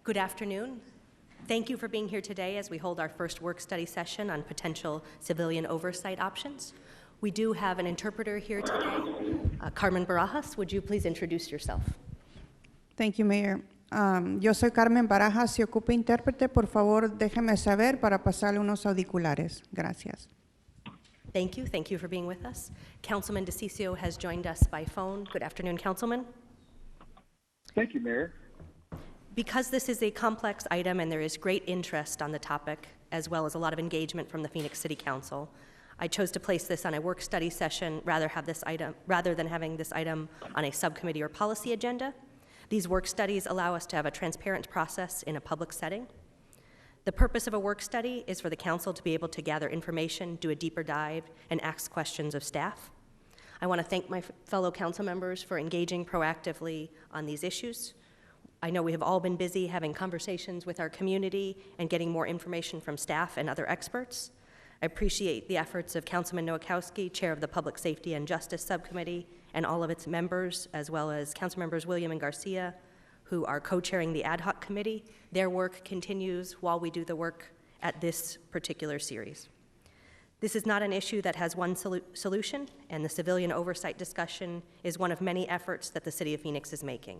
Good afternoon. Thank you for being here today as we hold our first work study session on potential civilian oversight options. We do have an interpreter here today. Carmen Barajas, would you please introduce yourself? Thank you, Mayor. Yo soy Carmen Barajas. Si ocupa intérprete, por favor, déjeme saber para pasarle unos auriculares. Gracias. Thank you. Thank you for being with us. Councilman DeCiccio has joined us by phone. Good afternoon, Councilman. Thank you, Mayor. Because this is a complex item and there is great interest on the topic, as well as a lot of engagement from the Phoenix City Council, I chose to place this on a work study session rather than having this item on a subcommittee or policy agenda. These work studies allow us to have a transparent process in a public setting. The purpose of a work study is for the council to be able to gather information, do a deeper dive, and ask questions of staff. I want to thank my fellow council members for engaging proactively on these issues. I know we have all been busy having conversations with our community and getting more information from staff and other experts. I appreciate the efforts of Councilman Nowakowski, Chair of the Public Safety and Justice Subcommittee, and all of its members, as well as Council Members William and Garcia, who are co-chairing the ad hoc committee. Their work continues while we do the work at this particular series. This is not an issue that has one solution, and the civilian oversight discussion is one of many efforts that the City of Phoenix is making.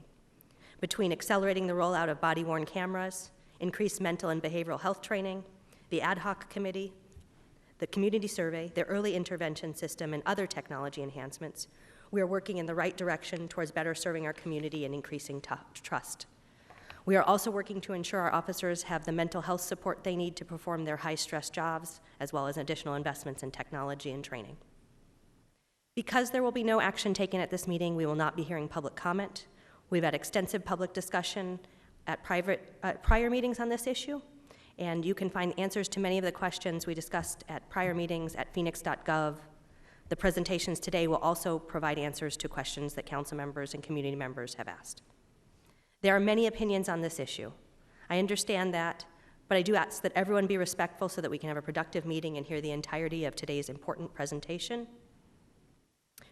Between accelerating the rollout of body-worn cameras, increased mental and behavioral health training, the ad hoc committee, the community survey, the early intervention system, and other technology enhancements, we are working in the right direction towards better serving our community and increasing trust. We are also working to ensure our officers have the mental health support they need to perform their high-stress jobs, as well as additional investments in technology and training. Because there will be no action taken at this meeting, we will not be hearing public comment. We've had extensive public discussion at prior meetings on this issue, and you can find answers to many of the questions we discussed at prior meetings at phoenix.gov. The presentations today will also provide answers to questions that council members and community members have asked. There are many opinions on this issue. I understand that, but I do ask that everyone be respectful so that we can have a productive meeting and hear the entirety of today's important presentation.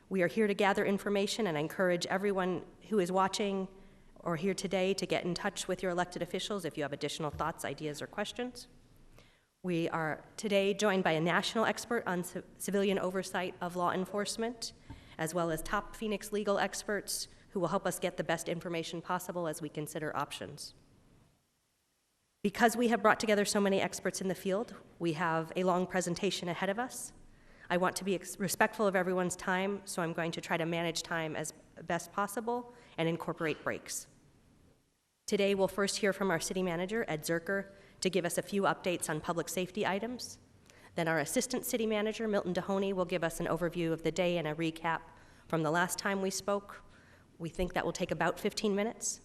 We are here to gather information, and I encourage everyone who is watching or here today to get in touch with your elected officials if you have additional thoughts, ideas, or questions. We are today joined by a national expert on civilian oversight of law enforcement, as well as top Phoenix legal experts who will help us get the best information possible as we consider options. Because we have brought together so many experts in the field, we have a long presentation ahead of us. I want to be respectful of everyone's time, so I'm going to try to manage time as best possible and incorporate breaks. Today, we'll first hear from our city manager, Ed Zerker, to give us a few updates on public safety items. Then our assistant city manager, Milton Dehoney, will give us an overview of the day and a recap from the last time we spoke. We think that will take about 15 minutes.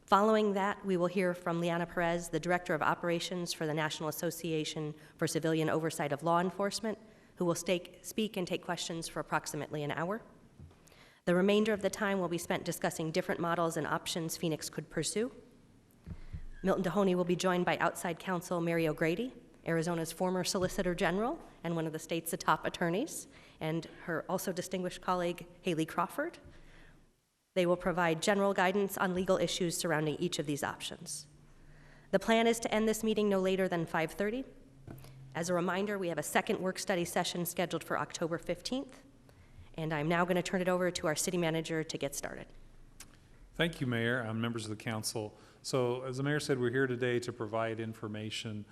Following that, we will hear from Liana Perez, the Director of Operations for the National Association for Civilian Oversight of Law Enforcement, who will speak and take questions for approximately an hour. The remainder of the time will be spent discussing different models and options Phoenix could pursue. Milton Dehoney will be joined by outside counsel Mary O'Grady, Arizona's former Solicitor General and one of the state's top attorneys, and her also distinguished colleague, Haley Crawford. They will provide general guidance on legal issues surrounding each of these options. The plan is to end this meeting no later than 5:30. As a reminder, we have a second work study session scheduled for October 15th, and I'm now going to turn it over to our city manager to get started. Thank you, Mayor, members of the council. So, as the mayor said, we're here today to provide information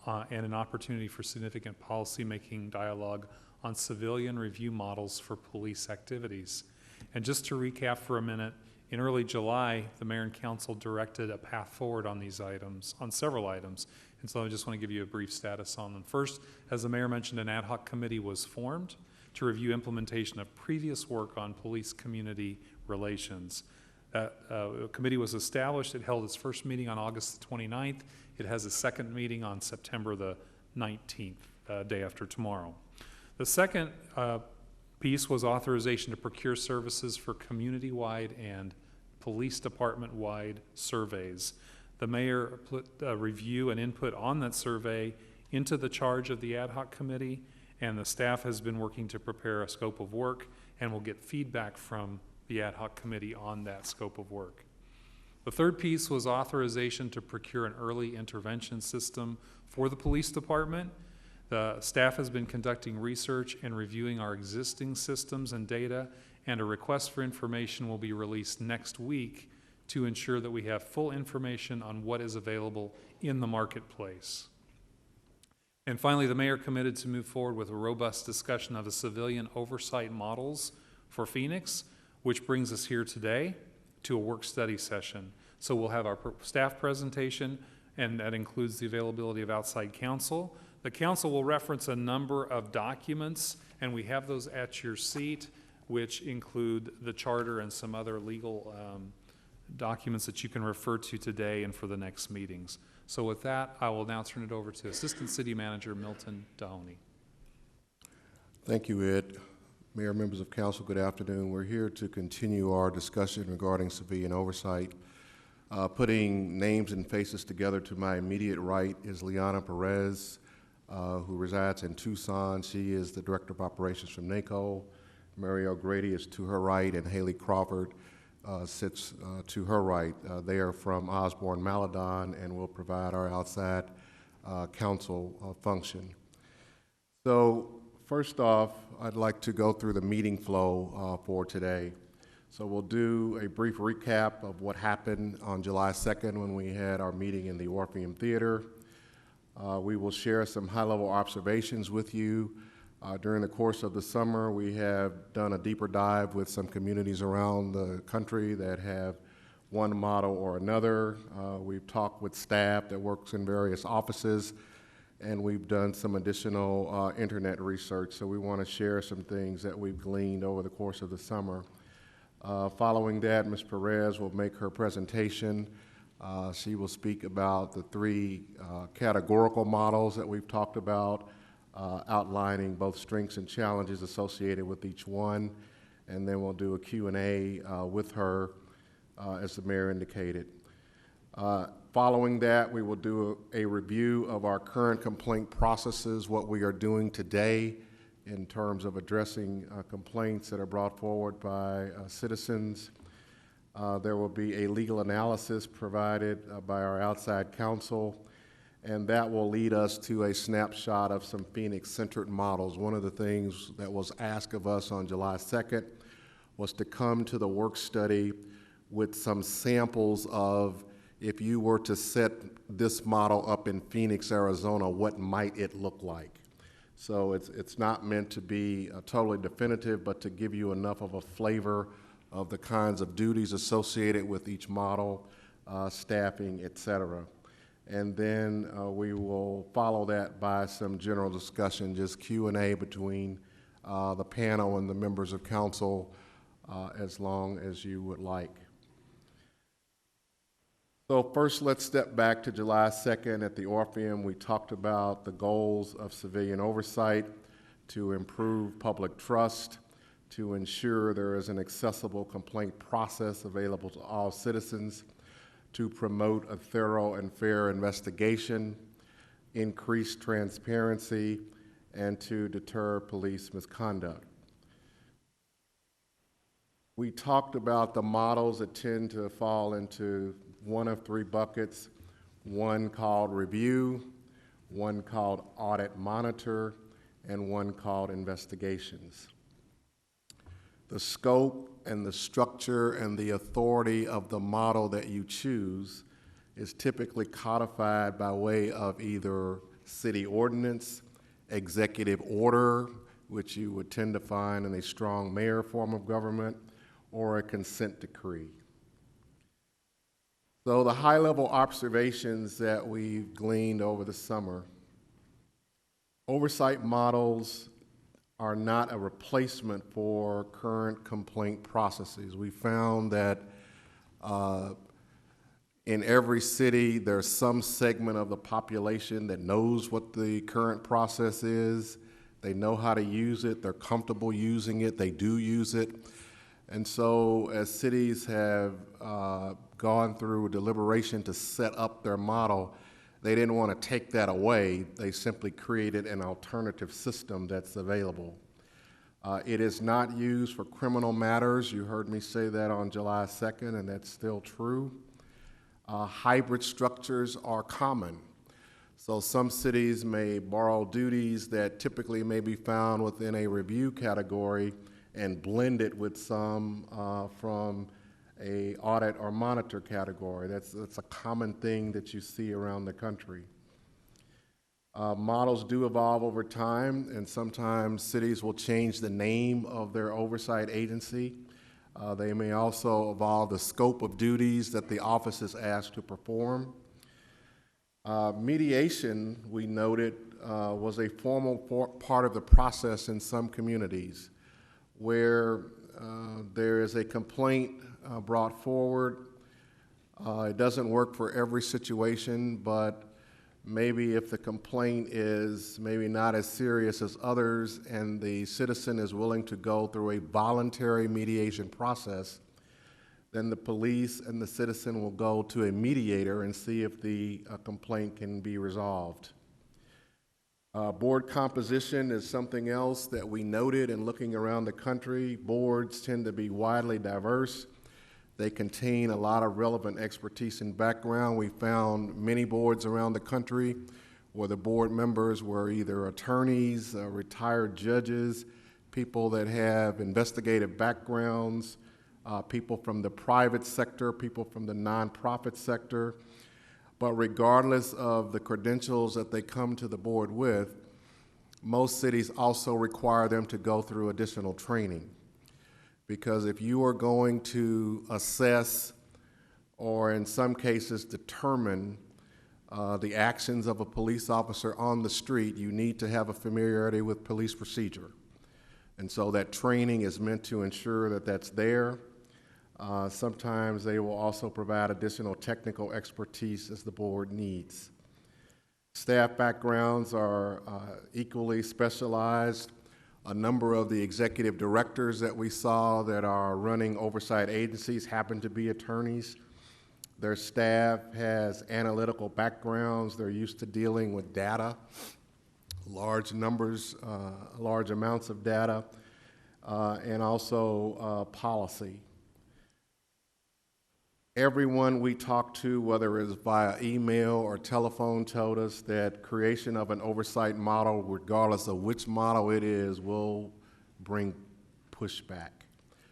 and an opportunity for significant policy-making dialogue on civilian review models for police activities. And just to recap for a minute, in early July, the mayor and council directed a path forward on these items, on several items. And so I just want to give you a brief status on them. First, as the mayor mentioned, an ad hoc committee was formed to review implementation of previous work on police-community relations. That committee was established. It held its first meeting on August the 29th. It has a second meeting on September the 19th, day after tomorrow. The second piece was authorization to procure services for community-wide and police department-wide surveys. The mayor put review and input on that survey into the charge of the ad hoc committee, and the staff has been working to prepare a scope of work and will get feedback from the ad hoc committee on that scope of work. The third piece was authorization to procure an early intervention system for the police department. The staff has been conducting research and reviewing our existing systems and data, and a request for information will be released next week to ensure that we have full information on what is available in the marketplace. And finally, the mayor committed to move forward with a robust discussion of the civilian oversight models for Phoenix, which brings us here today to a work study session. So we'll have our staff presentation, and that includes the availability of outside counsel. The council will reference a number of documents, and we have those at your seat, which include the charter and some other legal documents that you can refer to today and for the next meetings. So with that, I will now turn it over to Assistant City Manager Milton Dahoney. Thank you, Ed. Mayor, members of council, good afternoon. We're here to continue our discussion regarding civilian oversight. Putting names and faces together, to my immediate right is Liana Perez, who resides in Tucson. She is the Director of Operations from NACO. Mary O'Grady is to her right, and Haley Crawford sits to her right. They are from Osborne Maladon and will provide our outside counsel function. So first off, I'd like to go through the meeting flow for today. So we'll do a brief recap of what happened on July 2nd when we had our meeting in the Orpheum Theater. We will share some high-level observations with you. During the course of the summer, we have done a deeper dive with some communities around the country that have one model or another. We've talked with staff that works in various offices, and we've done some additional internet research. So we want to share some things that we've gleaned over the course of the summer. Following that, Ms. Perez will make her presentation. She will speak about the three categorical models that we've talked about, outlining both strengths and challenges associated with each one, and then we'll do a Q&A with her, as the mayor indicated. Following that, we will do a review of our current complaint processes, what we are doing today in terms of addressing complaints that are brought forward by citizens. There will be a legal analysis provided by our outside counsel, and that will lead us to a snapshot of some Phoenix-centered models. One of the things that was asked of us on July 2nd was to come to the work study with some samples of, if you were to set this model up in Phoenix, Arizona, what might it look like? So it's not meant to be totally definitive, but to give you enough of a flavor of the kinds of duties associated with each model, staffing, et cetera. And then we will follow that by some general discussion, just Q&A between the panel and the members of council, as long as you would like. So first, let's step back to July 2nd at the Orpheum. We talked about the goals of civilian oversight to improve public trust, to ensure there is an accessible complaint process available to all citizens, to promote a thorough and fair investigation, increase transparency, and to deter police misconduct. We talked about the models that tend to fall into one of three buckets, one called review, one called audit monitor, and one called investigations. The scope and the structure and the authority of the model that you choose is typically codified by way of either city ordinance, executive order, which you would tend to find in a strong mayor form of government, or a consent decree. So the high-level observations that we've gleaned over the summer, oversight models are not a replacement for current complaint processes. We found that in every city, there's some segment of the population that knows what the current process is. They know how to use it. They're comfortable using it. They do use it. And so as cities have gone through deliberation to set up their model, they didn't want to take that away. They simply created an alternative system that's available. It is not used for criminal matters. You heard me say that on July 2nd, and that's still true. Hybrid structures are common. So some cities may borrow duties that typically may be found within a review category and blend it with some from a audit or monitor category. That's a common thing that you see around the country. Models do evolve over time, and sometimes cities will change the name of their oversight agency. They may also evolve the scope of duties that the office is asked to perform. Mediation, we noted, was a formal part of the process in some communities where there is a complaint brought forward. It doesn't work for every situation, but maybe if the complaint is maybe not as serious as others and the citizen is willing to go through a voluntary mediation process, then the police and the citizen will go to a mediator and see if the complaint can be resolved. Board composition is something else that we noted in looking around the country. Boards tend to be widely diverse. They contain a lot of relevant expertise and background. We found many boards around the country where the board members were either attorneys, retired judges, people that have investigative backgrounds, people from the private sector, people from the nonprofit sector. But regardless of the credentials that they come to the board with, most cities also require them to go through additional training. Because if you are going to assess or in some cases determine the actions of a police officer on the street, you need to have a familiarity with police procedure. And so that training is meant to ensure that that's there. Sometimes they will also provide additional technical expertise as the board needs. Staff backgrounds are equally specialized. A number of the executive directors that we saw that are running oversight agencies happen to be attorneys. Their staff has analytical backgrounds. They're used to dealing with data, large numbers, large amounts of data, and also policy. Everyone we talked to, whether it's via email or telephone, told us that creation of an oversight model, regardless of which model it is, will bring pushback.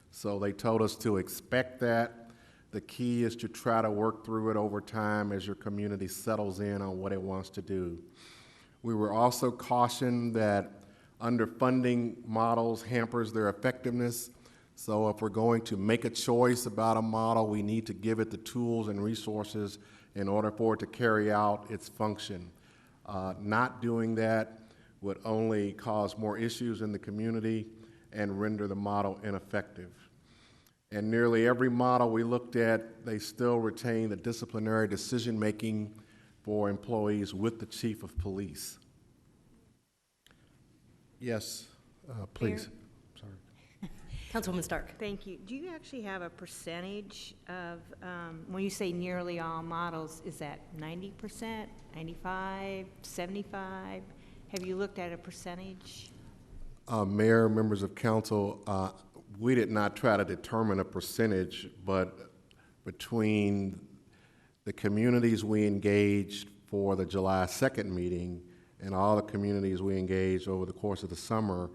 So they told us to expect that. The key is to try to work through it over time as your community settles in on what it wants to do. We were also cautioned that underfunding models hampers their effectiveness. So if we're going to make a choice about a model, we need to give it the tools and resources in order for it to carry out its function. Not doing that would only cause more issues in the community and render the model ineffective. And nearly every model we looked at, they still retain the disciplinary decision-making for employees with the chief of police. Yes, please. Councilwoman Stark. Thank you. Do you actually have a percentage of, when you say nearly all models, is that 90%, 95, 75? Have you looked at a percentage? Mayor, members of council, we did not try to determine a percentage, but between the communities we engaged for the July 2nd meeting and all the communities we engaged over the course of the summer,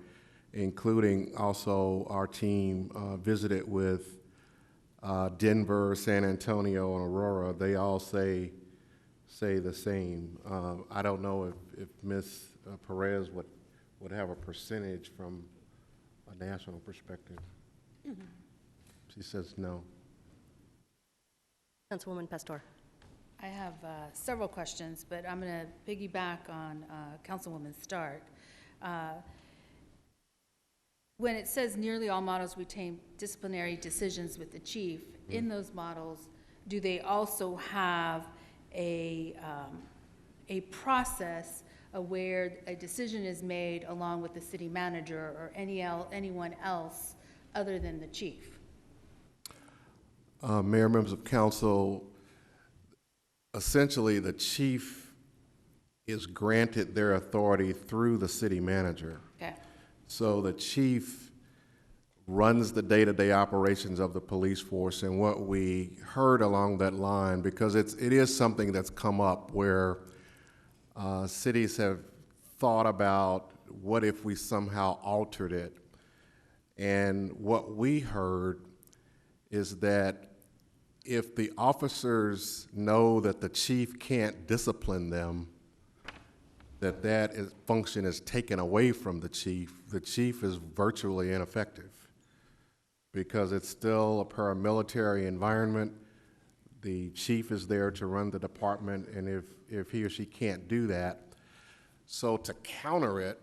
including also our team visited with Denver, San Antonio, and Aurora, they all say the same. I don't know if Ms. Perez would have a percentage from a national perspective. Mm-hmm. She says no. Councilwoman Pastor. I have several questions, but I'm going to piggyback on Councilwoman Stark. When it says nearly all models retain disciplinary decisions with the chief, in those models, do they also have a process where a decision is made along with the city manager or anyone else other than the chief? Mayor, members of council, essentially the chief is granted their authority through the city manager. Okay. So the chief runs the day-to-day operations of the police force, and what we heard along that line, because it is something that's come up where cities have thought about what if we somehow altered it. And what we heard is that if the officers know that the chief can't discipline them, function is taken away from the chief is virtually ineffective, because it's still a paramilitary environment. The chief is there to run the department, and if he or she can't do that, so to counter it,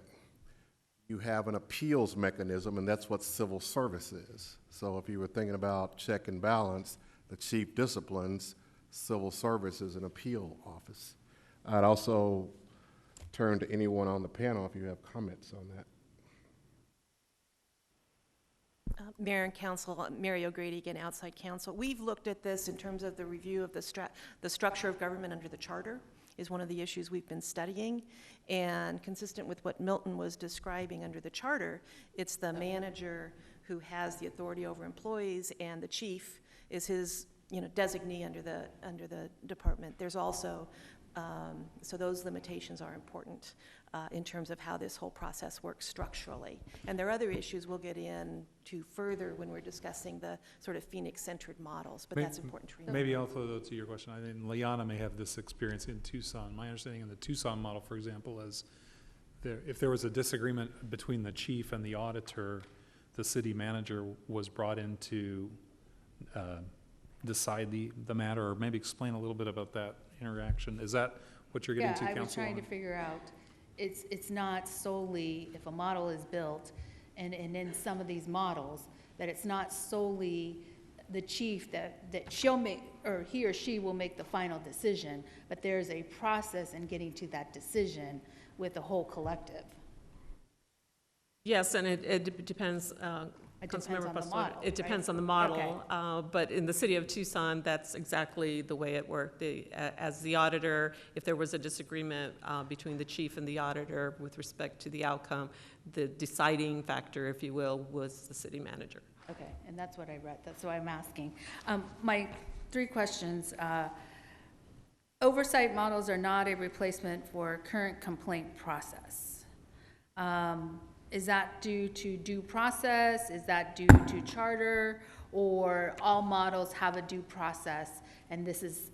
you have an appeals mechanism, and that's what civil service is. So if you were thinking about check and balance, the chief disciplines, civil service is an appeal office. I'd also turn to anyone on the panel if you have comments on that. Mayor and Council, Mary O'Grady again, outside counsel. We've looked at this in terms of the review of the structure of government under the charter is one of the issues we've been studying. And consistent with what Milton was describing under the charter, it's the manager who has the authority over employees, and the chief is his designee under the department. There's also so those limitations are important in terms of how this whole process works structurally. And there are other issues we'll get into further when we're discussing the sort of Phoenix-centered models, but that's important to remember. Maybe also to your question, I think Liana may have this experience in Tucson. My understanding in the Tucson model, for example, is if there was a disagreement between the chief and the auditor, the city manager was brought in to decide the matter, or maybe explain a little bit about that interaction. Is that what you're getting to, Council? Yeah, I was trying to figure out, it's not solely, if a model is built, and in some of these models, that it's not solely the chief that she'll make, or he or she will make the final decision, but there's a process in getting to that decision with the whole collective. Yes, and it depends. It depends on the model, It depends right? on the model, Okay. but in the city of Tucson, that's exactly the way it worked. As the auditor, if there was a disagreement between the chief and the auditor with respect to the outcome, the deciding factor, if you will, was the city manager. Okay, and that's what I read, that's why I'm asking. My 3 questions. Oversight models are not a replacement for current complaint process. Is that due to due process? Is that due to charter? Or all models have a due process, and this is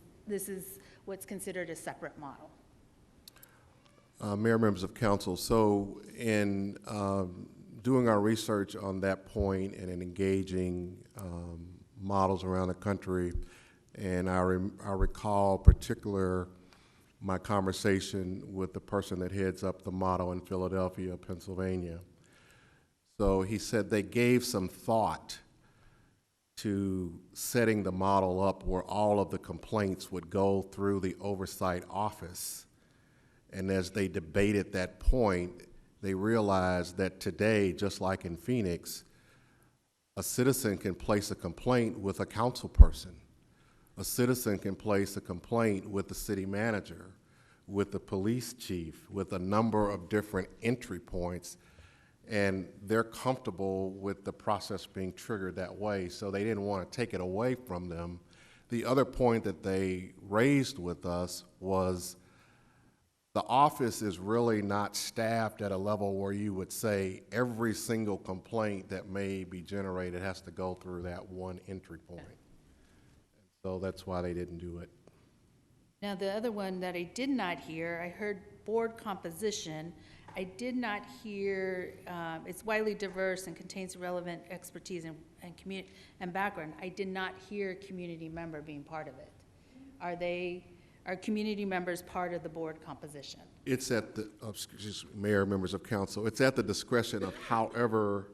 what's considered a separate model? Mayor, members of council, so in doing our research on that point and in engaging models around the country, and I recall my conversation with the person that heads up the model in Philadelphia, Pennsylvania. So he said they gave some thought to setting the model up where all of the complaints would go through the oversight office. And as they debated that point, they realized that today, just like in Phoenix, a citizen can place a complaint with a council person. A citizen can place a complaint with the city manager, with the police chief, with a number of different entry points, and they're comfortable with the process being triggered that way, so they didn't want to take it away from them. The other point that they raised with us was the office is really not staffed at a level where you would say every single complaint that may be generated has to go through that one entry point. So that's why they didn't do it. Now, the other one that I did not hear, I heard board composition. I did not hear, it's widely diverse and contains relevant expertise and background. I did not hear community member being part of it. Are community members part of the board composition? It's at the, Mayor, members of council, it's at the discretion of however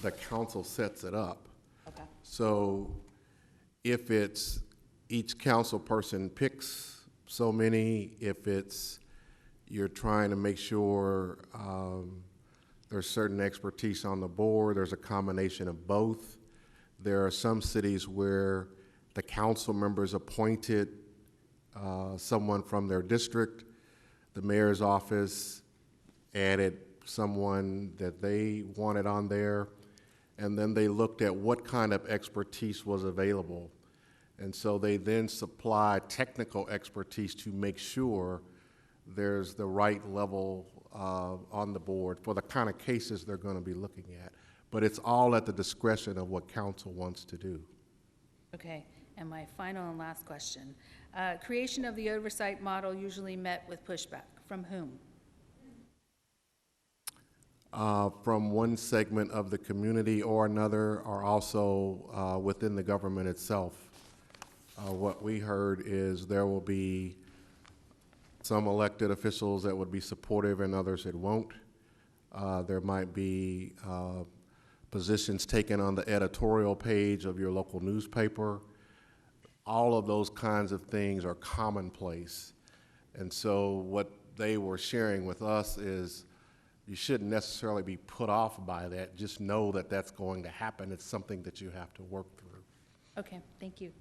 the council sets it up. Okay. So if it's each council person picks so many, if it's you're trying to make sure there's certain expertise on the board, there's a combination of both. There are some cities where the council members appointed someone from their district, the mayor's office added someone that they wanted on there, and then they looked at what kind of expertise was available. And so they then supply technical expertise to make sure there's the right level on the board for the kind of cases they're going to be looking at. But it's all at the discretion of what council wants to do. Okay, and my final and last question. Creation of the oversight model usually met with pushback. From whom? From one segment of the community or another, or also within the government itself. What we heard is there will be some elected officials that would be supportive and others that won't. There might be positions taken on the editorial page of your local newspaper. All of those kinds of things are commonplace. And so what they were sharing with us is you shouldn't necessarily be put off by that. Just know that that's going to happen. It's something that you have to work through. Okay, thank you.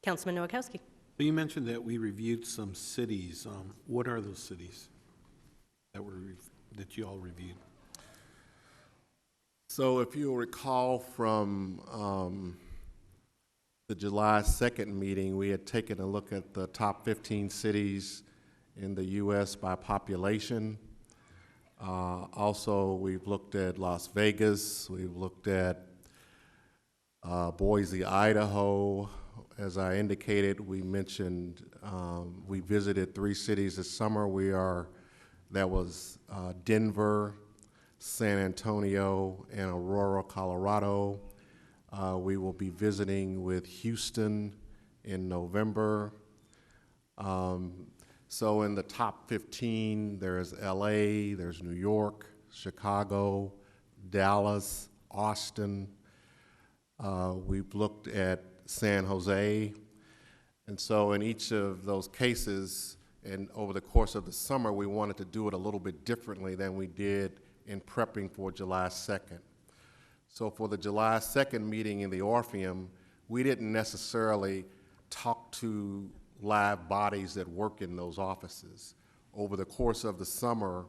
Councilman Nowakowski. So you mentioned that we reviewed some cities. What are those cities that you all reviewed? So if you'll recall from the July 2nd meeting, we had taken a look at the top 15 cities in the U.S. by population. Also, we've looked at Las Vegas. We've looked at Boise, Idaho. As I indicated, we mentioned we visited 3 cities this summer. That was Denver, San Antonio, and Aurora, Colorado. We will be visiting with Houston in November. So in the top 15, there's LA, there's New York, Chicago, Dallas, Austin. We've looked at San Jose. And so in each of those cases, and over the course of the summer, we wanted to do it a little bit differently than we did in prepping for July 2nd. So for the July 2nd meeting in the Orpheum, we didn't necessarily talk to live bodies that work in those offices. Over the course of the summer,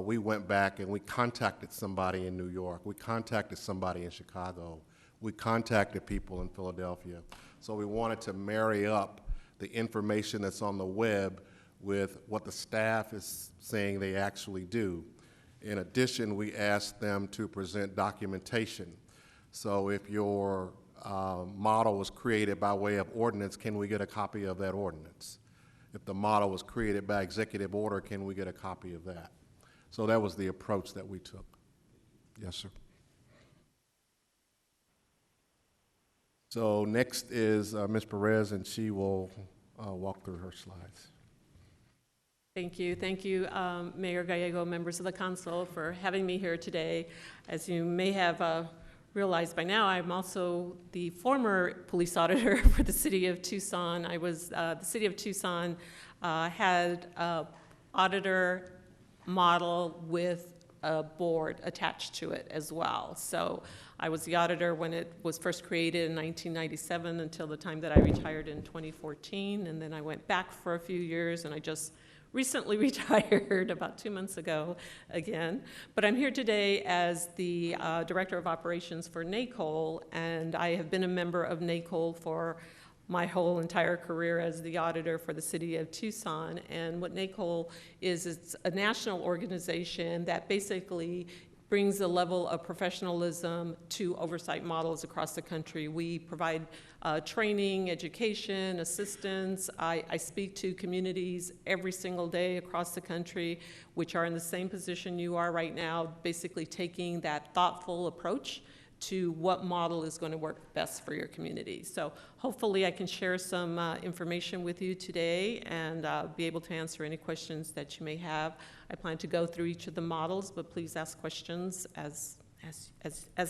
we went back and we contacted somebody in New York. We contacted somebody in Chicago. We contacted people in Philadelphia. So we wanted to marry up the information that's on the web with what the staff is saying they actually do. In addition, we asked them to present documentation. So if your model was created by way of ordinance, can we get a copy of that ordinance? If the model was created by executive order, can we get a copy of that? So that was the approach that we took. Yes, sir. So next is Ms. Perez, and she will walk through her slides. Thank you. Thank you, Mayor Gallego, members of the council, for having me here today. As you may have realized by now, I'm also the former police auditor for the city of Tucson. The city of Tucson had an auditor model with a board attached to it as well. So I was the auditor when it was first created in 1997 until the time that I retired in 2014, and then I went back for a few years, and I just recently retired about 2 months ago again. But I'm here today as the Director of Operations for NACOL, and I have been a member of NACOL for my whole entire career as the auditor for the city of Tucson. And what NACOL is, it's a national organization that basically brings a level of professionalism to oversight models across the country. We provide training, education, assistance. I speak to communities every single day across the country, which are in the same position you are right now, basically taking that thoughtful approach to what model is going to work best for your community. So hopefully I can share some information with you today and be able to answer any questions that you may have. I plan to go through each of the models, but please ask questions as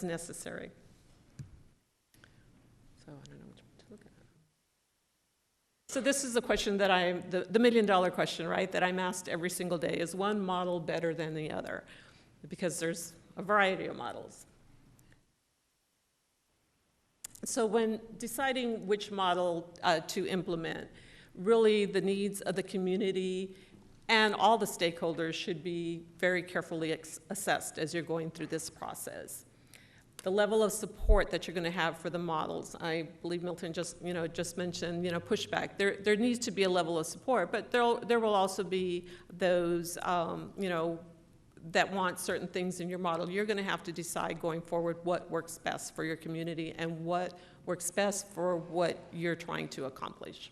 necessary. So I don't know which one to look at. So this is the question that the $1 million question, right, that I'm asked every single day. Is one model better than the other? Because there's a variety of models. So when deciding which model to implement, really the needs of the community And all the stakeholders should be very carefully assessed as you're going through this process. The level of support that you're going to have for the models, I believe Milton just mentioned, pushback. There needs to be a level of support, but there will also be those, that want certain things in your model. You're going to have to decide going forward what works best for your community and what works best for what you're trying to accomplish.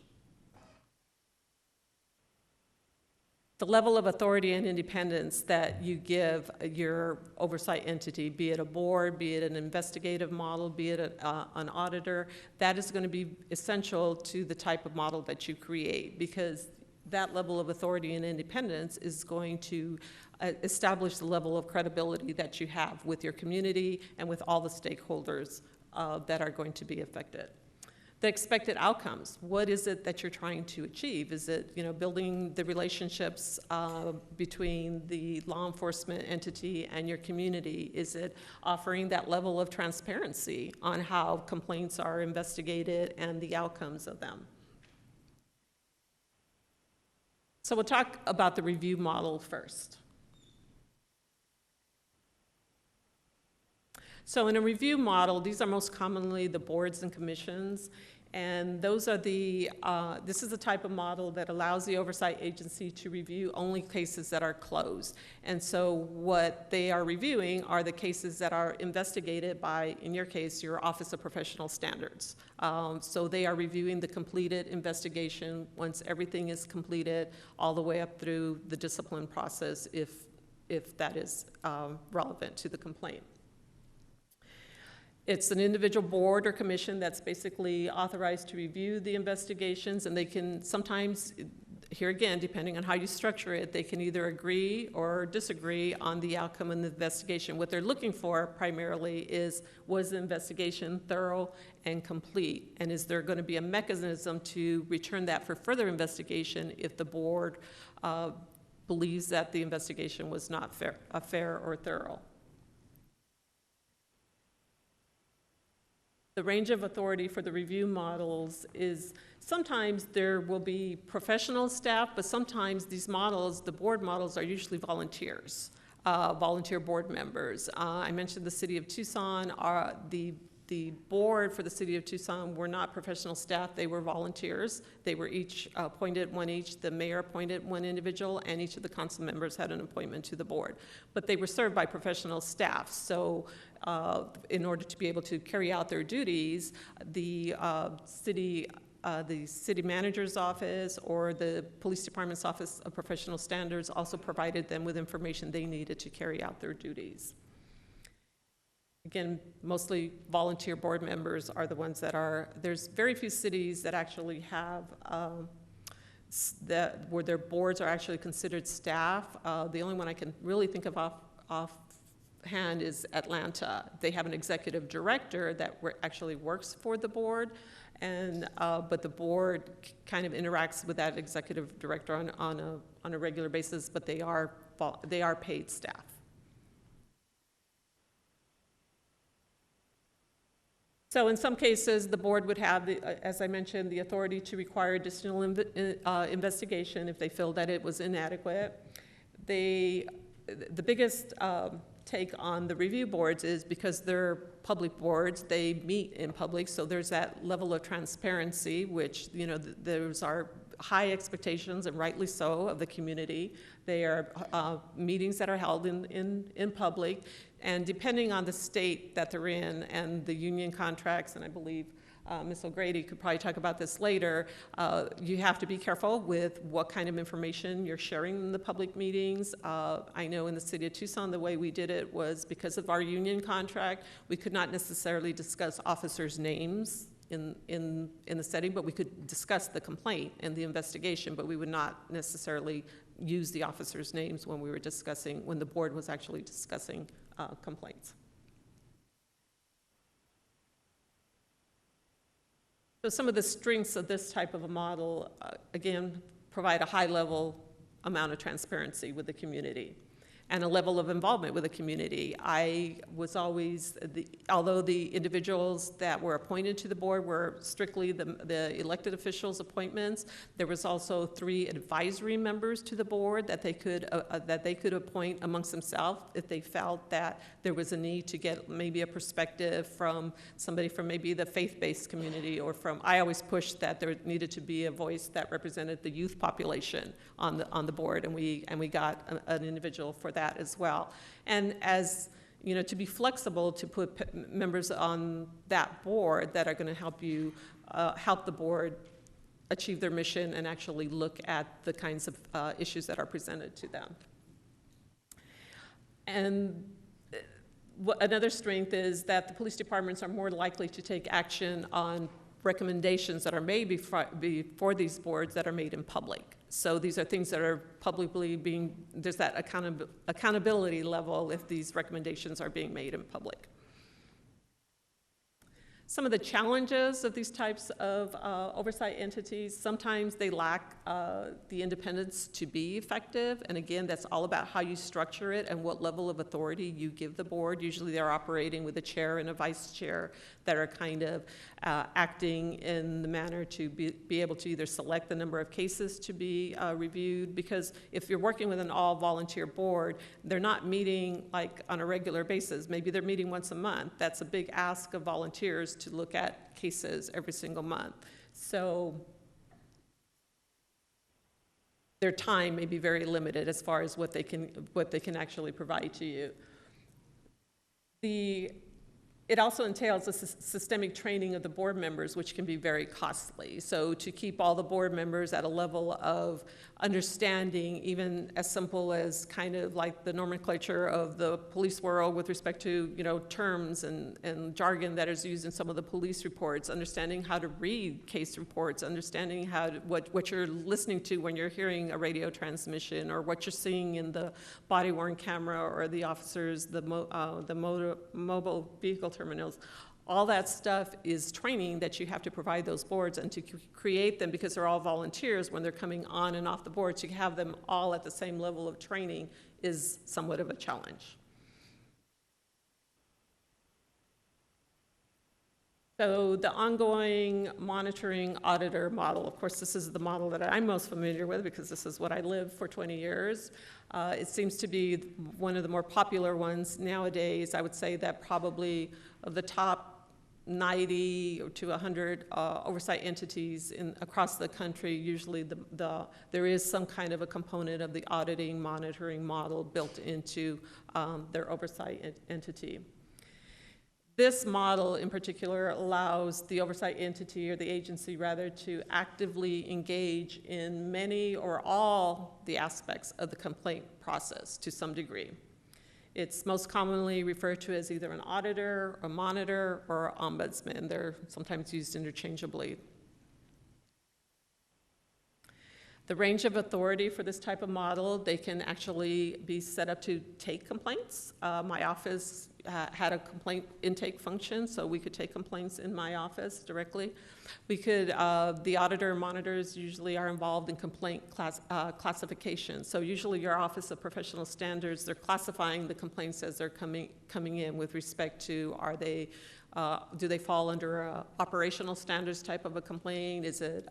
The level of authority and independence that you give your oversight entity, be it a board, be it an investigative model, be it an auditor, that is going to be essential to the type of model that you create, because that level of authority and independence is going to establish the level of credibility that you have with your community and with all the stakeholders that are going to be affected. The expected outcomes, what is it that you're trying to achieve? Is it building the relationships between the law enforcement entity and your community? Is it offering that level of transparency on how complaints are investigated and the outcomes of them? So we'll talk about the review model first. So in a review model, these are most commonly the boards and commissions, and those are this is the type of model that allows the oversight agency to review only cases that are closed. And so what they are reviewing are the cases that are investigated by, in your case, your Office of Professional Standards. So they are reviewing the completed investigation once everything is completed, all the way up through the discipline process if that is relevant to the complaint. It's an individual board or commission that's basically authorized to review the investigations, and they can sometimes, here again, depending on how you structure it, they can either agree or disagree on the outcome of the investigation. What they're looking for primarily is, was the investigation thorough and complete? And is there going to be a mechanism to return that for further investigation if the board believes that the investigation was not fair or thorough? The range of authority for the review models is sometimes there will be professional staff, but sometimes these models, the board models, are usually volunteers, volunteer board members. I mentioned the City of Tucson. The board for the City of Tucson were not professional staff, they were volunteers. They were each appointed one each. The mayor appointed one individual, and each of the council members had an appointment to the board. But they were served by professional staff, so in order to be able to carry out their duties, the city manager's office or the police department's office of professional standards also provided them with information they needed to carry out their duties. Again, mostly volunteer board members are the ones that are, there's very few cities that actually have where their boards are actually considered staff. The only one I can really think of offhand is Atlanta. They have an executive director that actually works for the board, and but the board kind of interacts with that executive director on a regular basis, but they are paid staff. So in some cases, the board would have, as I mentioned, the authority to require additional investigation if they feel that it was inadequate. The biggest take on the review boards is because they're public boards, they meet in public, so there's that level of transparency, which, those are high expectations, and rightly so, of the community. They are meetings that are held in public, and depending on the state that they're in and the union contracts, and I believe Ms. O'Grady could probably talk about this later, you have to be careful with what kind of information you're sharing in the public meetings. I know in the City of Tucson, the way we did it was because of our union contract, we could not necessarily discuss officers' names in the setting, but we could discuss the complaint and the investigation, but we would not necessarily use the officers' names when we were discussing, when the board was actually discussing complaints. So some of the strengths of this type of a model, again, provide a high level amount of transparency with the community. and a level of involvement with the community. I was always, although the individuals that were appointed to the board were strictly the elected officials' appointments, there was also 3 advisory members to the board that they could appoint amongst themselves if they felt that there was a need to get maybe a perspective from somebody from maybe the faith-based community, or from, I always pushed that there needed to be a voice that represented the youth population on the board, and we got an individual for that as well. And as you know, to be flexible, to put members on that board that are going to help you help the board achieve their mission and actually look at the kinds of issues that are presented to them. And another strength is that the police departments are more likely to take action on recommendations that are made before these boards that are made in public. So these are things that are publicly there's that accountability level if these recommendations are being made in public. Some of the challenges of these types of oversight entities, sometimes they lack the independence to be effective. And again, that's all about how you structure it and what level of authority you give the board. Usually they're operating with a chair and a vice chair that are kind of acting in the manner to be able to either select the number of cases to be reviewed, because if you're working with an all-volunteer board, they're not meeting like on a regular basis. Maybe they're meeting once a month. That's a big ask of volunteers to look at cases every single month. So their time may be very limited as far as what they can actually provide to you. It also entails a systemic training of the board members, which can be very costly. So to keep all the board members at a level of understanding, even as simple as kind of like the nomenclature of the police world with respect to, you know, terms and jargon that is used in some of the police reports, understanding how to read case reports, understanding what you're listening to when you're hearing a radio transmission, or what you're seeing in the body-worn camera or the officers, the mobile vehicle terminals. All that stuff is training that you have to provide those boards, and to create them, because they're all volunteers when they're coming on and off the board, to have them all at the same level of training is somewhat of a challenge. So the ongoing monitoring auditor model, of course, this is the model that I'm most familiar with because this is what I lived for 20 years. It seems to be one of the more popular ones nowadays. I would say that probably of the top 90 to 100 oversight entities across the country, usually there is some kind of a component of the auditing monitoring model built into their oversight entity. This model in particular allows the oversight entity, or the agency rather, to actively engage in many or all the aspects of the complaint process to some degree. It's most commonly referred to as either an auditor, a monitor, or ombudsman. They're sometimes used interchangeably. The range of authority for this type of model, they can actually be set up to take complaints. My office had a complaint intake function, so we could take complaints in my office directly. We could, the auditor and monitors usually are involved in complaint classification. So usually your Office of Professional Standards, they're classifying the complaints as they're coming in with respect to, do they fall under a operational standards type of a complaint? Is it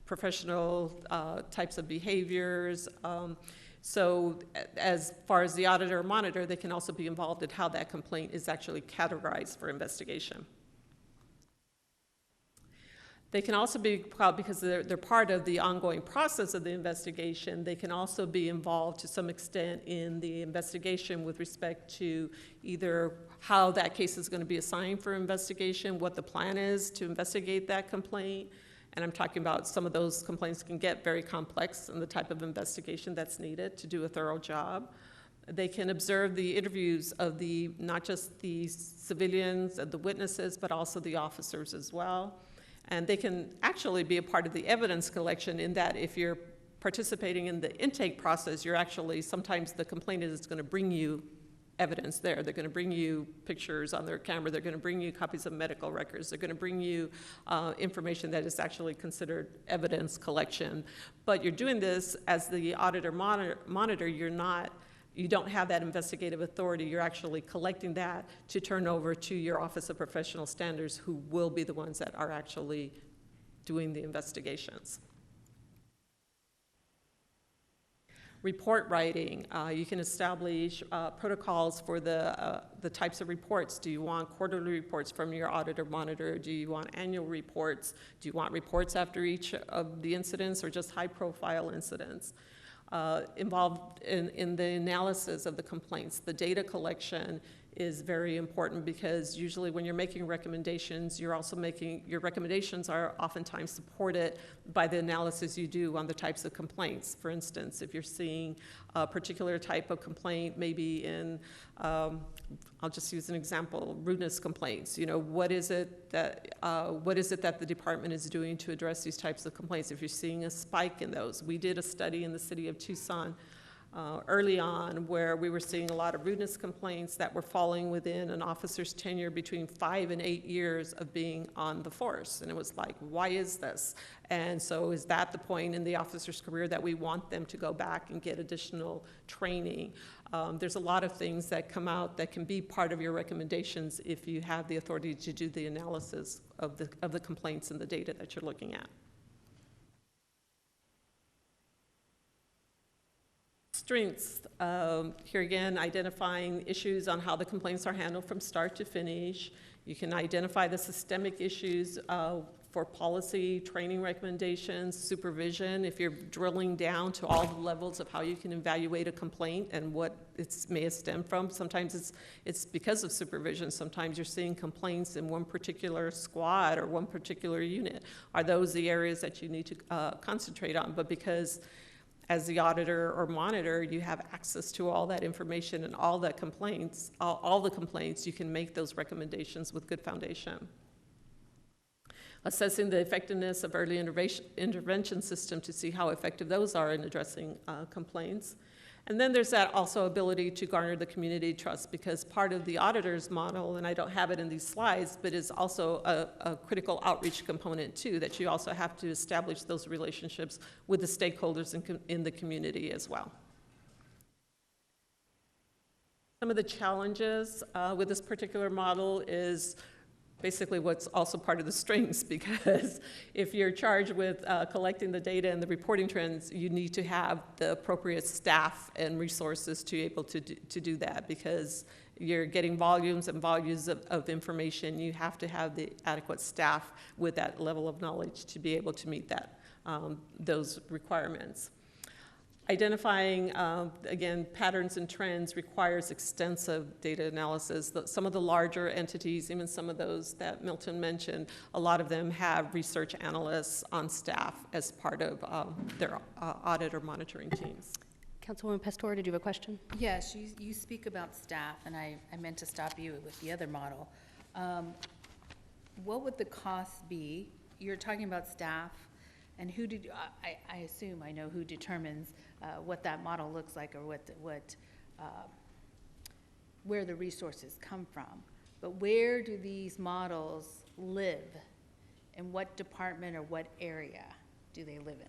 professional types of behaviors? So as far as the auditor or monitor, they can also be involved in how that complaint is actually categorized for investigation. They can also be, because they're part of the ongoing process of the investigation, they can also be involved to some extent in the investigation with respect to either how that case is going to be assigned for investigation, what the plan is to investigate that complaint. And I'm talking about some of those complaints can get very complex and the type of investigation that's needed to do a thorough job. They can observe the interviews of not just the civilians and the witnesses, but also the officers as well. And they can actually be a part of the evidence collection, in that if you're participating in the intake process, you're actually, sometimes the complainant is going to bring you evidence there. They're going to bring you pictures on their camera. They're going to bring you copies of medical records. They're going to bring you information that is actually considered evidence collection. But you're doing this as the auditor monitor. You're not you don't have that investigative authority. You're actually collecting that to turn over to your Office of Professional Standards, who will be the ones that are actually doing the investigations. Report writing, you can establish protocols for the types of reports. Do you want quarterly reports from your auditor monitor? Do you want annual reports? Do you want reports after each of the incidents, or just high-profile incidents? Involved in the analysis of the complaints. The data collection is very important, because usually when you're making recommendations, you're also making, your recommendations are oftentimes supported by the analysis you do on the types of complaints. For instance, if you're seeing a particular type of complaint, maybe in, I'll just use an example, rudeness complaints. You know, what is it that the department is doing to address these types of complaints? If you're seeing a spike in those, we did a study in the city of Tucson early on, where we were seeing a lot of rudeness complaints that were falling within an officer's tenure between 5 and 8 years of being on the force. And it was like, why is this? And so is that the point in the officer's career that we want them to go back and get additional training? There's a lot of things that come out that can be part of your recommendations if you have the authority to do the analysis of the complaints and the data that you're looking at. Strengths, here again, identifying issues on how the complaints are handled from start to finish. You can identify the systemic issues for policy, training recommendations, supervision, if you're drilling down to all the levels of how you can evaluate a complaint and what it may stem from. Sometimes it's because of supervision. Sometimes you're seeing complaints in one particular squad or one particular unit. Are those the areas that you need to concentrate on? But because as the auditor or monitor, you have access to all that information and all that complaints, all the complaints, you can make those recommendations with good foundation. Assessing the effectiveness of early intervention system to see how effective those are in addressing complaints. And then there's that also ability to garner the community trust, because part of the auditor's model, and I don't have it in these slides, but is also a critical outreach component too, that you also have to establish those relationships with the stakeholders in the community as well. Some of the challenges with this particular model is basically what's also part of the strengths, because if you're charged with collecting the data and the reporting trends, you need to have the appropriate staff and resources to be able to do that, because you're getting volumes and volumes of information. You have to have the adequate staff with that level of knowledge to be able to meet that, those requirements. Identifying, again, patterns and trends requires extensive data analysis. Some of the larger entities, even some of those that Milton mentioned, a lot of them have research analysts on staff as part of their audit or monitoring teams. Councilwoman Pastor, did you have a question? Yes, you speak about staff, and I meant to stop you with the other model. What would the cost be? You're talking about staff, and who did, I assume I know who determines what that model looks like, or where the resources come from. But where do these models live? In what department or what area do they live in?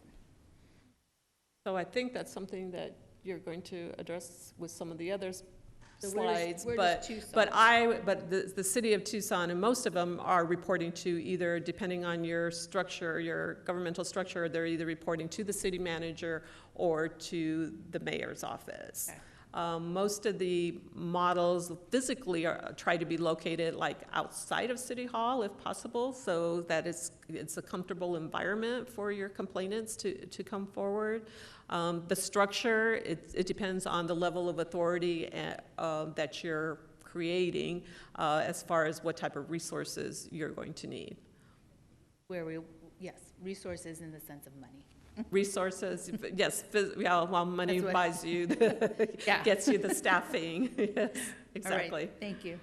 So I think that's something that you're going to address with some of the others. So Slides, where but does Tucson? the city of Tucson, and most of them are reporting to either, depending on your structure, your governmental structure, they're either reporting to the city manager or to the mayor's office. Okay. Most of the models physically try to be located like outside of City Hall if possible, so that it's a comfortable environment for your complainants to come forward. The structure, it depends on the level of authority that you're creating as far as what type of resources you're going to need. Yes, resources in the sense of money. Resources, yes, well, money buys you, gets you the staffing. Yes, exactly. All right, thank you.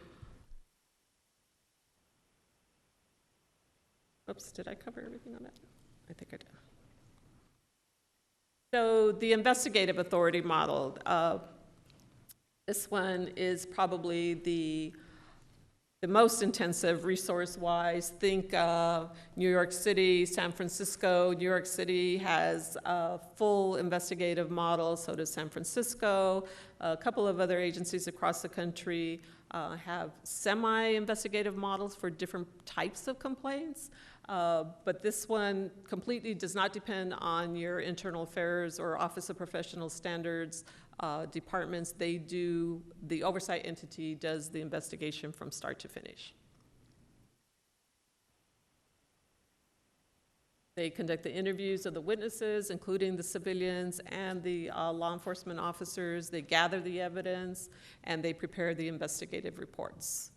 Oops, did I cover everything on that? I think I did. So the investigative authority model, this one is probably the the most intensive resource-wise. Think New York City, San Francisco. New York City has a full investigative model, so does San Francisco. A couple of other agencies across the country have semi-investigative models for different types of complaints. But this one completely does not depend on your internal affairs or Office of Professional Standards departments. The oversight entity does the investigation from start to finish. They conduct the interviews of the witnesses, including the civilians and the law enforcement officers. They gather the evidence, and they prepare the investigative reports.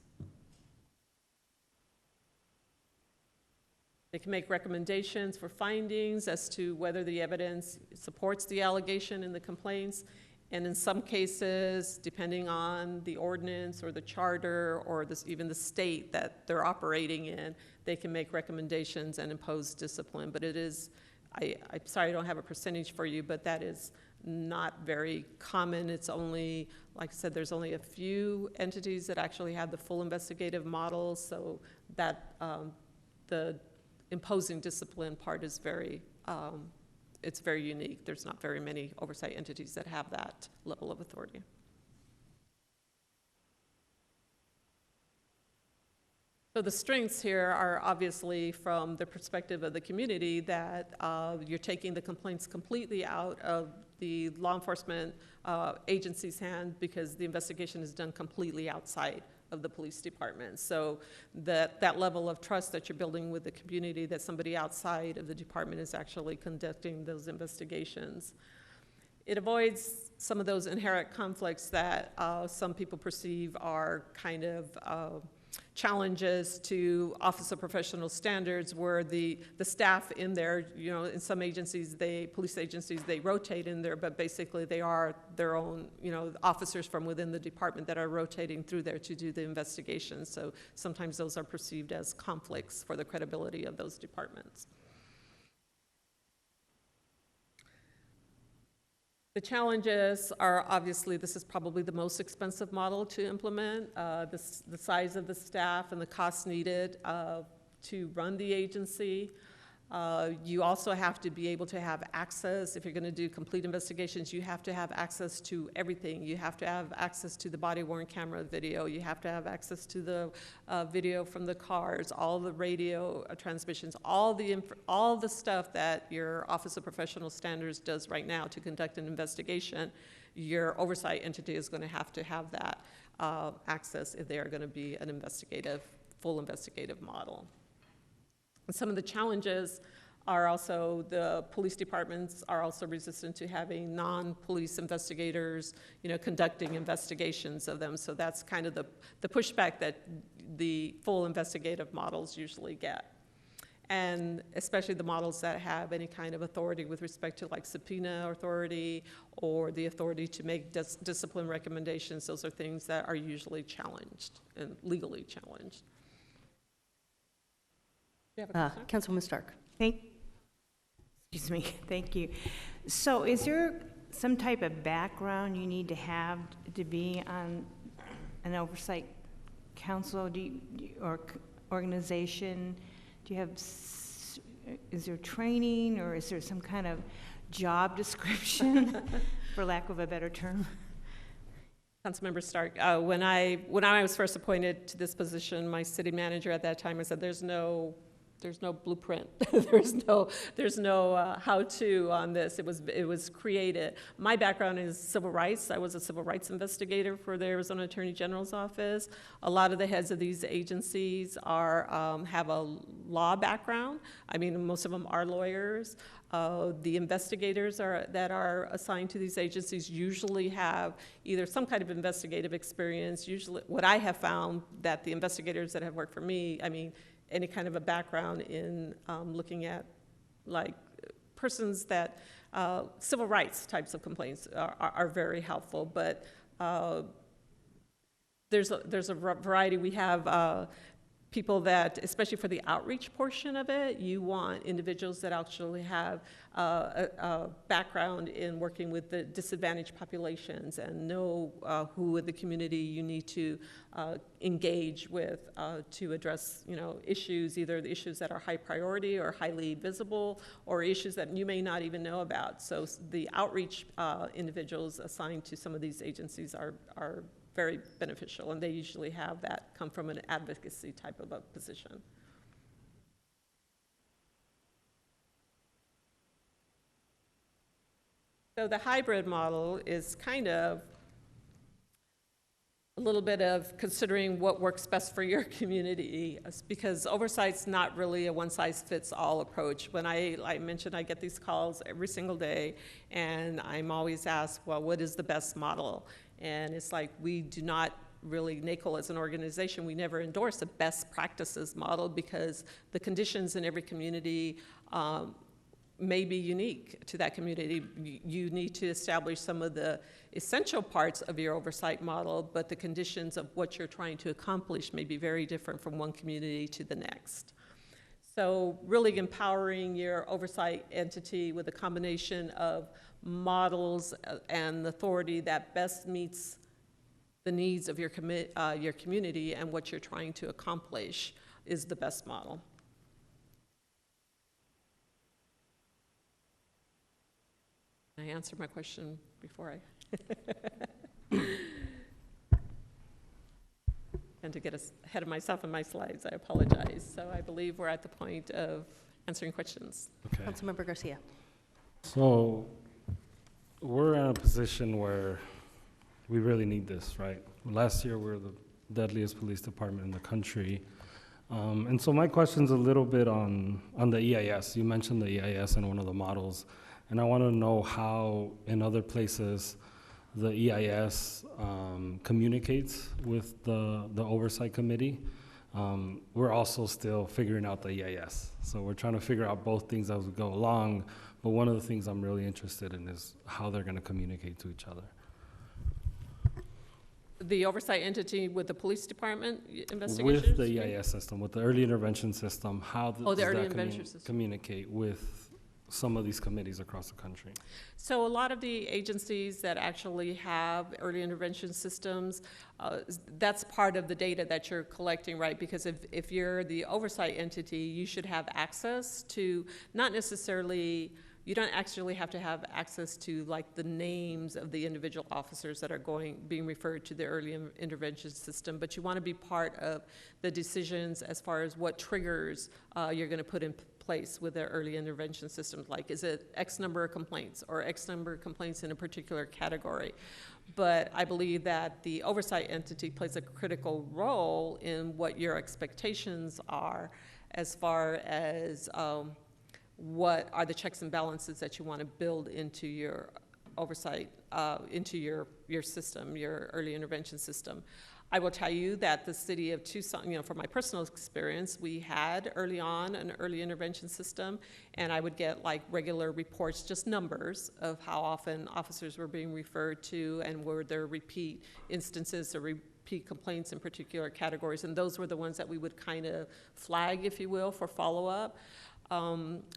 They can make recommendations for findings as to whether the evidence supports the allegation in the complaints. And in some cases, depending on the ordinance or the charter or even the state that they're operating in, they can make recommendations and impose discipline. But it is, I'm sorry I don't have a percentage for you, but that is not very common. It's only, like I said, there's only a few entities that actually have the full investigative model, so that the imposing discipline part is very, it's very unique. There's not very many oversight entities that have that level of authority. So the strengths here are obviously from the perspective of the community that you're taking the complaints completely out of the law enforcement agency's hand because the investigation is done completely outside of the police department. So that level of trust that you're building with the community, that somebody outside of the department is actually conducting those investigations. It avoids some of those inherent conflicts that some people perceive are kind of challenges to Office of Professional Standards, where the staff in there, you know, in some agencies, police agencies, they rotate in there, but basically they are their own, you know, officers from within the department that are rotating through there to do the investigation. So sometimes those are perceived as conflicts for the credibility of those departments. The challenges are obviously, this is probably the most expensive model to implement, the size of the staff and the costs needed to run the agency. You also have to be able to have access. If you're going to do complete investigations, you have to have access to everything. You have to have access to the body-worn camera video. You have to have access to the video from the cars, all the radio transmissions, all the stuff that your Office of Professional Standards does right now to conduct an investigation. Your oversight entity is going to have that access if they are going to be an full investigative model. Some of the challenges are also the police departments are also resistant to having non-police investigators, you know, conducting investigations of them. So that's kind of the pushback that the full investigative models usually get. And especially the models that have any kind of authority with respect to like subpoena authority or the authority to make discipline recommendations, those are things that are usually challenged and legally challenged. Councilwoman Stark. Excuse me, thank you. So is there some type of background you need to have to be on an oversight council or organization? Do you have, is there training or is there some kind of job description, for lack of a better term? Councilmember Stark, when I was first appointed to this position, my city manager at that time, I said, there's no blueprint. there's no how-to on this. It was created. My background is civil rights. I was a civil rights investigator for the Arizona Attorney General's office. A lot of the heads of these agencies have a law background. I mean, most of them are lawyers. The investigators that are assigned to these agencies usually have either some kind of investigative experience. Usually, what I have found that the investigators that have worked for me, I mean, any kind of a background in looking at like persons that civil rights types of complaints are very helpful, but there's a variety. We have people that, especially for the outreach portion of it, you want individuals that actually have a background in working with the disadvantaged populations and know who in the community you need to engage with to address, issues, either the issues that are high priority or highly visible, or issues that you may not even know about. So the outreach individuals assigned to some of these agencies are very beneficial, and they usually have that come from an advocacy type of a position. So the hybrid model is kind of a little bit of considering what works best for your community, because oversight's not really a one-size-fits-all approach. When I mentioned I get these calls every single day, and I'm always asked, well, what is the best model? And it's like, we do not really, NACOL as an organization, we never endorse a best practices model, because the conditions in every community may be unique to that community. You need to establish some of the essential parts of your oversight model, but the conditions of what you're trying to accomplish may be very different from one community to the next. So really empowering your oversight entity with a combination of models and authority that best meets the needs of your community and what you're trying to accomplish is the best model. I answered my question before I and to get ahead of myself in my slides, I apologize. So I believe we're at the point of answering questions. Okay. Councilmember Garcia. So we're in a position where we really need this, right? Last year, we were the deadliest police department in the country. And so my question's a little bit on the EIS. You mentioned the EIS in one of the models, and I want to know how in other places the EIS communicates with the oversight committee. We're also still figuring out the EIS. So we're trying to figure out both things as we go along, but one of the things I'm really interested in is how they're going to communicate to each other. The oversight entity with the police department investigations? With the EIS system, with the early intervention system, how does that communicate with some of these committees across the country? So a lot of the agencies that actually have early intervention systems, that's part of the data that you're collecting, right? Because if you're the oversight entity, you should have access to, not necessarily, you don't actually have to have access to like the names of the individual officers that are being referred to the early intervention system, but you want to be part of the decisions as far as what triggers you're going to put in place with the early intervention systems. Like, is it X number of complaints or X number of complaints in a particular category? But I believe that the oversight entity plays a critical role in what your expectations are as far as what are the checks and balances that you want to build into your oversight, into your system, your early intervention system. I will tell you that the city of Tucson, from my personal experience, we had early on an early intervention system, and I would get like regular reports, just numbers of how often officers were being referred to and were there repeat instances or repeat complaints in particular categories, and those were the ones that we would kind of flag, if you will, for follow-up.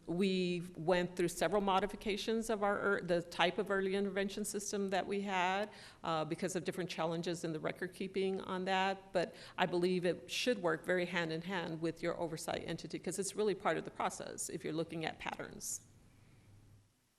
We went through several modifications of the type of early intervention system that we had because of different challenges in the record keeping on that, but I believe it should work very hand in hand with your oversight entity because it's really part of the process if you're looking at patterns.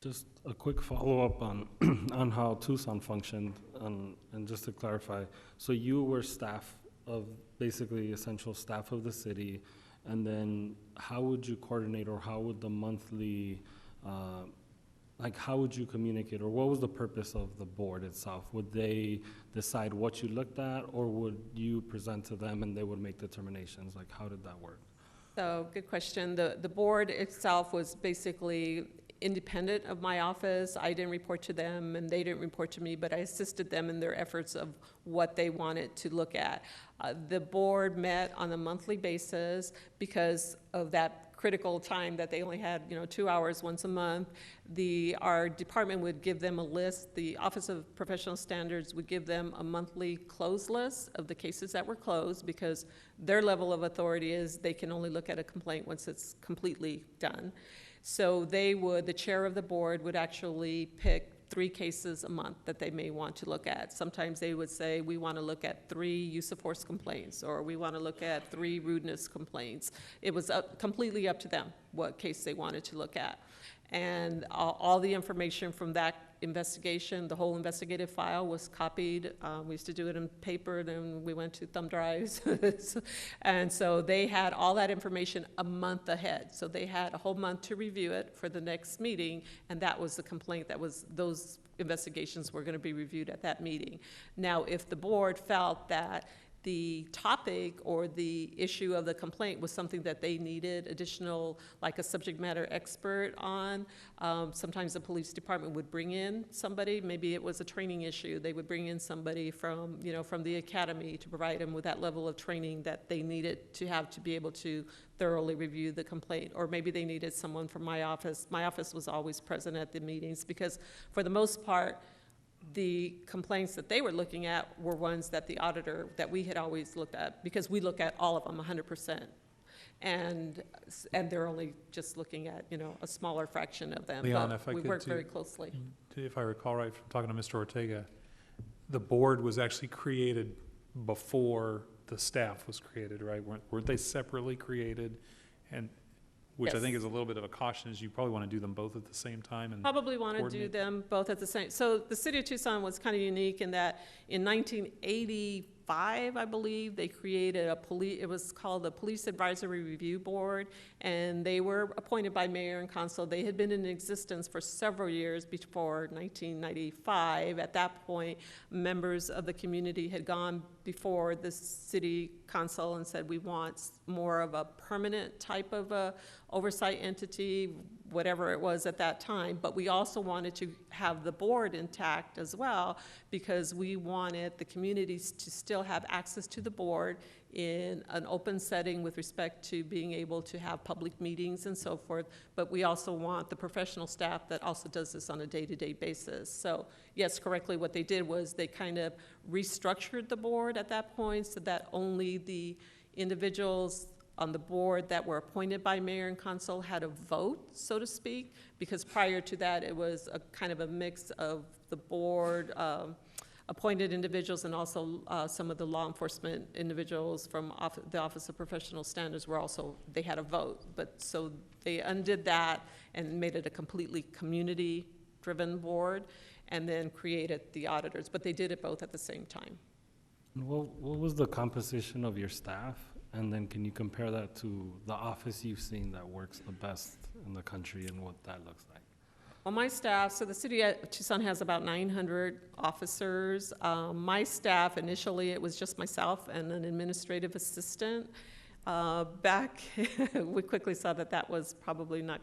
Just a quick follow-up on on how Tucson functioned, and just to clarify, so you were staff of, basically essential staff of the city, and then how would you coordinate, or how would the monthly, how would you communicate, or what was the purpose of the board itself? Would they decide what you looked at, or would you present to them and they would make determinations? Like, how did that work? So, good question. The board itself was basically independent of my office. I didn't report to them and they didn't report to me, but I assisted them in their efforts of what they wanted to look at. The board met on a monthly basis because of that critical time that they only had, 2 hours once a month. Our department would give them a list. The Office of Professional Standards would give them a monthly close list of the cases that were closed, because their level of authority is they can only look at a complaint once it's completely done. So the chair of the board would actually pick 3 cases a month that they may want to look at. Sometimes they would say, we want to look at 3 use of force complaints, or we want to look at 3 rudeness complaints. It was completely up to them what case they wanted to look at. And all the information from that investigation, the whole investigative file was copied. We used to do it in paper, then we went to thumb drives. And so they had all that information a month ahead. So they had a whole month to review it for the next meeting, and that was the complaint those investigations were going to be reviewed at that meeting. Now, if the board felt that the topic or the issue of the complaint was something that they needed additional, like a subject matter expert on, sometimes the police department would bring in somebody. Maybe it was a training issue. They would bring in somebody from the academy to provide them with that level of training that they needed to have to be able to thoroughly review the complaint. Or maybe they needed someone from my office. My office was always present at the meetings, because for the most part, the complaints that they were looking at were ones that that we had always looked at, because we look at all of them 100%. And they're only just looking at, a smaller fraction of them. Leon, but if I we could work too, very closely. If I recall right from talking to Mr. Ortega, the board was actually created before the staff was created, right? Weren't they separately created? And which I think is a little bit of a caution, is you probably want to do them both at the same time and Probably want to do them both at the same. So the city of Tucson was kind of unique in that in 1985, I believe, they created it was called the Police Advisory Review Board, and they were appointed by mayor and council. They had been in existence for several years before 1995. At that point, members of the community had gone before the city council and said, we want more of a permanent type of a oversight entity, whatever it was at that time. But we also wanted to have the board intact as well, because we wanted the communities to still have access to the board in an open setting with respect to being able to have public meetings and so forth. But we also want the professional staff that also does this on a day-to-day basis. So yes, correctly, what they did was they kind of restructured the board at that point so that only the individuals on the board that were appointed by mayor and council had a vote, so to speak, because prior to that, it was a kind of a mix of the board, appointed individuals, and also some of the law enforcement individuals from the Office of Professional Standards they had a vote. But so they undid that and made it a completely community-driven board, and then created the auditors. But they did it both at the same time. What was the composition of your staff? And then can you compare that to the office you've seen that works the best in the country and what that looks like? Well, my staff, so the city of Tucson has about 900 officers. My staff, initially, it was just myself and an administrative assistant. We quickly saw that was probably not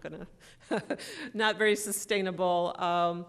very sustainable.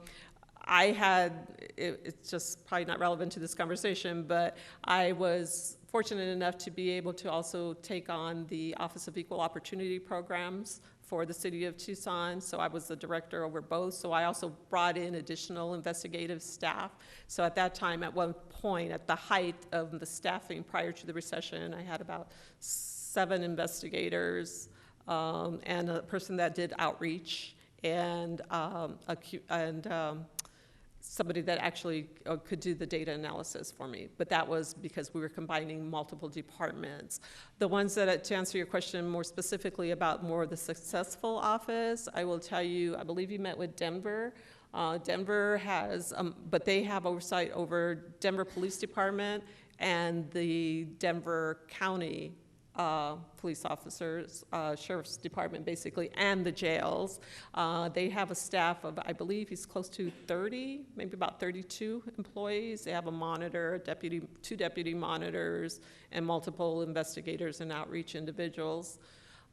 It's just probably not relevant to this conversation, but I was fortunate enough to be able to also take on the Office of Equal Opportunity Programs for the city of Tucson. So I was the director over both. So I also brought in additional investigative staff. So at that time, at one point, at the height of the staffing prior to the recession, I had about 7 investigators and a person that did outreach and somebody that actually could do the data analysis for me. But that was because we were combining multiple departments. The ones that, to answer your question more specifically about more of the successful office, I will tell you, I believe you met with Denver. Denver has, but they have oversight over Denver Police Department and the Denver County police officers, sheriff's department basically, and the jails. They have a staff of, I believe he's close to 30, maybe about 32 employees. They have a monitor, 2 deputy monitors, and multiple investigators and outreach individuals.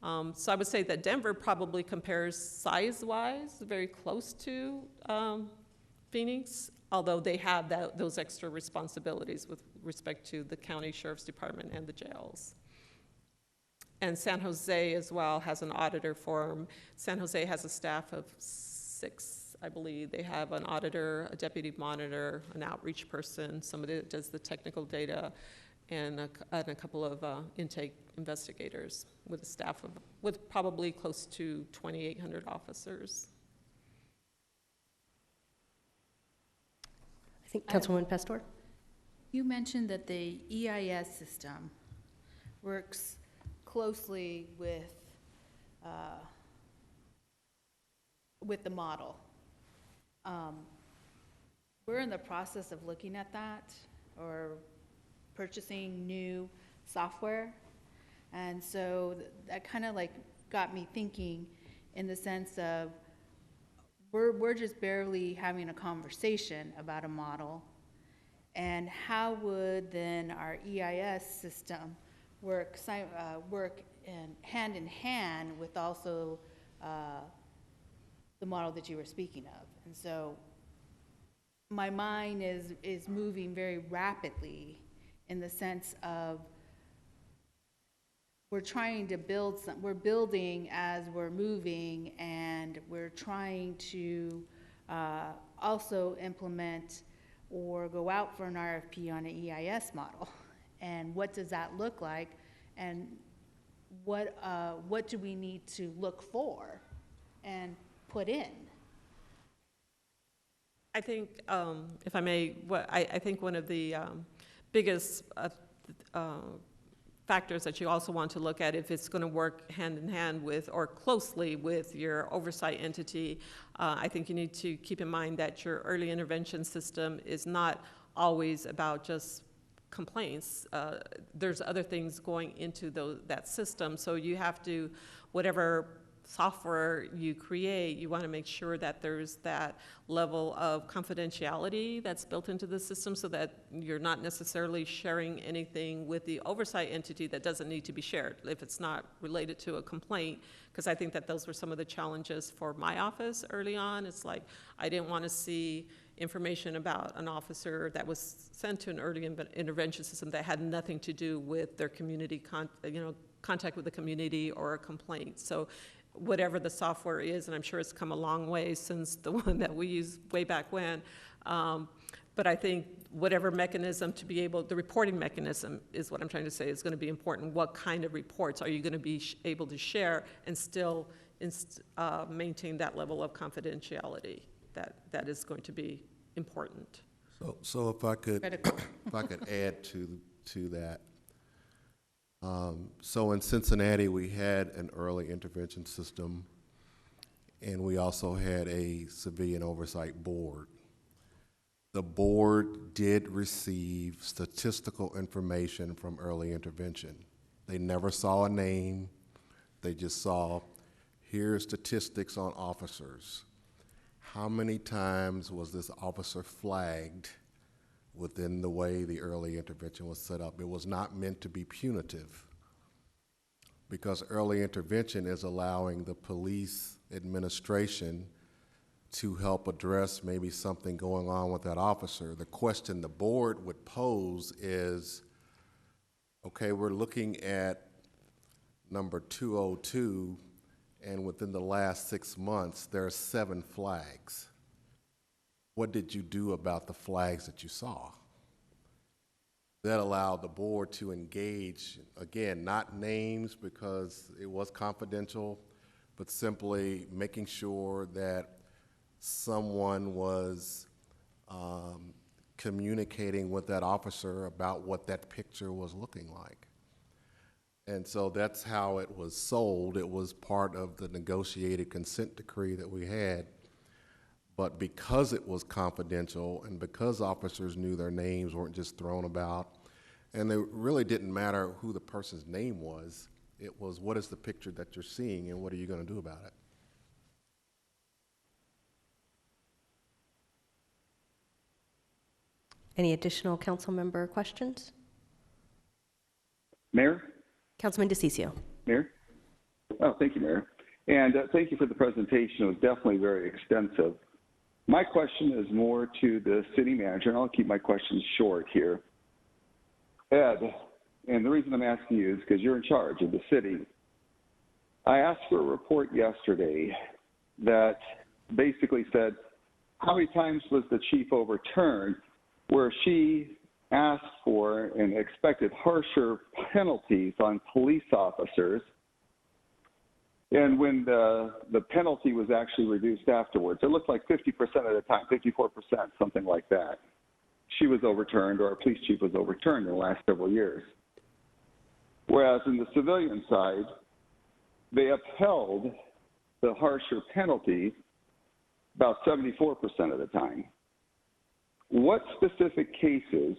So I would say that Denver probably compares size-wise very close to Phoenix, although they have those extra responsibilities with respect to the county sheriff's department and the jails. And San Jose as well has an auditor firm. San Jose has a staff of 6, I believe. They have an auditor, a deputy monitor, an outreach person, somebody that does the technical data, and a couple of intake investigators with a staff of, with probably close to 2,800 officers. I think Councilwoman Pastor? You mentioned that the EIS system works closely with the model. We're in the process of looking at that or purchasing new software. And so that kind of like got me thinking in the sense of we're just barely having a conversation about a model. And how would then our EIS system work hand in hand with also the model that you were speaking of? And so my mind is moving very rapidly in the sense of we're trying to build we're building as we're moving, and we're trying to also implement or go out for an RFP on an EIS model. And what does that look like? And what do we need to look for and put in? I think, if I may, I think one of the biggest factors that you also want to look at, if it's going to work hand in hand with or closely with your oversight entity, I think you need to keep in mind that your early intervention system is not always about just complaints. There's other things going into that system, so you have to, whatever software you create, you want to make sure that there's that level of confidentiality that's built into the system so that you're not necessarily sharing anything with the oversight entity that doesn't need to be shared if it's not related to a complaint, because I think that those were some of the challenges for my office early on. It's like I didn't want to see information about an officer that was sent to an early intervention system that had nothing to do with their community contact with the community or a complaint. So whatever the software is, and I'm sure it's come a long way since the one that we used way back when, but I think whatever mechanism to be able, the reporting mechanism is what I'm trying to say is going to be important. What kind of reports are you going to be able to share and still maintain that level of confidentiality that is going to be important. So if I could add to that. So in Cincinnati, we had an early intervention system, and we also had a civilian oversight board. The board did receive statistical information from early intervention. They never saw a name. They just saw, here's statistics on officers. How many times was this officer flagged within the way the early intervention was set up? It was not meant to be punitive, because early intervention is allowing the police administration to help address maybe something going on with that officer. The question the board would pose is, okay, we're looking at number 202, and within the last 6 months, there are 7 flags. What did you do about the flags that you saw? That allowed the board to engage, again, not names because it was confidential, but simply making sure that someone was communicating with that officer about what that picture was looking like. And so that's how it was sold. It was part of the negotiated consent decree that we had. But because it was confidential and because officers knew their names weren't just thrown about, and it really didn't matter who the person's name was, it was what is the picture that you're seeing and what are you going to do about it? Any additional council member questions? Mayor? Councilman DeCiccio. Mayor? Oh, thank you, Mayor. And thank you for the presentation. It was definitely very extensive. My question is more to the city manager, and I'll keep my questions short here. Ed, and the reason I'm asking you is because you're in charge of the city. I asked for a report yesterday that basically said, how many times was the chief overturned, where she asked for and expected harsher penalties on police officers, and when the penalty was actually reduced afterwards, it looked like 50% of the time, 54%, something like that, she was overturned, or our police chief was overturned in the last several years. Whereas in the civilian side, they upheld the harsher penalties about 74% of the time. What specific cases,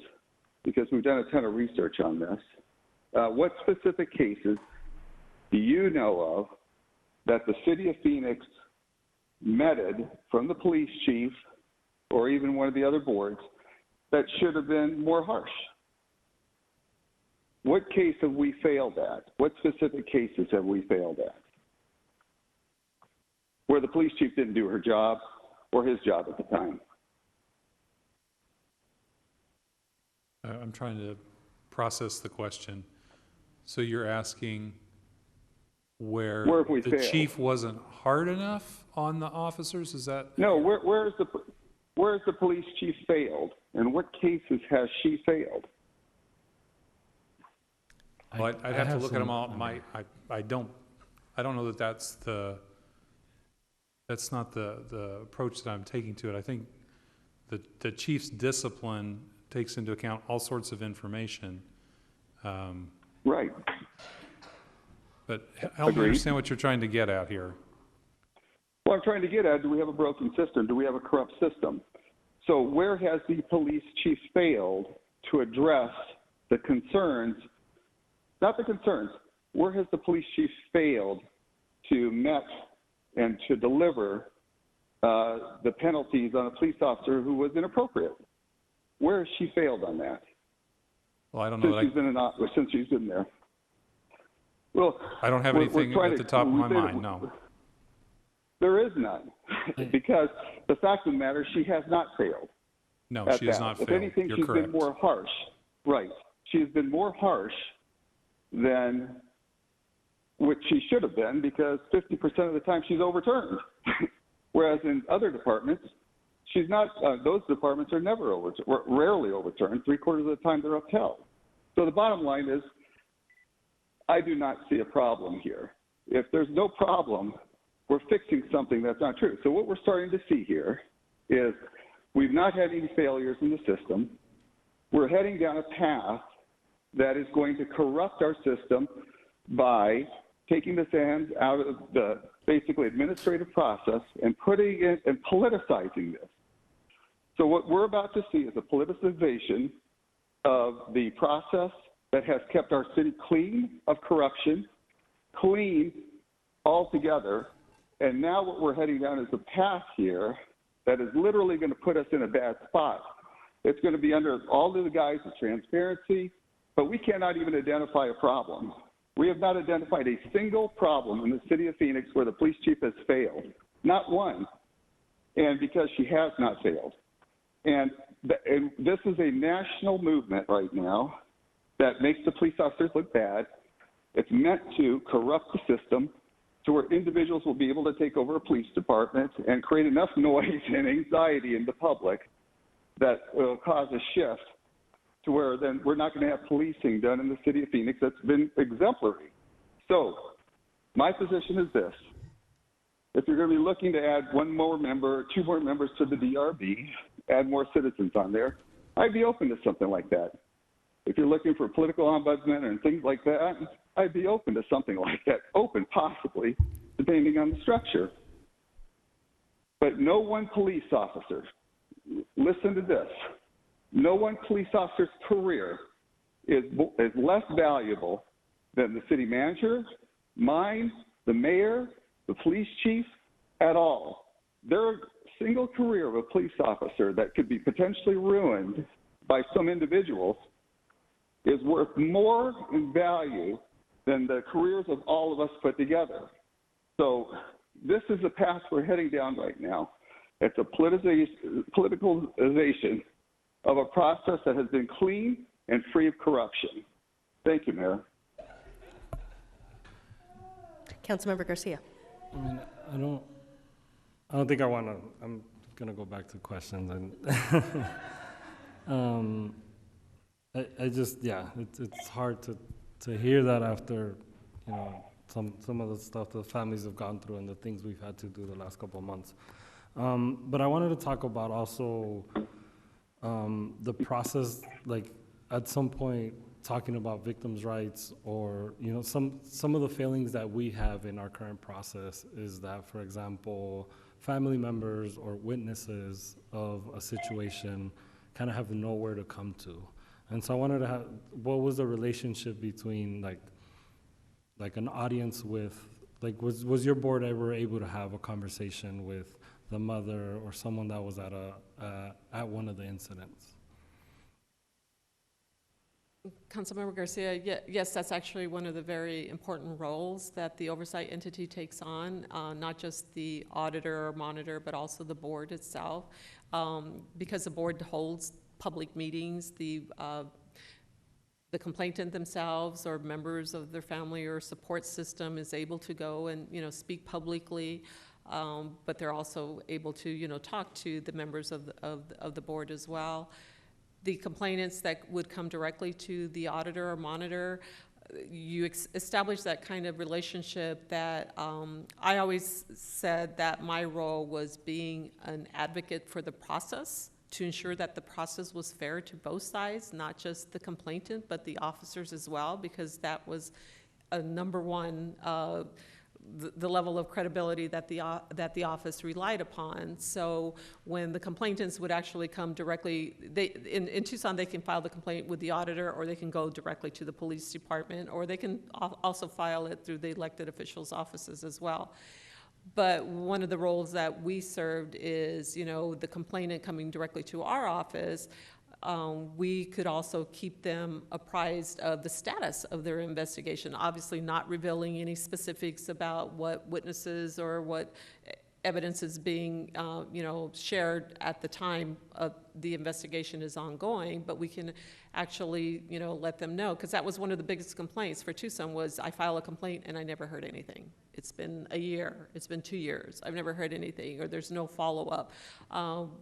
because we've done a ton of research on this, what specific cases do you know of that the city of Phoenix meted from the police chief or even one of the other boards that should have been more harsh? What case have we failed at? What specific cases have we failed at? Where the police chief didn't do her job or his job at the time? I'm trying to process the question. So you're asking where have we the failed? chief wasn't hard enough on the officers? Is that? No, where's the police chief failed? And what cases has she failed? Well, I'd have to look at them all. I don't know that that's not the approach that I'm taking to it. I think the chief's discipline takes into account all sorts of information. Right. But help me understand what you're trying to get at here. Well, I'm trying to get at, do we have a broken system? Do we have a corrupt system? So where has the police chief failed to address the concerns, not the concerns, where has the police chief failed to met and to deliver the penalties on a police officer who was inappropriate? Where has she failed on that? Well, I don't know. Since she's been there. Well, I don't have anything at the top of my mind, no. There is none, because the fact of the matter is she has not failed. No, she has not failed. If anything, You're she's correct. been more harsh. Right. She's been more harsh than what she should have been, because 50% of the time she's overturned. Whereas in other departments, she's not, those departments are never overturned, rarely overturned. 3/4 of the time they're upheld. So the bottom line is, I do not see a problem here. If there's no problem, we're fixing something that's not true. So what we're starting to see here is we've not had any failures in the system. We're heading down a path that is going to corrupt our system by taking the sands out of the basically administrative process and putting it and politicizing this. So what we're about to see is a politicization of the process that has kept our city clean of corruption, clean altogether, and now what we're heading down is a path here that is literally going to put us in a bad spot. It's going to be under all of the guise of transparency, but we cannot even identify a problem. We have not identified a single problem in the city of Phoenix where the police chief has failed, not one, and because she has not failed. And this is a national movement right now that makes the police officers look bad. It's meant to corrupt the system to where individuals will be able to take over a police department and create enough noise and anxiety in the public that will cause a shift to where then we're not going to have policing done in the city of Phoenix that's been exemplary. So my position is this. If you're going to be looking to add one more member, two more members to the DRB, add more citizens on there, I'd be open to something like that. If you're looking for political ombudsman and things like that, I'd be open to something like that. Open, possibly, depending on the structure. But no one police officer, listen to this, no one police officer's career is less valuable than the city manager, mine, the mayor, the police chief, at all. Their single career of a police officer that could be potentially ruined by some individuals is worth more in value than the careers of all of us put together. So this is the path we're heading down right now. It's a politicalization of a process that has been clean and free of corruption. Thank you, Mayor. Councilmember Garcia. I mean, I don't think I want to, I'm going to go back to questions and, I just, yeah, it's hard to hear that after, you know, some of the stuff the families have gone through and the things we've had to do the last couple of months. But I wanted to talk about also the process, like at some point talking about victims' rights, or you know, some of the failings that we have in our current process is that, for example, family members or witnesses of a situation kind of have nowhere to come to. And so I wanted to have, what was the relationship between like an audience with, like, was your board ever able to have a conversation with the mother or someone that was at one of the incidents? Councilmember Garcia, yes, that's actually one of the very important roles that the oversight entity takes on, not just the auditor or monitor, but also the board itself. Because the board holds public meetings, the complainant themselves or members of their family or support system is able to go and, you know, speak publicly, but they're also able to, you know, talk to the members of the board as well. The complainants that would come directly to the auditor or monitor, you establish that kind of relationship that I always said that my role was being an advocate for the process, to ensure that the process was fair to both sides, not just the complainant, but the officers as well, because that was a number one, the level of credibility that the office relied upon. So when the complainants would actually come directly, in Tucson, they can file the complaint with the auditor, or they can go directly to the police department, or they can also file it through the elected officials' offices as well. But one of the roles that we served is, you know, the complainant coming directly to our office, we could also keep them apprised of the status of their investigation, obviously not revealing any specifics about what witnesses or what evidence is being, you know, shared at the time of the investigation is ongoing, but we can actually, you know, let them know, because that was one of the biggest complaints for Tucson was I file a complaint and I never heard anything. It's been a year, it's been 2 years, I've never heard anything, or there's no follow-up.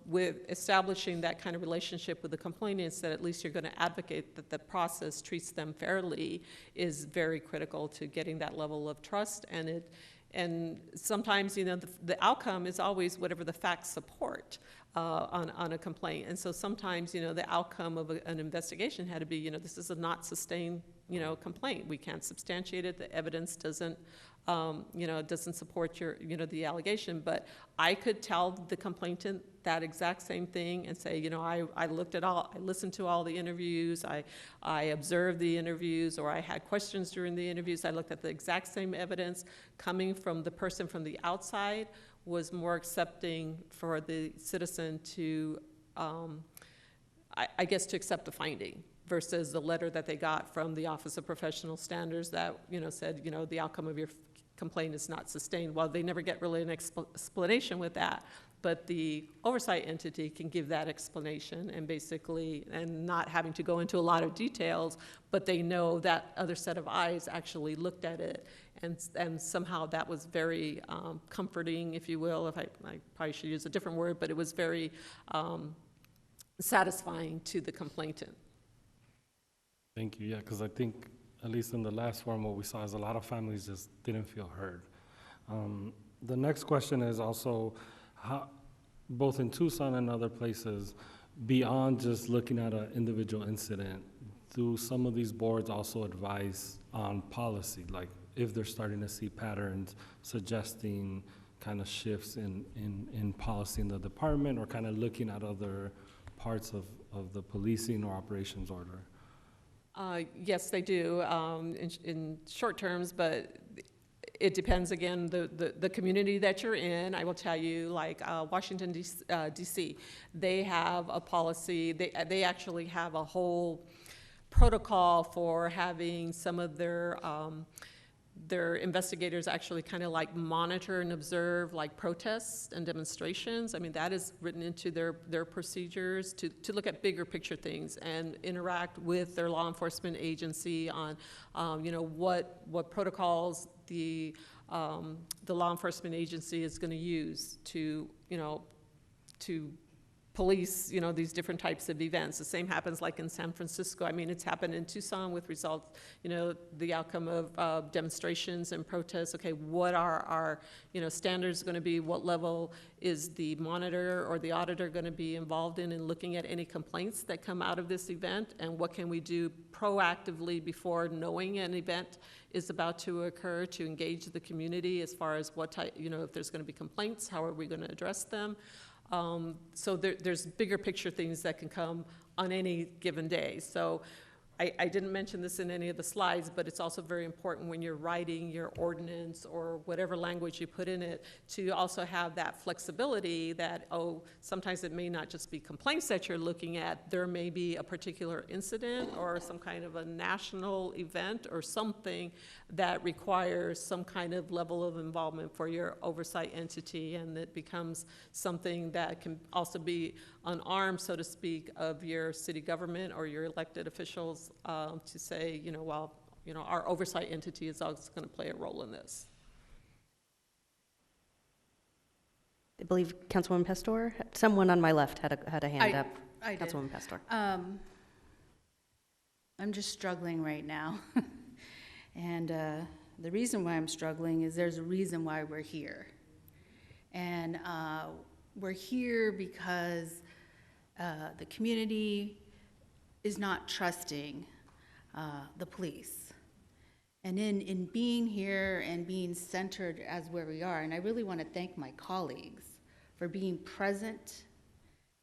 With establishing that kind of relationship with the complainants, that at least you're going to advocate that the process treats them fairly, is very critical to getting that level of trust. And sometimes, you know, the outcome is always whatever the facts support on a complaint. And so sometimes, you know, the outcome of an investigation had to be, you know, this is a not sustained, you know, complaint. We can't substantiate it. The evidence doesn't, you know, doesn't support your, you know, the allegation. But I could tell the complainant that exact same thing and say, you know, I looked at all, I listened to all the interviews, I observed the interviews, or I had questions during the interviews. I looked at the exact same evidence. Coming from the person from the outside was more accepting for the citizen to, I guess, to accept the finding, versus the letter that they got from the Office of Professional Standards that, you know, said, you know, the outcome of your complaint is not sustained. Well, they never get really an explanation with that, but the oversight entity can give that explanation, and basically, and not having to go into a lot of details, but they know that other set of eyes actually looked at it, and somehow that was very comforting, if you will, if I probably should use a different word, but it was very satisfying to the complainant. Thank you. Yeah, because I think, at least in the last one, what we saw is a lot of families just didn't feel heard. The next question is also, how, both in Tucson and other places, beyond just looking at an individual incident, do some of these boards also advise on policy, like if they're starting to see patterns suggesting kind of shifts in policy in the department, or kind of looking at other parts of the policing or operations order? Yes, they do, in short terms, but it depends, again, the community that you're in. I will tell you, like Washington, D.C., they have a policy, they actually have a whole protocol for having some of their their investigators actually kind of like monitor and observe like protests and demonstrations. I mean, that is written into their procedures to look at bigger picture things and interact with their law enforcement agency on, you know, what protocols the law enforcement agency is going to use to, you know, to police, you know, these different types of events. The same happens like in San Francisco. I mean, it's happened in Tucson with results, you know, the outcome of demonstrations and protests. Okay, what are our, you know, standards going to be? What level is the monitor or the auditor going to be involved in looking at any complaints that come out of this event? And what can we do proactively before knowing an event is about to occur to engage the community as far as what type, you know, if there's going to be complaints, how are we going to address them? So there's bigger picture things that can come on any given day. So I didn't mention this in any of the slides, but it's also very important when you're writing your ordinance or whatever language you put in it to also have that flexibility that, oh, sometimes it may not just be complaints that you're looking at. There may be a particular incident or some kind of a national event or something that requires some kind of level of involvement for your oversight entity, and it becomes something that can also be an arm, so to speak, of your city government or your elected officials to say, you know, well, you know, our oversight entity is also going to play a role in this. I believe Councilwoman Pastor, someone on my left had a hand up. I did. Councilwoman Pastor. I'm just struggling right now. And the reason why I'm struggling is there's a reason why we're here. And we're here because the community is not trusting the police. And in being here and being centered as where we are, and I really want to thank my colleagues for being present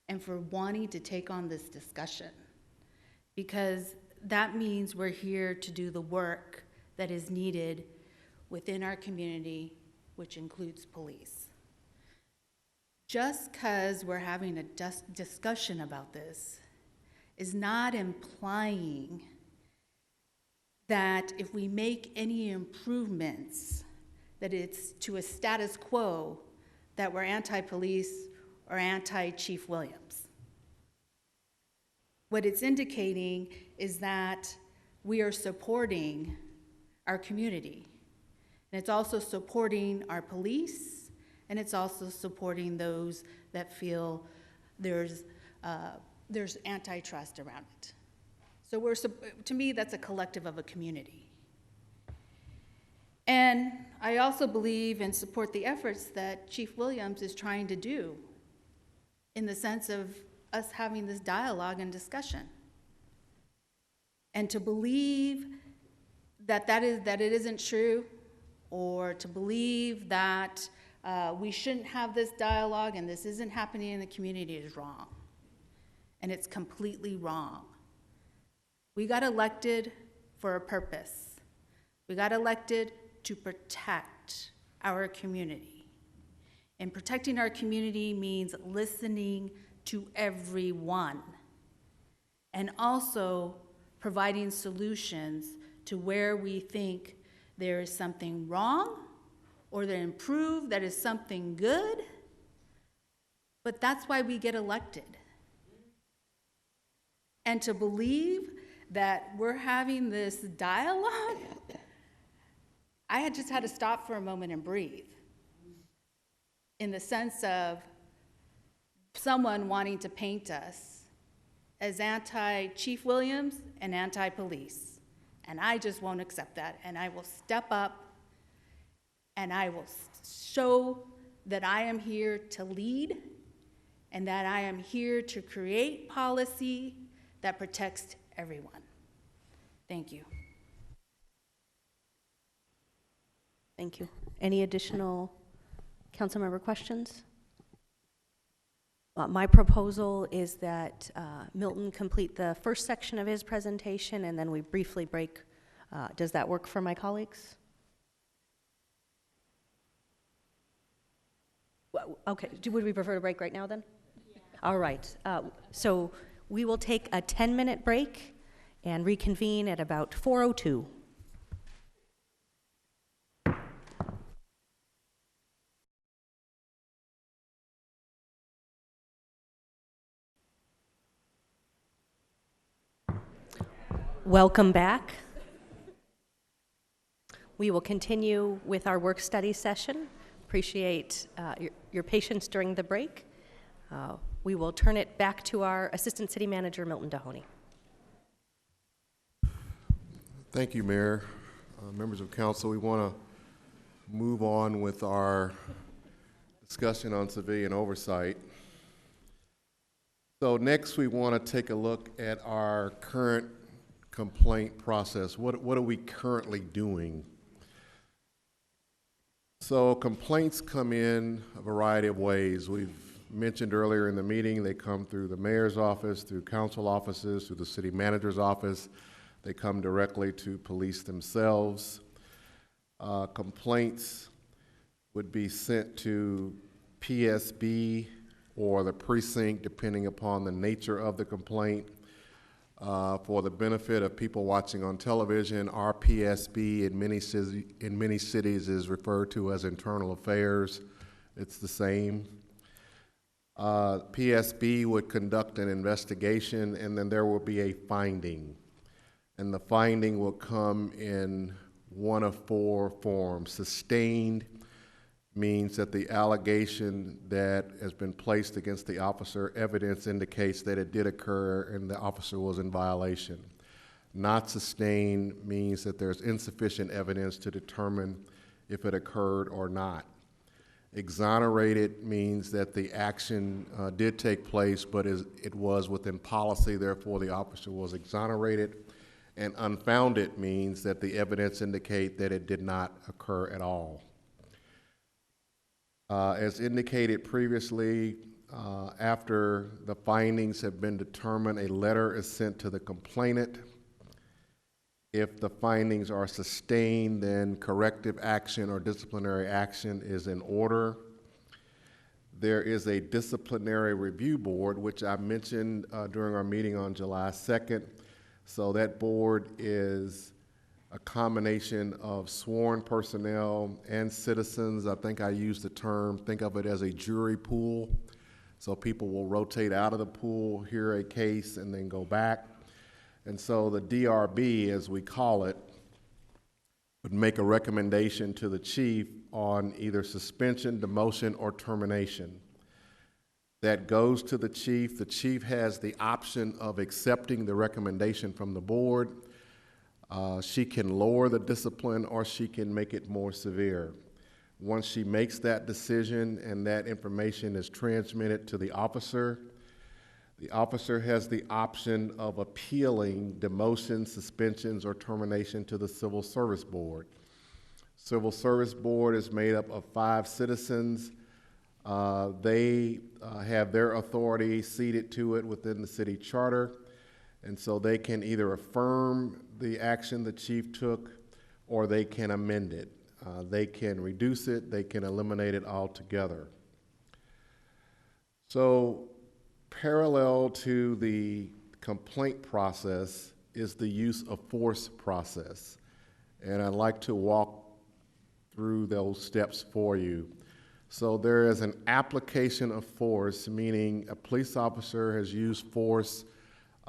and for wanting to take on this discussion, because that means we're here to do the work that is needed within our community, which includes police. Just because we're having a discussion about this is not implying that if we make any improvements, that it's to a status quo, that we're anti-police or anti-Chief Williams. What it's indicating is that we are supporting our community. And it's also supporting our police, and it's also supporting those that feel there's antitrust around it. So to me, that's a collective of a community. And I also believe and support the efforts that Chief Williams is trying to do in the sense of us having this dialogue and discussion. And to believe that it isn't true, or to believe that we shouldn't have this dialogue and this isn't happening in the community is wrong. And it's completely wrong. We got elected for a purpose. We got elected to protect our community. And protecting our community means listening to everyone, and also providing solutions to where we think there is something wrong or that improve, that is something good. But that's why we get elected. And to believe that we're having this dialogue, I had just had to stop for a moment and breathe, in the sense of someone wanting to paint us as anti-Chief Williams and anti-police. And I just won't accept that. And I will step up and I will show that I am here to lead and that I am here to create policy that protects everyone. Thank you. Thank you. Any additional council member questions? My proposal is that Milton complete the first section of his presentation and then we briefly break. Does that work for my colleagues? Well, okay, would we prefer to break right now then? Yeah. All right, so we will take a 10-minute break and reconvene at about 4:02. Welcome back. We will continue with our work study session. Appreciate your patience during the break. We will turn it back to our Assistant City Manager, Milton Dohoney. Thank you, Mayor. Members of council, we want to move on with our discussion on civilian oversight. So next we want to take a look at our current complaint process. What are we currently doing? So complaints come in a variety of ways. We've mentioned earlier in the meeting, they come through the mayor's office, through council offices, through the city manager's office. They come directly to police themselves. Complaints would be sent to PSB or the precinct, depending upon the nature of the complaint. For the benefit of people watching on television, our PSB in many cities is referred to as internal affairs. It's the same. PSB would conduct an investigation, and then there will be a finding. And the finding will come in one of four forms. Sustained means that the allegation that has been placed against the officer, evidence indicates that it did occur and the officer was in violation. Not sustained means that there's insufficient evidence to determine if it occurred or not. Exonerated means that the action did take place, but it was within policy, therefore the officer was exonerated. And unfounded means that the evidence indicate that it did not occur at all. As indicated previously, after the findings have been determined, a letter is sent to the complainant. If the findings are sustained, then corrective action or disciplinary action is in order. There is a disciplinary review board, which I mentioned during our meeting on July 2nd. So that board is a combination of sworn personnel and citizens. I think I used the term, think of it as a jury pool. So people will rotate out of the pool, hear a case, and then go back. And so the DRB, as we call it, would make a recommendation to the chief on either suspension, demotion, or termination. That goes to the chief. The chief has the option of accepting the recommendation from the board. She can lower the discipline or she can make it more severe. Once she makes that decision and that information is transmitted to the officer has the option of appealing demotion, suspensions, or termination to the Civil Service Board. Civil Service Board is made up of 5 citizens. They have their authority ceded to it within the city charter, and so they can either affirm the action the chief took or they can amend it. They can reduce it, they can eliminate it altogether. So parallel to the complaint process is the use of force process, and I'd like to walk through those steps for you. So there is an application of force, meaning a police officer has used force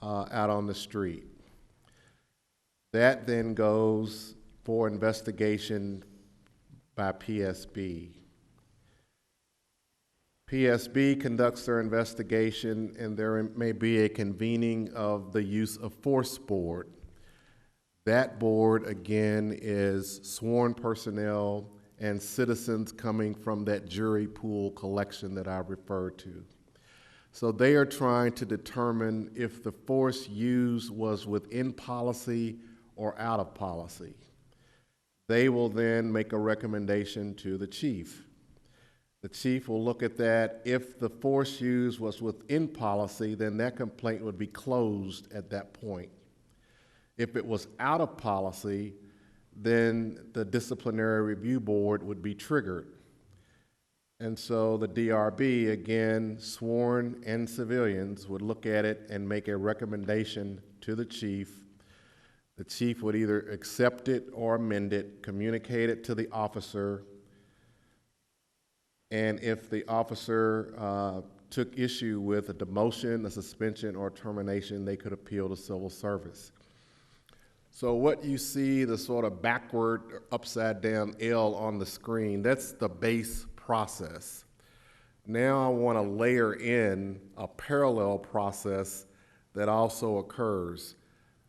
out on the street. That then goes for investigation by PSB. PSB conducts their investigation, and there may be a convening of the use of force board. That board, again, is sworn personnel and citizens coming from that jury pool collection that I referred to. So they are trying to determine if the force used was within policy or out of policy. They will then make a recommendation to the chief. The chief will look at that. If the force used was within policy, then that complaint would be closed at that point. If it was out of policy, then the disciplinary review board would be triggered. And so the DRB, again, sworn and civilians, would look at it and make a recommendation to the chief. The chief would either accept it or amend it, communicate it to the officer, and if the officer took issue with a demotion, a suspension, or termination, they could appeal to civil service. So what you see, the sort of backward, upside down L on the screen, that's the base process. Now I want to layer in a parallel process that also occurs.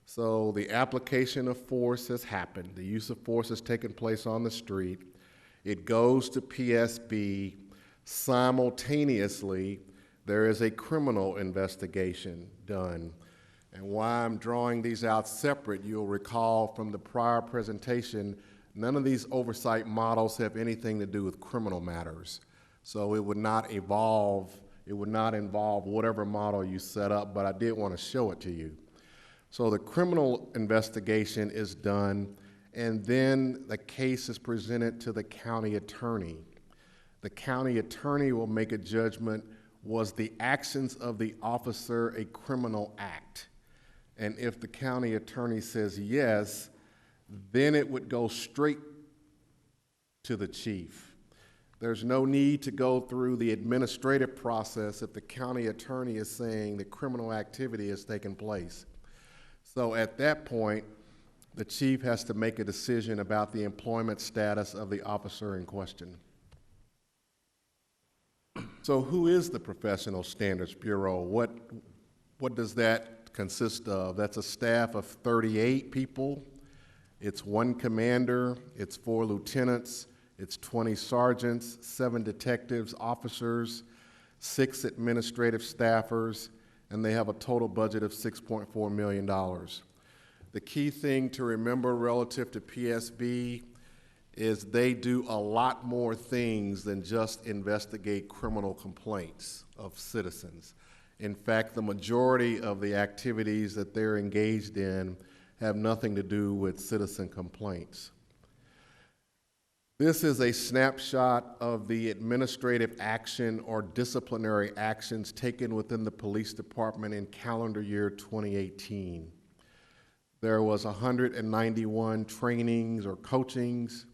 So the application of force has happened. The use of force has taken place on the street. It goes to PSB. Simultaneously, there is a criminal investigation done. And why I'm drawing these out separate, you'll recall from the prior presentation, none of these oversight models have anything to do with criminal matters. So it would not involve whatever model you set up, but I did want to show it to you. So the criminal investigation is done, and then the case is presented to the county attorney. The county attorney will make a judgment, was the actions of the officer a criminal act? And if the county attorney says yes, then it would go straight to the chief. There's no need to go through the administrative process if the county attorney is saying the criminal activity has taken place. So at that point, the chief has to make a decision about the employment status of the officer in question. So who is the Professional Standards Bureau? What does that consist of? That's a staff of 38 people. It's 1 commander, it's 4 lieutenants, it's 20 sergeants, 7 detectives, officers, 6 administrative staffers, and they have a total budget of $6.4 million. The key thing to remember relative to PSB is they do a lot more things than just investigate criminal complaints of citizens. In fact, the majority of the activities that they're engaged in have nothing to do with citizen complaints. This is a snapshot of the administrative action or disciplinary actions taken within the police department in calendar year 2018. There was 191 trainings or coachings,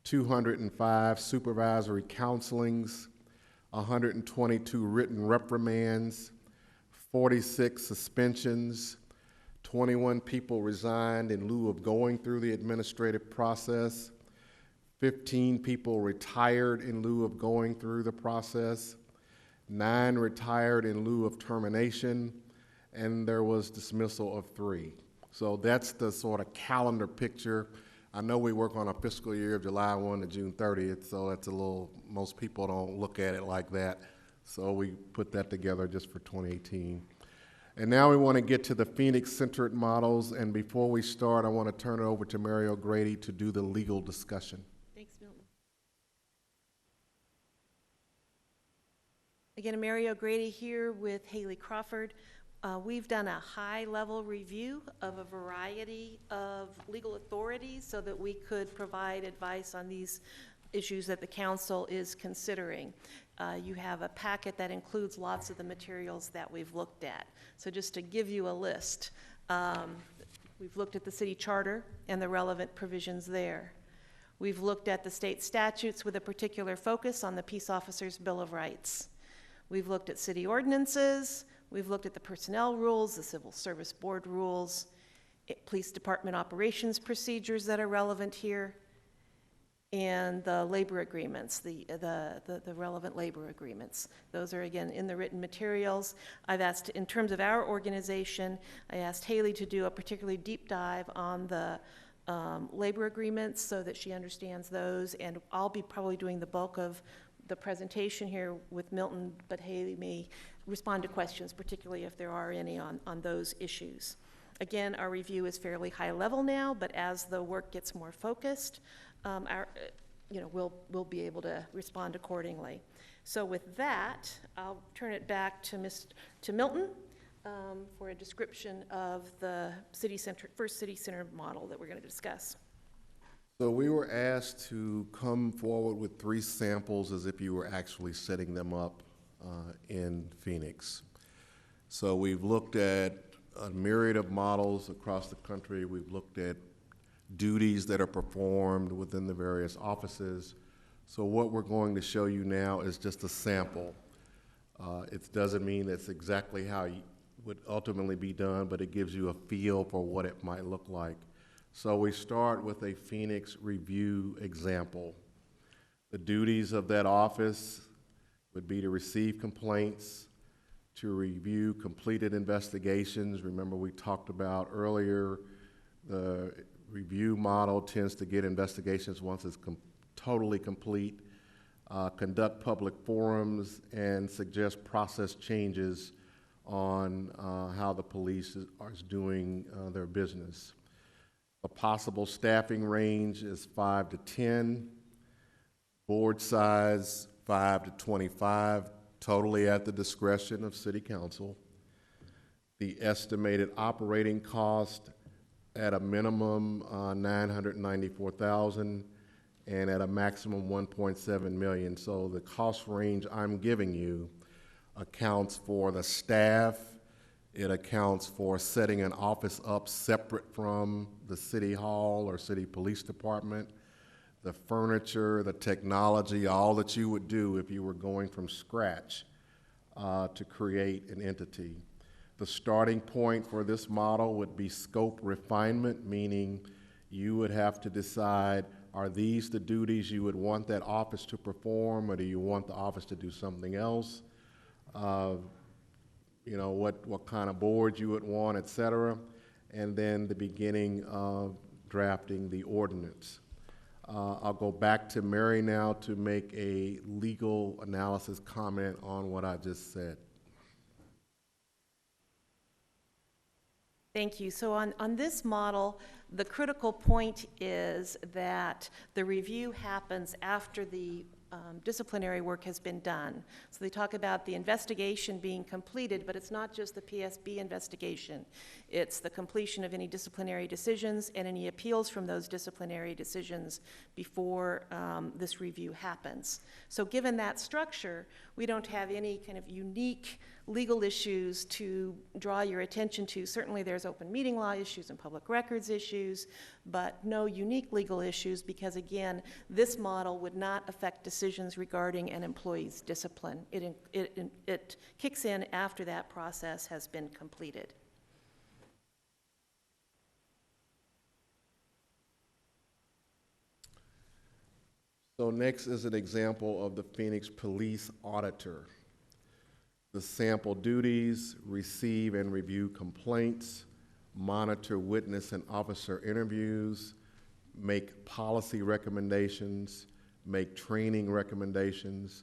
205 supervisory counselings, 122 written reprimands, 46 suspensions, 21 people resigned in lieu of going through the administrative process, 15 people retired in lieu of going through the process, 9 retired in lieu of termination, and there was dismissal of 3. So that's the sort of calendar picture. I know we work on a fiscal year of July 1 to June 30th, so that's a little, most people don't look at it like that. So we put that together just for 2018. And now we want to get to the Phoenix-centered models, and before we start, I want to turn it over to Mary O'Grady to do the legal discussion. Thanks, Milton. Again, Mary O'Grady here with Haley Crawford. We've done a high-level review of a variety of legal authorities so that we could provide advice on these issues that the council is considering. You have a packet that includes lots of the materials that we've looked at. So just to give you a list, we've looked at the city charter and the relevant provisions there. We've looked at the state statutes with a particular focus on the Peace Officers' Bill of Rights. We've looked at city ordinances. We've looked at the personnel rules, the Civil Service Board rules, police department operations procedures that are relevant here, and the labor agreements, the relevant labor agreements. Those are, again, in the written materials. I've asked, in terms of our organization, I asked Haley to do a particularly deep dive on the labor agreements so that she understands those, and I'll be probably doing the bulk of the presentation here with Milton, but Haley may respond to questions, particularly if there are any on those issues. Again, our review is fairly high level now, but as the work gets more focused, we'll be able to respond accordingly. So with that, I'll turn it back to Milton for a description of the first city-centered model that we're going to discuss. So we were asked to come forward with 3 samples as if you were actually setting them up in Phoenix. So we've looked at a myriad of models across the country. We've looked at duties that are performed within the various offices. So what we're going to show you now is just a sample. It doesn't mean that's exactly how it would ultimately be done, but it gives you a feel for what it might look like. So we start with a Phoenix review example. The duties of that office would be to receive complaints, to review completed investigations. Remember, we talked about earlier, the review model tends to get investigations once it's totally complete, conduct public forums, and suggest process changes on how the police is doing their business. A possible staffing range is 5 to 10, board size 5 to 25, totally at the discretion of City Council. The estimated operating cost at a minimum $994,000 and at a maximum $1.7 million. So the cost range I'm giving you accounts for the staff, it accounts for setting an office up separate from the city hall or city police department, the furniture, the technology, all that you would do if you were going from scratch to create an entity. The starting point for this model would be scope refinement, meaning you would have to decide, are these the duties you would want that office to perform, or do you want the office to do something else? You know, what kind of board you would want, et cetera, and then the beginning of drafting the ordinance. I'll go back to Mary now to make a legal analysis comment on what I just said. Thank you. So on this model, the critical point is that the review happens after the disciplinary work has been done. So they talk about the investigation being completed, but it's not just the PSB investigation. It's the completion of any disciplinary decisions and any appeals from those disciplinary decisions before this review happens. So given that structure, we don't have any kind of unique legal issues to draw your attention to. Certainly there's open meeting law issues and public records issues, but no unique legal issues because, again, this model would not affect decisions regarding an employee's discipline. It kicks in after that process has been completed. So next is an example of the Phoenix Police Auditor. The sample duties: receive and review complaints, monitor witness and officer interviews, make policy recommendations, make training recommendations,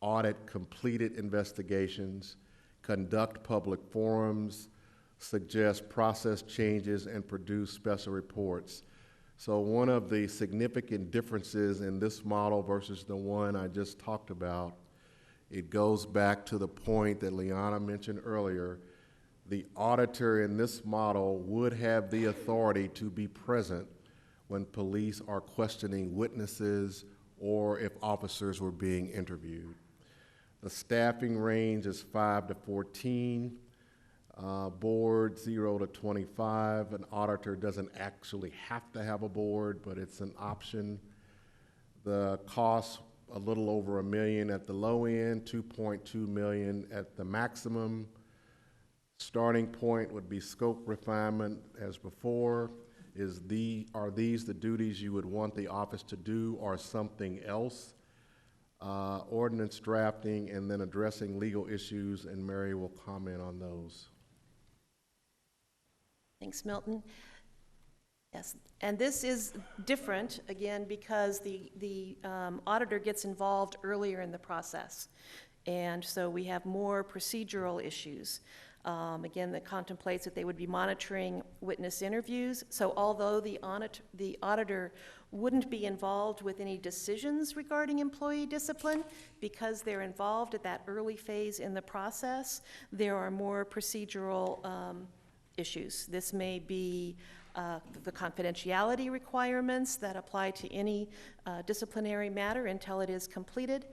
audit completed investigations, conduct public forums, suggest process changes, and produce special reports. So one of the significant differences in this model versus the one I just talked about, it goes back to the point that Liana mentioned earlier. The auditor in this model would have the authority to be present when police are questioning witnesses or if officers were being interviewed. The staffing range is 5 to 14, board 0 to 25. An auditor doesn't actually have to have a board, but it's an option. The cost, a little over $1 million at the low end, $2.2 million at the maximum. Starting point would be scope refinement as before. Are these the duties you would want the office to do or something else? Ordinance drafting and then addressing legal issues, and Mary will comment on those. Thanks, Milton. Yes, and this is different, again, because the auditor gets involved earlier in the process. And so we have more procedural issues. Again, that contemplates that they would be monitoring witness interviews. So although the auditor wouldn't be involved with any decisions regarding employee discipline, because they're involved at that early phase in the process, there are more procedural issues. This may be the confidentiality requirements that apply to any disciplinary matter until it is completed.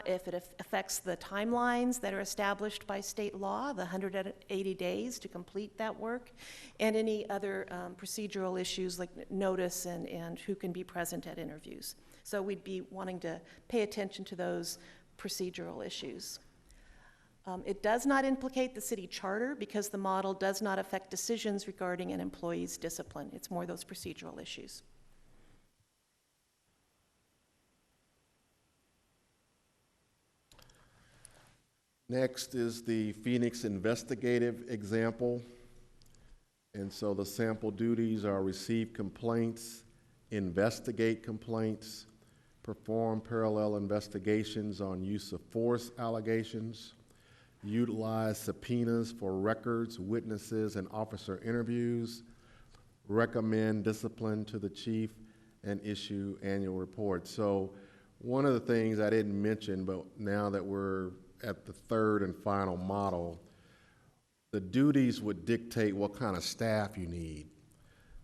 If it affects the timelines that are established by state law, the 180 days to complete that work, and any other procedural issues like notice and who can be present at interviews. So we'd be wanting to pay attention to those procedural issues. It does not implicate the city charter because the model does not affect decisions regarding an employee's discipline. It's more those procedural issues. Next is the Phoenix investigative example. And so the sample duties are receive complaints, investigate complaints, perform parallel investigations on use of force allegations, utilize subpoenas for records, witnesses, and officer interviews, recommend discipline to the chief, and issue annual reports. So one of the things I didn't mention, but now that we're at the third and final model, the duties would dictate what kind of staff you need.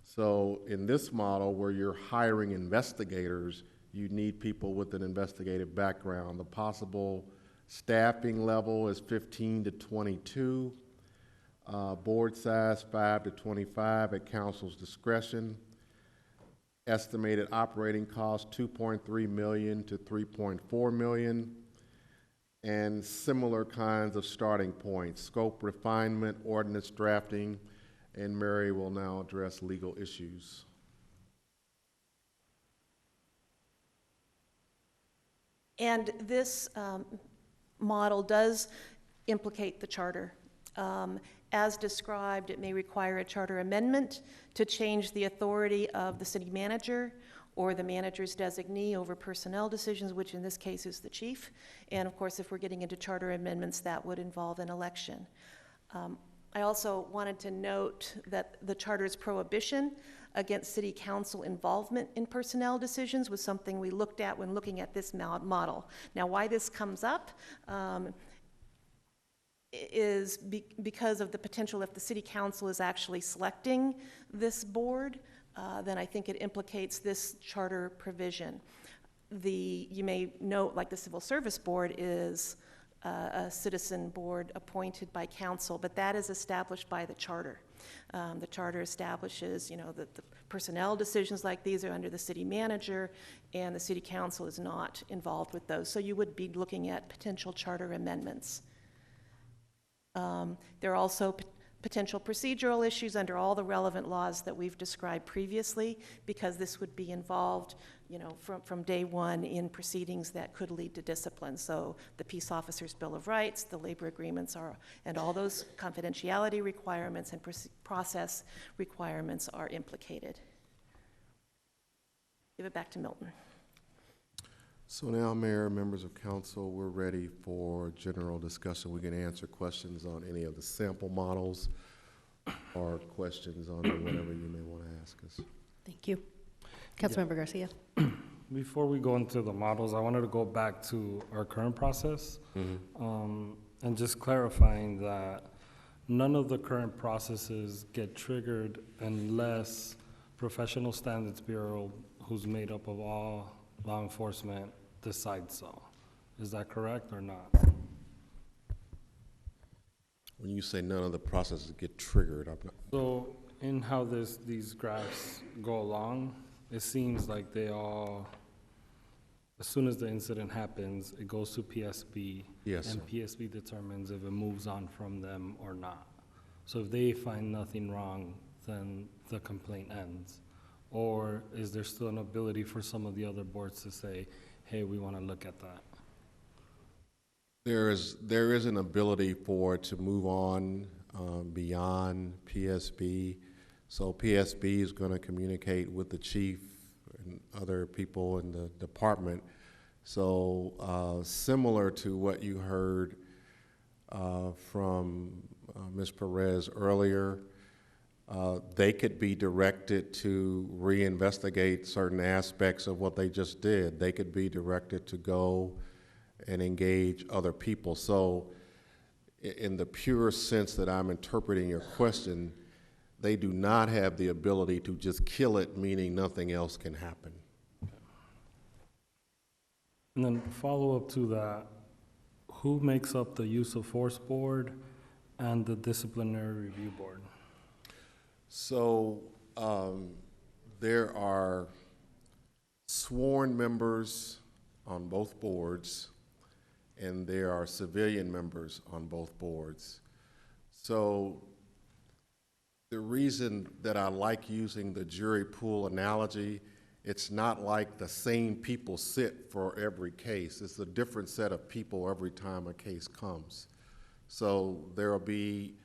So in this model, where you're hiring investigators, you need people with an investigative background. The possible staffing level is 15 to 22, board size 5 to 25 at council's discretion. Estimated operating cost 2.3 million to 3.4 million. And similar kinds of starting points, scope refinement, ordinance drafting, and Mary will now address legal issues. And this model does implicate the charter. As described, it may require a charter amendment to change the authority of the city manager or the manager's designee over personnel decisions, which in this case is the chief. And of course, if we're getting into charter amendments, that would involve an election. I also wanted to note that the charter's prohibition against city council involvement in personnel decisions was something we looked at when looking at this model. Now, why this comes up is because of the potential if the city council is actually selecting this board, then I think it implicates this charter provision. You may note, like the Civil Service Board is a citizen board appointed by council, but that is established by the charter. The charter establishes, that the personnel decisions like these are under the city manager, and the city council is not involved with those. So you would be looking at potential charter amendments. There are also potential procedural issues under all the relevant laws that we've described previously, because this would be involved, from day one in proceedings that could lead to discipline. So the Peace Officers' Bill of Rights, the labor agreements and all those confidentiality requirements and process requirements are implicated. Give it back to Milton. So now, Mayor, members of council, we're ready for general discussion. We can answer questions on any of the sample models or questions on whatever you may want to ask us. Thank you. Councilmember Garcia. Before we go into the models, I wanted to go back to our current process, and just clarifying that none of the current processes get triggered unless Professional Standards Bureau, who's made up of all law enforcement, decides so. Is that correct or not? When you say none of the processes get triggered, I'm not. So in how these graphs go along, it seems like they all, as soon as the incident happens, it goes to PSB. Yes, and sir. PSB determines if it moves on from them or not. So if they find nothing wrong, then the complaint ends. Or is there still an ability for some of the other boards to say, hey, we want to look at that? There is an ability for it to move on beyond PSB. So PSB is going to communicate with the chief and other people in the department. So similar to what you heard from Ms. Perez earlier, they could be directed to reinvestigate certain aspects of what they just did. They could be directed to go and engage other people. So in the pure sense that I'm interpreting your question, they do not have the ability to just kill it, meaning nothing else can happen. And then follow up to that, who makes up the use of force board and the disciplinary review board? So there are sworn members on both boards, and there are civilian members on both boards. So the reason that I like using the jury pool analogy, it's not like the same people sit for every case. It's a different set of people every time a case comes. So there will be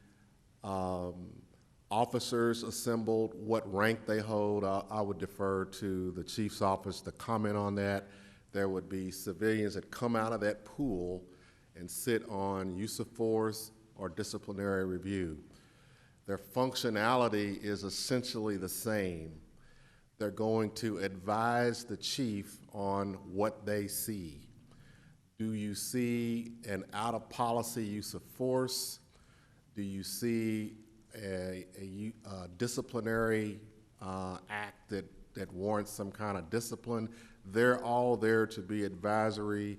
officers assembled, what rank they hold. I would defer to the chief's office to comment on that. There would be civilians that come out of that pool and sit on use of force or disciplinary review. Their functionality is essentially the same. They're going to advise the chief on what they see. Do you see an out-of-policy use of force? Do you see a disciplinary act that warrants some kind of discipline? They're all there to be advisory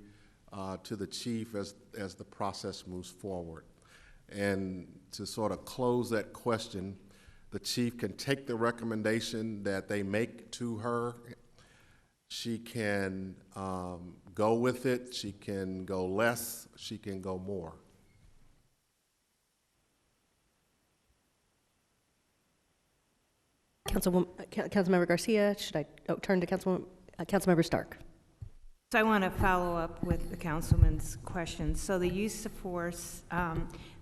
to the chief as the process moves forward. And to sort of close that question, the chief can take the recommendation that they make to her. She can go with it, she can go less, she can go more. Councilmember Garcia, should I turn to Councilmember Stark? So I want to follow up with the councilman's question. So the use of force,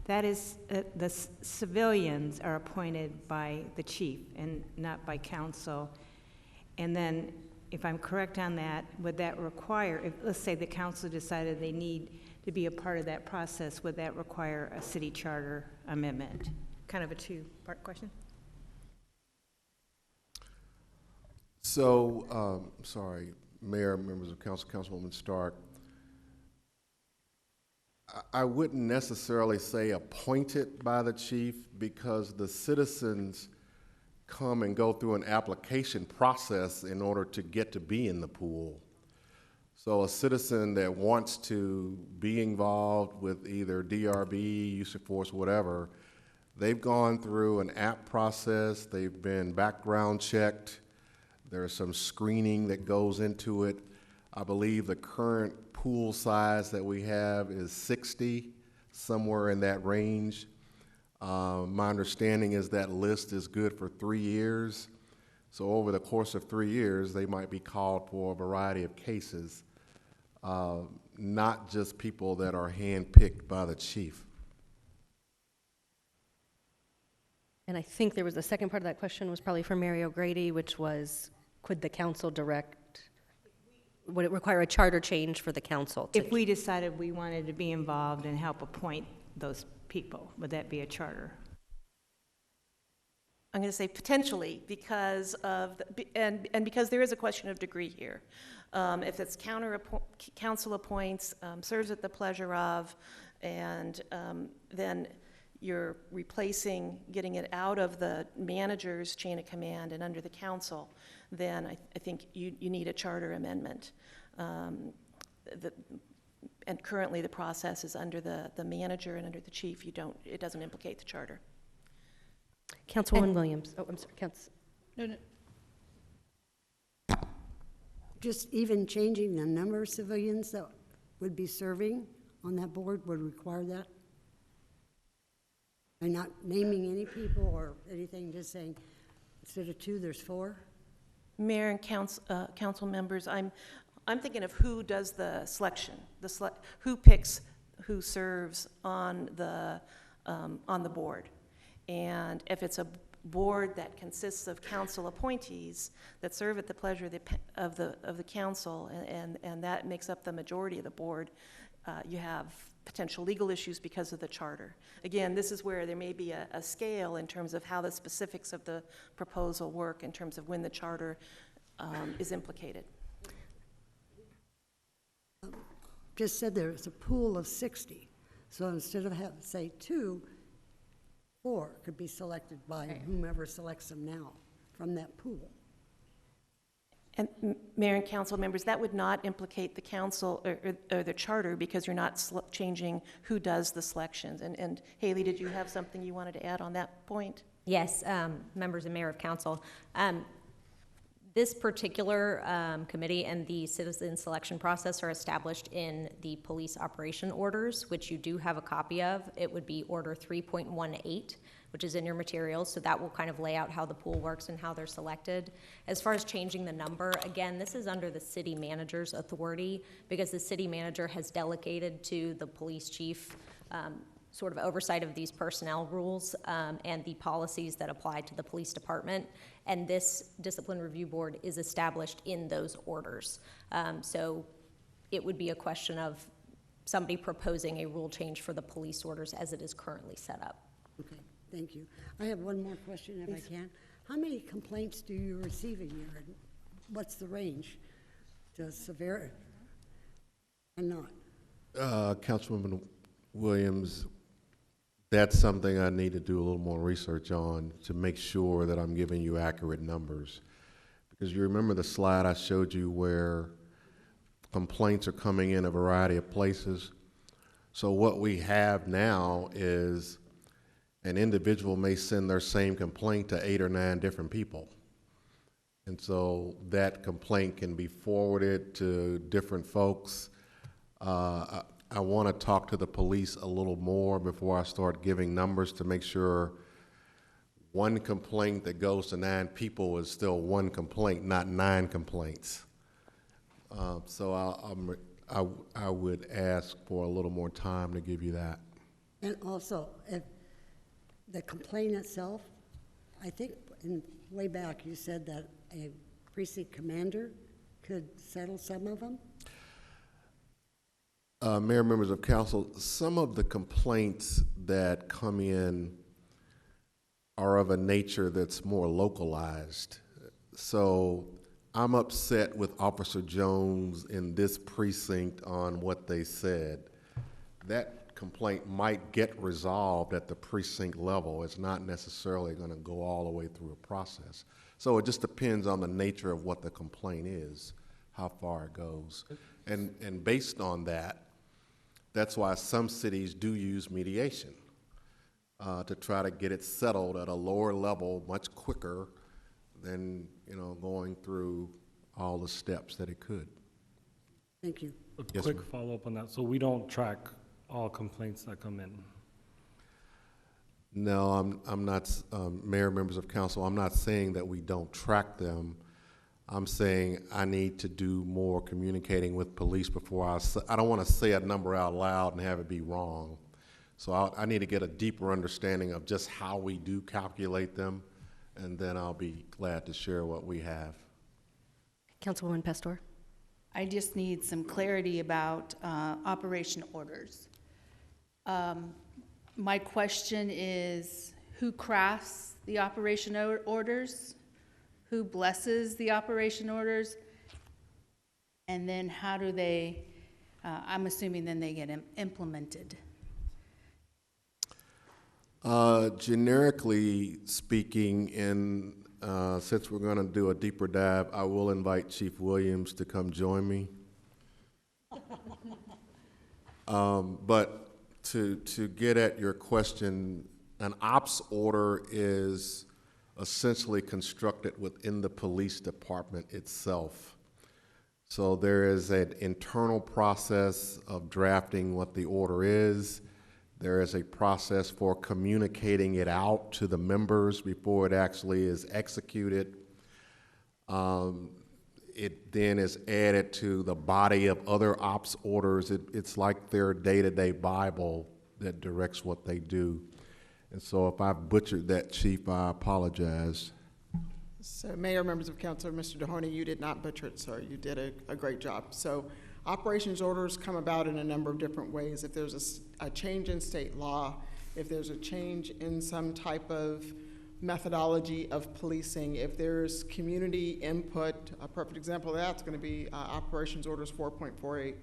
that is, the civilians are appointed by the chief and not by council. And then, if I'm correct on that, would that require, if, let's say the council decided they need to be a part of that process, would that require a city charter amendment? Kind of a two-part question. So, sorry, Mayor, members of council, Councilwoman Stark, I wouldn't necessarily say appointed by the chief, because the citizens come and go through an application process in order to get to be in the pool. So a citizen that wants to be involved with either DRB, use of force, whatever, they've gone through an app process, they've been background checked, there's some screening that goes into it. I believe the current pool size that we have is 60, somewhere in that range. My understanding is that list is good for 3 years. So over the course of 3 years, they might be called for a variety of cases, not just people that are handpicked by the chief. And I think there was the second part of that question was probably for Mary O'Grady, which was, could the council direct, would it require a charter change for the council? If we decided we wanted to be involved and help appoint those people, would that be a charter? I'm going to say potentially, because of, and because there is a question of degree here. If it's council appoints, serves at the pleasure of, and then you're replacing, getting it out of the manager's chain of command and under the council, then I think you need a charter amendment. And currently the process is under the manager and under the chief. It doesn't implicate the charter. Councilwoman Williams. Oh, I'm sorry, No. Just even changing the number of civilians that would be serving on that board would require that? And not naming any people or anything, just saying instead of 2, there's 4? Mayor and council members, I'm thinking of who does the selection, who picks who serves on the board. And if it's a board that consists of council appointees that serve at the pleasure of the council, and that makes up the majority of the board, you have potential legal issues because of the charter. Again, this is where there may be a scale in terms of how the specifics of the proposal work in terms of when the charter is implicated. Just said there's a pool of 60. So instead of having, say, 2, 4 could be selected by whomever selects them now from that pool. And Mayor and council members, that would not implicate the council or the charter, because you're not changing who does the selections. And Haley, did you have something you wanted to add on that point? Yes, members and mayor of council. This particular committee and the citizen selection process are established in the police operation orders, which you do have a copy of. It would be Order 3.18, which is in your materials, so that will kind of lay out how the pool works and how they're selected. As far as changing the number, again, this is under the city manager's authority because the city manager has delegated to the police chief sort of oversight of these personnel rules and the policies that apply to the police department. And this discipline review board is established in those orders. So it would be a question of somebody proposing a rule change for the police orders as it is currently set up. Okay, thank you. I have one more question if I can. How many complaints do you receive a year? And what's the range to severe and not? Councilwoman Williams, that's something I need to do a little more research on to make sure that I'm giving you accurate numbers. Because you remember the slide I showed you where complaints are coming in a variety of places. So what we have now is an individual may send their same complaint to 8 or 9 different people. And so that complaint can be forwarded to different folks. I want to talk to the police a little more before I start giving numbers to make sure one complaint that goes to 9 people is still one complaint, not 9 complaints. So I would ask for a little more time to give you that. And also, if the complaint itself, I think way back you said that a precinct commander could settle some of them? Mayor, members of council, some of the complaints that come in are of a nature that's more localized. So I'm upset with Officer Jones in this precinct on what they said. That complaint might get resolved at the precinct level. It's not necessarily going to go all the way through a process. So it just depends on the nature of what the complaint is, how far it goes. And based on that, that's why some cities do use mediation to try to get it settled at a lower level much quicker than, going through all the steps that it could. Thank you. A quick follow-up on that. So we don't track all complaints that come in? No, I'm not, Mayor, members of council, I'm not saying that we don't track them. I'm saying I need to do more communicating with police before I don't want to say a number out loud and have it be wrong. So I need to get a deeper understanding of just how we do calculate them, and then I'll be glad to share what we have. Councilwoman Pastor. I just need some clarity about operation orders. My question is, who crafts the operation orders? Who blesses the operation orders? And then how do they, I'm assuming then they get implemented. Generically speaking, since we're going to do a deeper dive, I will invite Chief Williams to come join me. But to get at your question, an ops order is essentially constructed within the police department itself. So there is an internal process of drafting what the order is. There is a process for communicating it out to the members before it actually is executed. It then is added to the body of other ops orders. It's like their day-to-day Bible that directs what they do. And so if I've butchered that, Chief, I apologize. So Mayor, members of council, Mr. DeHarney, you did not butcher it, sir. You did a great job. So operations orders come about in a number of different ways. If there's a change in state law, if there's a change in some type of methodology of policing, if there's community input, a perfect example of that's going to be operations orders 4.48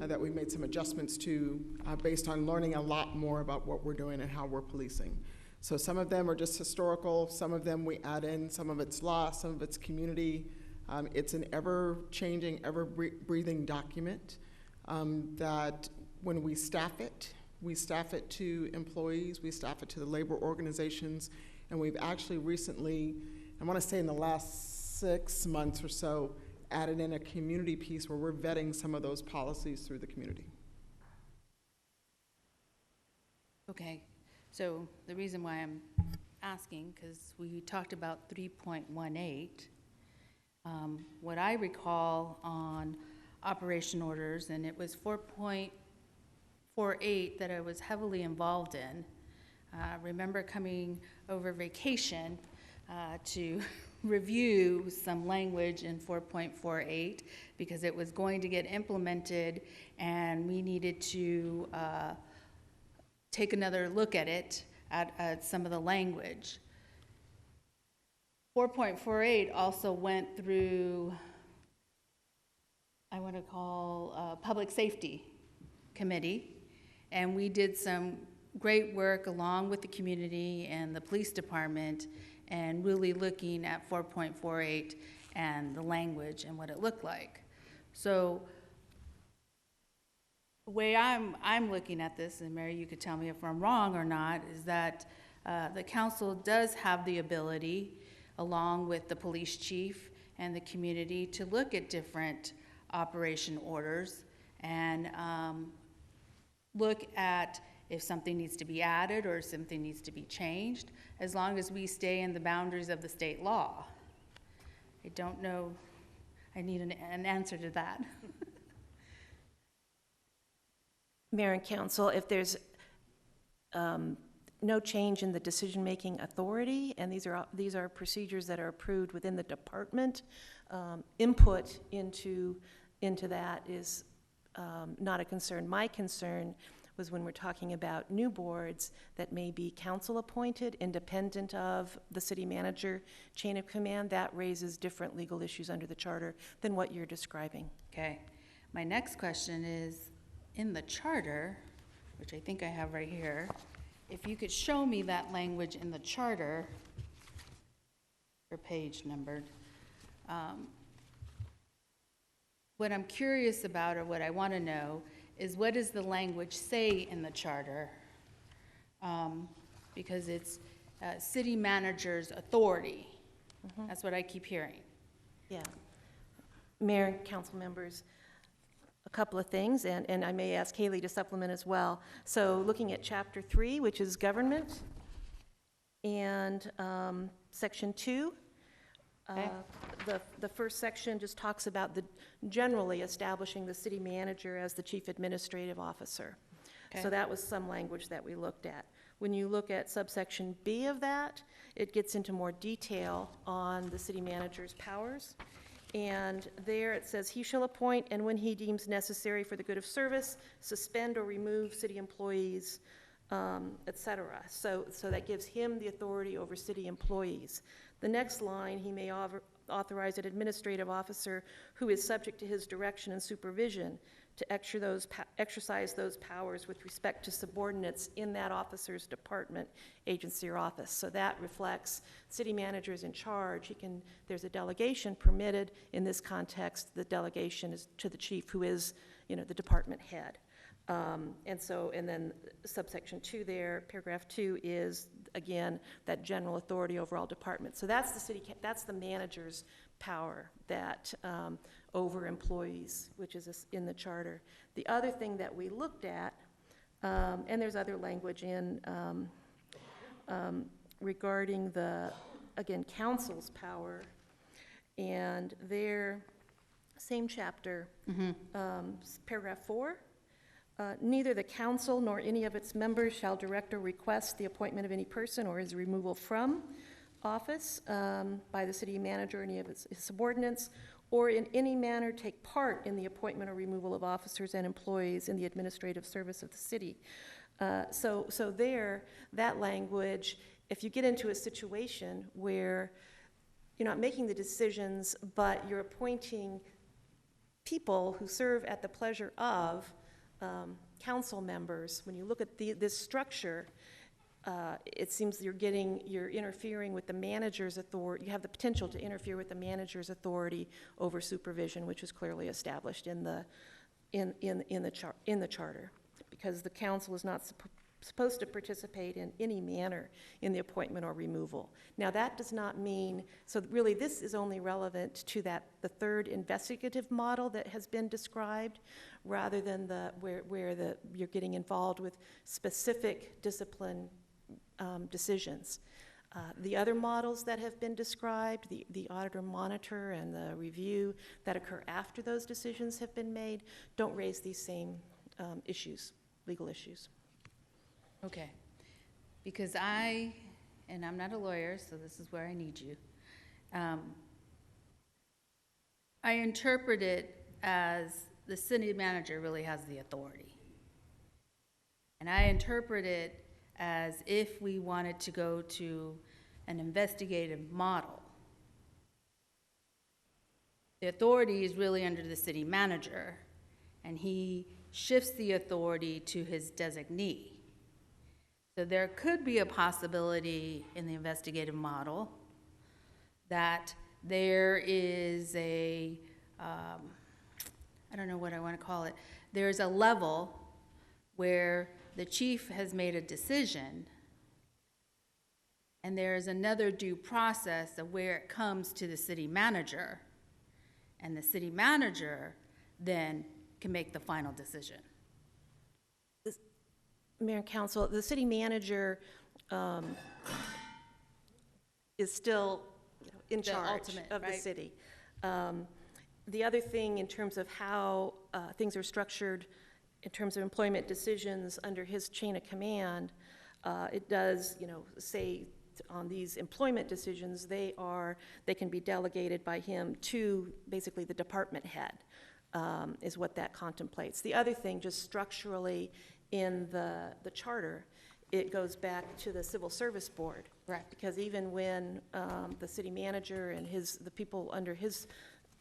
that we made some adjustments to based on learning a lot more about what we're doing and how we're policing. So some of them are just historical, some of them we add in, some of it's law, some of it's community. It's an ever-changing, ever-breathing document that when we staff it to employees, we staff it to the labor organizations, and we've actually recently, I want to say in the last 6 months or so, added in a community piece where we're vetting some of those policies through the community. Okay, so the reason why I'm asking, because we talked about 3.18, what I recall on operation orders, and it was 4.48 that I was heavily involved in. Remember coming over vacation to review some language in 4.48 because it was going to get implemented and we needed to take another look at it, at some of the language. 4.48 also went through, I want to call Public Safety Committee, and we did some great work along with the community and the police department and really looking at 4.48 and the language and what it looked like. So the way I'm looking at this, and Mary, you could tell me if I'm wrong or not, is that the council does have the ability, along with the police chief and the community, to look at different operation orders and look at if something needs to be added or if something needs to be changed, as long as we stay in the boundaries of the state law. I don't know, I need an answer to that. Mayor and Council, if there's no change in the decision-making authority, and these are procedures that are approved within the department, input into that is not a concern. My concern was when we're talking about new boards that may be council appointed, independent of the city manager chain of command. That raises different legal issues under the charter than what you're describing. Okay. My next question is, in the charter, which I think I have right here, if you could show me that language in the charter, or page numbered, what I'm curious about, or what I want to know, is what does the language say in the charter? Because it's city manager's authority. Mm-hmm. That's what I keep hearing. Yeah. Mayor and council members, a couple of things, and I may ask Haley to supplement as well. So looking at Chapter 3, which is government, and Section 2, okay. The first section just talks about generally establishing the city manager as the chief administrative officer. Okay. So that was some language that we looked at. When you look at subsection B of that, it gets into more detail on the city manager's powers. And there it says, he shall appoint, and when he deems necessary for the good of service, suspend or remove city employees, et cetera. So that gives him the authority over city employees. The next line, he may authorize an administrative officer who is subject to his direction and supervision to exercise those powers with respect to subordinates in that officer's department, agency, or office. So that reflects city managers in charge. There's a delegation permitted. In this context, the delegation is to the chief, who is, the department head. And then subsection 2 there, paragraph 2 is, again, that general authority over all departments. So that's that's the manager's power that over employees, which is in the charter. The other thing that we looked at, and there's other language in regarding the, again, council's power, and their same chapter, paragraph 4. Neither the council nor any of its members shall direct or request the appointment of any person or his removal from office by the city manager or any of his subordinates, or in any manner take part in the appointment or removal of officers and employees in the administrative service of the city. So there, that language, if you get into a situation where you're not making the decisions, but you're appointing people who serve at the pleasure of council members, when you look at this structure, it seems you're interfering with the manager's authority. You have the potential to interfere with the manager's authority over supervision, which is clearly established in the charter, because the council is not supposed to participate in any manner in the appointment or removal. Now, that does not mean, so really this is only relevant to the third investigative model that has been described, rather than where you're getting involved with specific discipline decisions. The other models that have been described, the auditor monitor and the review that occur after those decisions have been made, don't raise these same issues, legal issues. Okay, because and I'm not a lawyer, so this is where I need you. I interpret it as the city manager really has the authority. And I interpret it as if we wanted to go to an investigative model. The authority is really under the city manager, and he shifts the authority to his designee. So there could be a possibility in the investigative model that there is I don't know what I want to call it, there's a level where the chief has made a decision and there's another due process of where it comes to the city manager, and the city manager then can make the final decision. Mayor and Council, the city manager is still in charge of the city. The other thing in terms of how things are structured in terms of employment decisions under his chain of command, it does, say on these employment decisions, they can be delegated by him to basically the department head, is what that contemplates. The other thing, just structurally in the charter, it goes back to the Civil Service Board. Right. Because even when the city manager and the people under his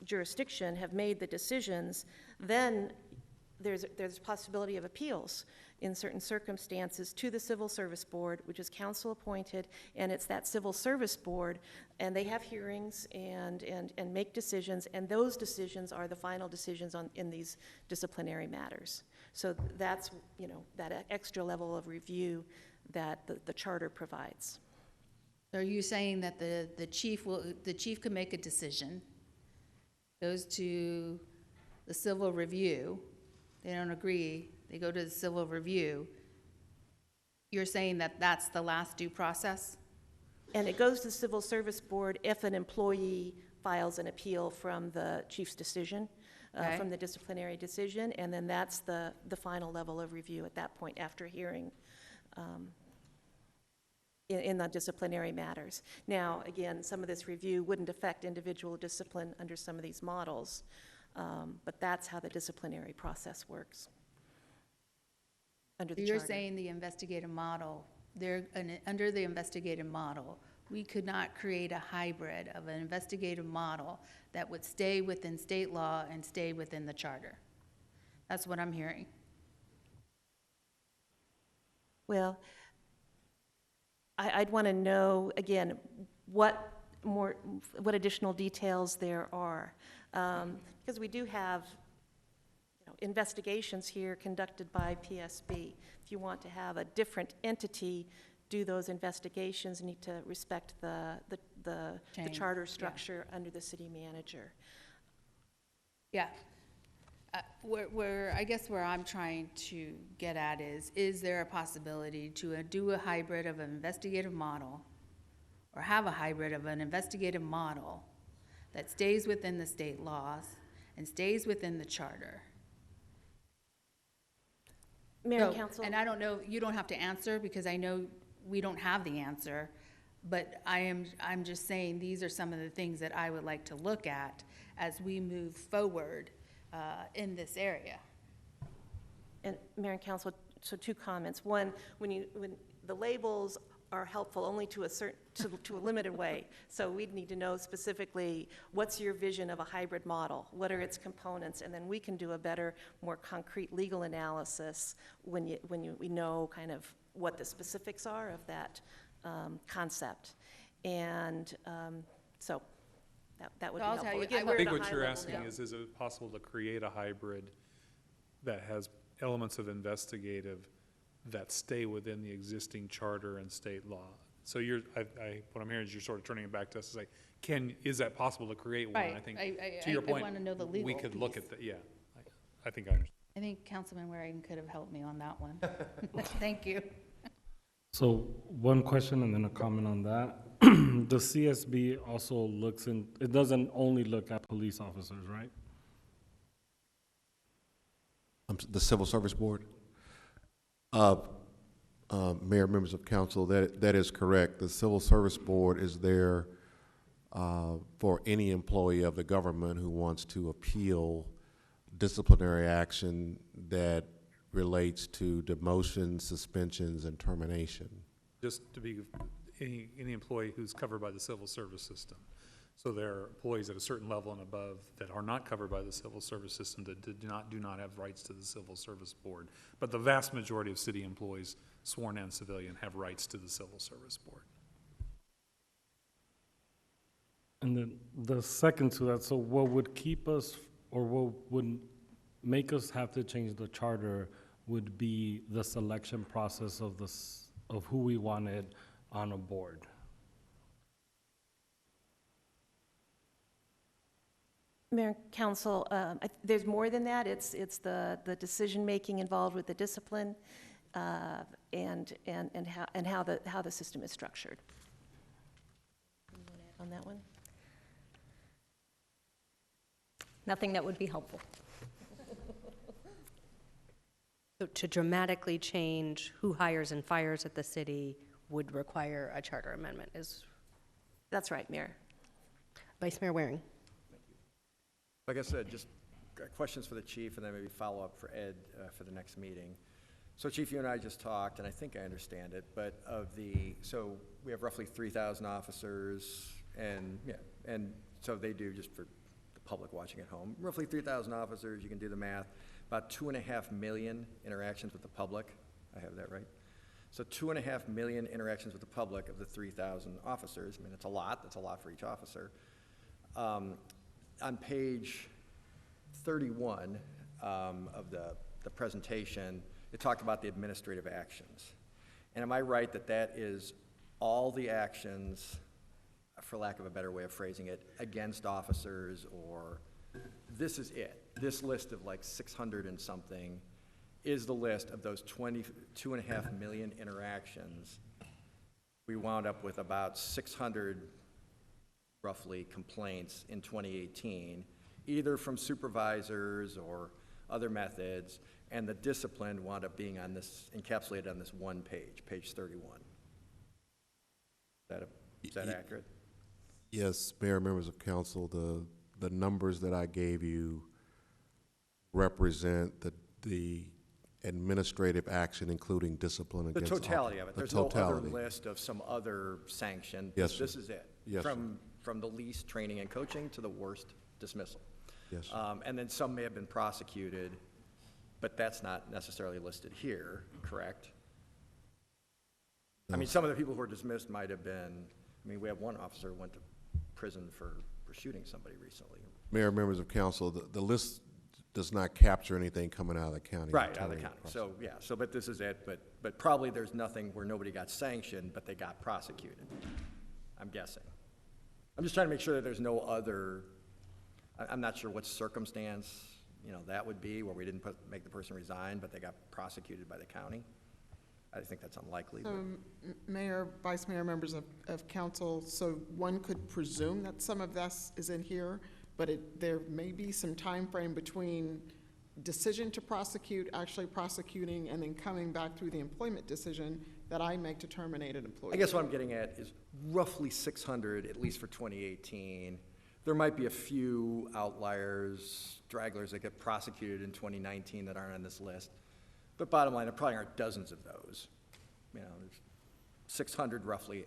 jurisdiction have made the decisions, then there's a possibility of appeals in certain circumstances to the Civil Service Board, which is council appointed, and it's that Civil Service Board, and they have hearings and make decisions, and those decisions are the final decisions in these disciplinary matters. So that's, that extra level of review that the charter provides. So are you saying that the chief could make a decision, goes to the civil review, they don't agree, they go to the civil review, you're saying that that's the last due process? And it goes to the Civil Service Board if an employee files an appeal from the chief's decision, Okay. from the disciplinary decision, and then that's the final level of review at that point after hearing in the disciplinary matters. Now, again, some of this review wouldn't affect individual discipline under some of these models, but that's how the disciplinary process works under the You're charter. saying the investigative model, under the investigative model, we could not create a hybrid of an investigative model that would stay within state law and stay within the charter. That's what I'm hearing. Well, I'd want to know, again, what additional details there are. Because we do have investigations here conducted by PSB. If you want to have a different entity do those investigations, you need to respect the charter structure under the city manager. Yeah. I guess where I'm trying to get at is there a possibility to do a hybrid of an investigative model, or have a hybrid of an investigative model that stays within the state laws and stays within the charter? Mayor and Council. And I don't know, you don't have to answer because I know we don't have the answer, but I'm just saying these are some of the things that I would like to look at as we move forward in this area. And Mayor and Council, so two comments. One, when the labels are helpful only to a limited way. So we'd need to know specifically what's your vision of a hybrid model? What are its components? And then we can do a better, more concrete legal analysis when we know kind of what the specifics are of that concept. And so that would be helpful. Again, I think what you're asking is it possible to create a hybrid that has elements of investigative that stay within the existing charter and state law. So what I'm hearing is you're sort of turning it back to us to say, is that possible to create one? Right. I think, I to your point, want to know the legal we could look piece. at that, yeah. I think I understand. I think Councilman Waring could have helped me on that one. Thank you. So one question and then a comment on that. The CSB also looks it doesn't only look at police officers, right? The Civil Service Board? Mayor, members of council, that is correct. The Civil Service Board is there for any employee of the government who wants to appeal disciplinary action that relates to demotion, suspensions, and termination. Just to be, any employee who's covered by the civil service system. So there are employees at a certain level and above that are not covered by the civil service system that do not have rights to the Civil Service Board. But the vast majority of city employees, sworn and civilian, have rights to the Civil Service Board. And then the second to that, so what would keep us, or what would make us have to change the charter would be the selection process of who we wanted on a board. Mayor, Council, there's more than that. It's the decision-making involved with the discipline and how the system is structured. You want to add on that one? Nothing that would be helpful. So to dramatically change who hires and fires at the city would require a charter amendment, is? That's right, Mayor. Vice Mayor Waring. Like I said, just questions for the chief and then maybe follow up for Ed for the next meeting. So Chief, you and I just talked, and I think I understand it, but so we have roughly 3,000 officers, and so they do, just for the public watching at home, roughly 3,000 officers, you can do the math, about 2.5 million interactions with the public. I have that right? So 2.5 million interactions with the public of the 3,000 officers. I mean, that's a lot for each officer. On page 31 of the presentation, it talked about the administrative actions. And am I right that that is all the actions, for lack of a better way of phrasing it, against officers, or this is it? This list of like 600 and something is the list of those 2.5 million interactions. We wound up with about 600 roughly complaints in 2018, either from supervisors or other methods, and the discipline wound up being encapsulated on this one page, page 31. Is that accurate? Yes, Mayor, members of council, the numbers that I gave you represent the administrative action, including discipline against officers. The totality of it. There's no other list of some other sanction. Yes, this is it. Yes, From the least training and coaching to the worst dismissal. Yes. And then some may have been prosecuted, but that's not necessarily listed here, correct? No. I mean, some of the people who were dismissed might have been, we have one officer who went to prison for shooting somebody recently. Mayor, members of council, the list does not capture anything coming out of the county. Right, out of the county. So, yeah, but this is it, but probably there's nothing where nobody got sanctioned, but they got prosecuted, I'm guessing. I'm just trying to make sure that there's no other, I'm not sure what circumstance, that would be where we didn't make the person resign, but they got prosecuted by the county. I think that's unlikely. Mayor, Vice Mayor, members of council, so one could presume that some of this is in here, but there may be some time frame between decision to prosecute, actually prosecuting, and then coming back through the employment decision that I make to terminate an employee. I guess what I'm getting at is roughly 600, at least for 2018. There might be a few outliers, stragglers that get prosecuted in 2019 that aren't on this list. But bottom line, there probably aren't dozens of those. There's 600 roughly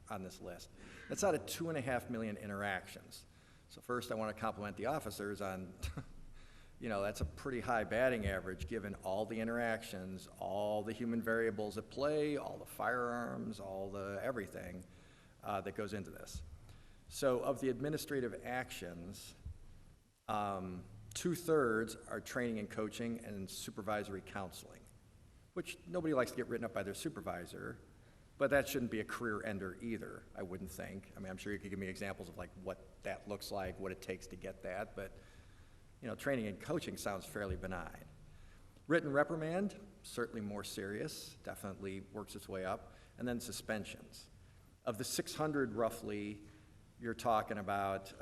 on this list. That's out of 2.5 million interactions. So first I want to compliment the officers on, that's a pretty high batting average given all the interactions, all the human variables at play, all the firearms, all the everything that goes into this. So of the administrative actions, 2/3 are training and coaching and supervisory counseling, which nobody likes to get written up by their supervisor, but that shouldn't be a career ender either, I wouldn't think. I mean, I'm sure you could give me examples of like what that looks like, what it takes to get that, but you know, training and coaching sounds fairly benign. Written reprimand, certainly more serious, definitely works its way up, and then suspensions. Of the 600 roughly, you're talking about,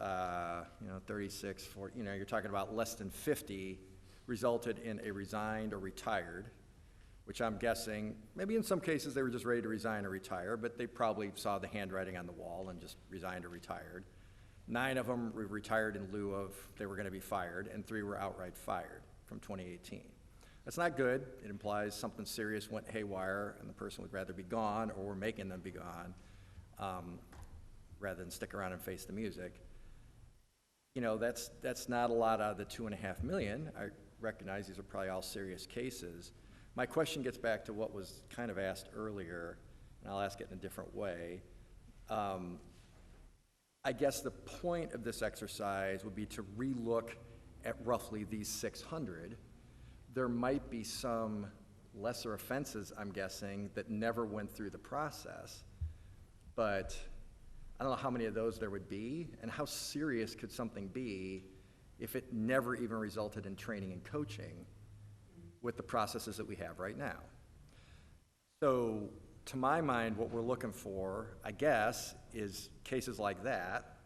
36, 40, you're talking about less than 50 resulted in a resigned or retired, which I'm guessing, maybe in some cases they were just ready to resign or retire, but they probably saw the handwriting on the wall and just resigned or retired. 9 of them were retired in lieu of they were going to be fired, and 3 were outright fired from 2018. That's not good. It implies something serious went haywire and the person would rather be gone, or we're making them be gone, rather than stick around and face the music. You know, that's not a lot out of the $2.5 million. I recognize these are probably all serious cases. My question gets back to what was kind of asked earlier, and I'll ask it in a different way. I guess the point of this exercise would be to relook at roughly these 600. There might be some lesser offenses, I'm guessing, that never went through the process, but I don't know how many of those there would be, and how serious could something be if it never even resulted in training and coaching with the processes that we have right now. So, to my mind, what we're looking for, I guess, is cases like that,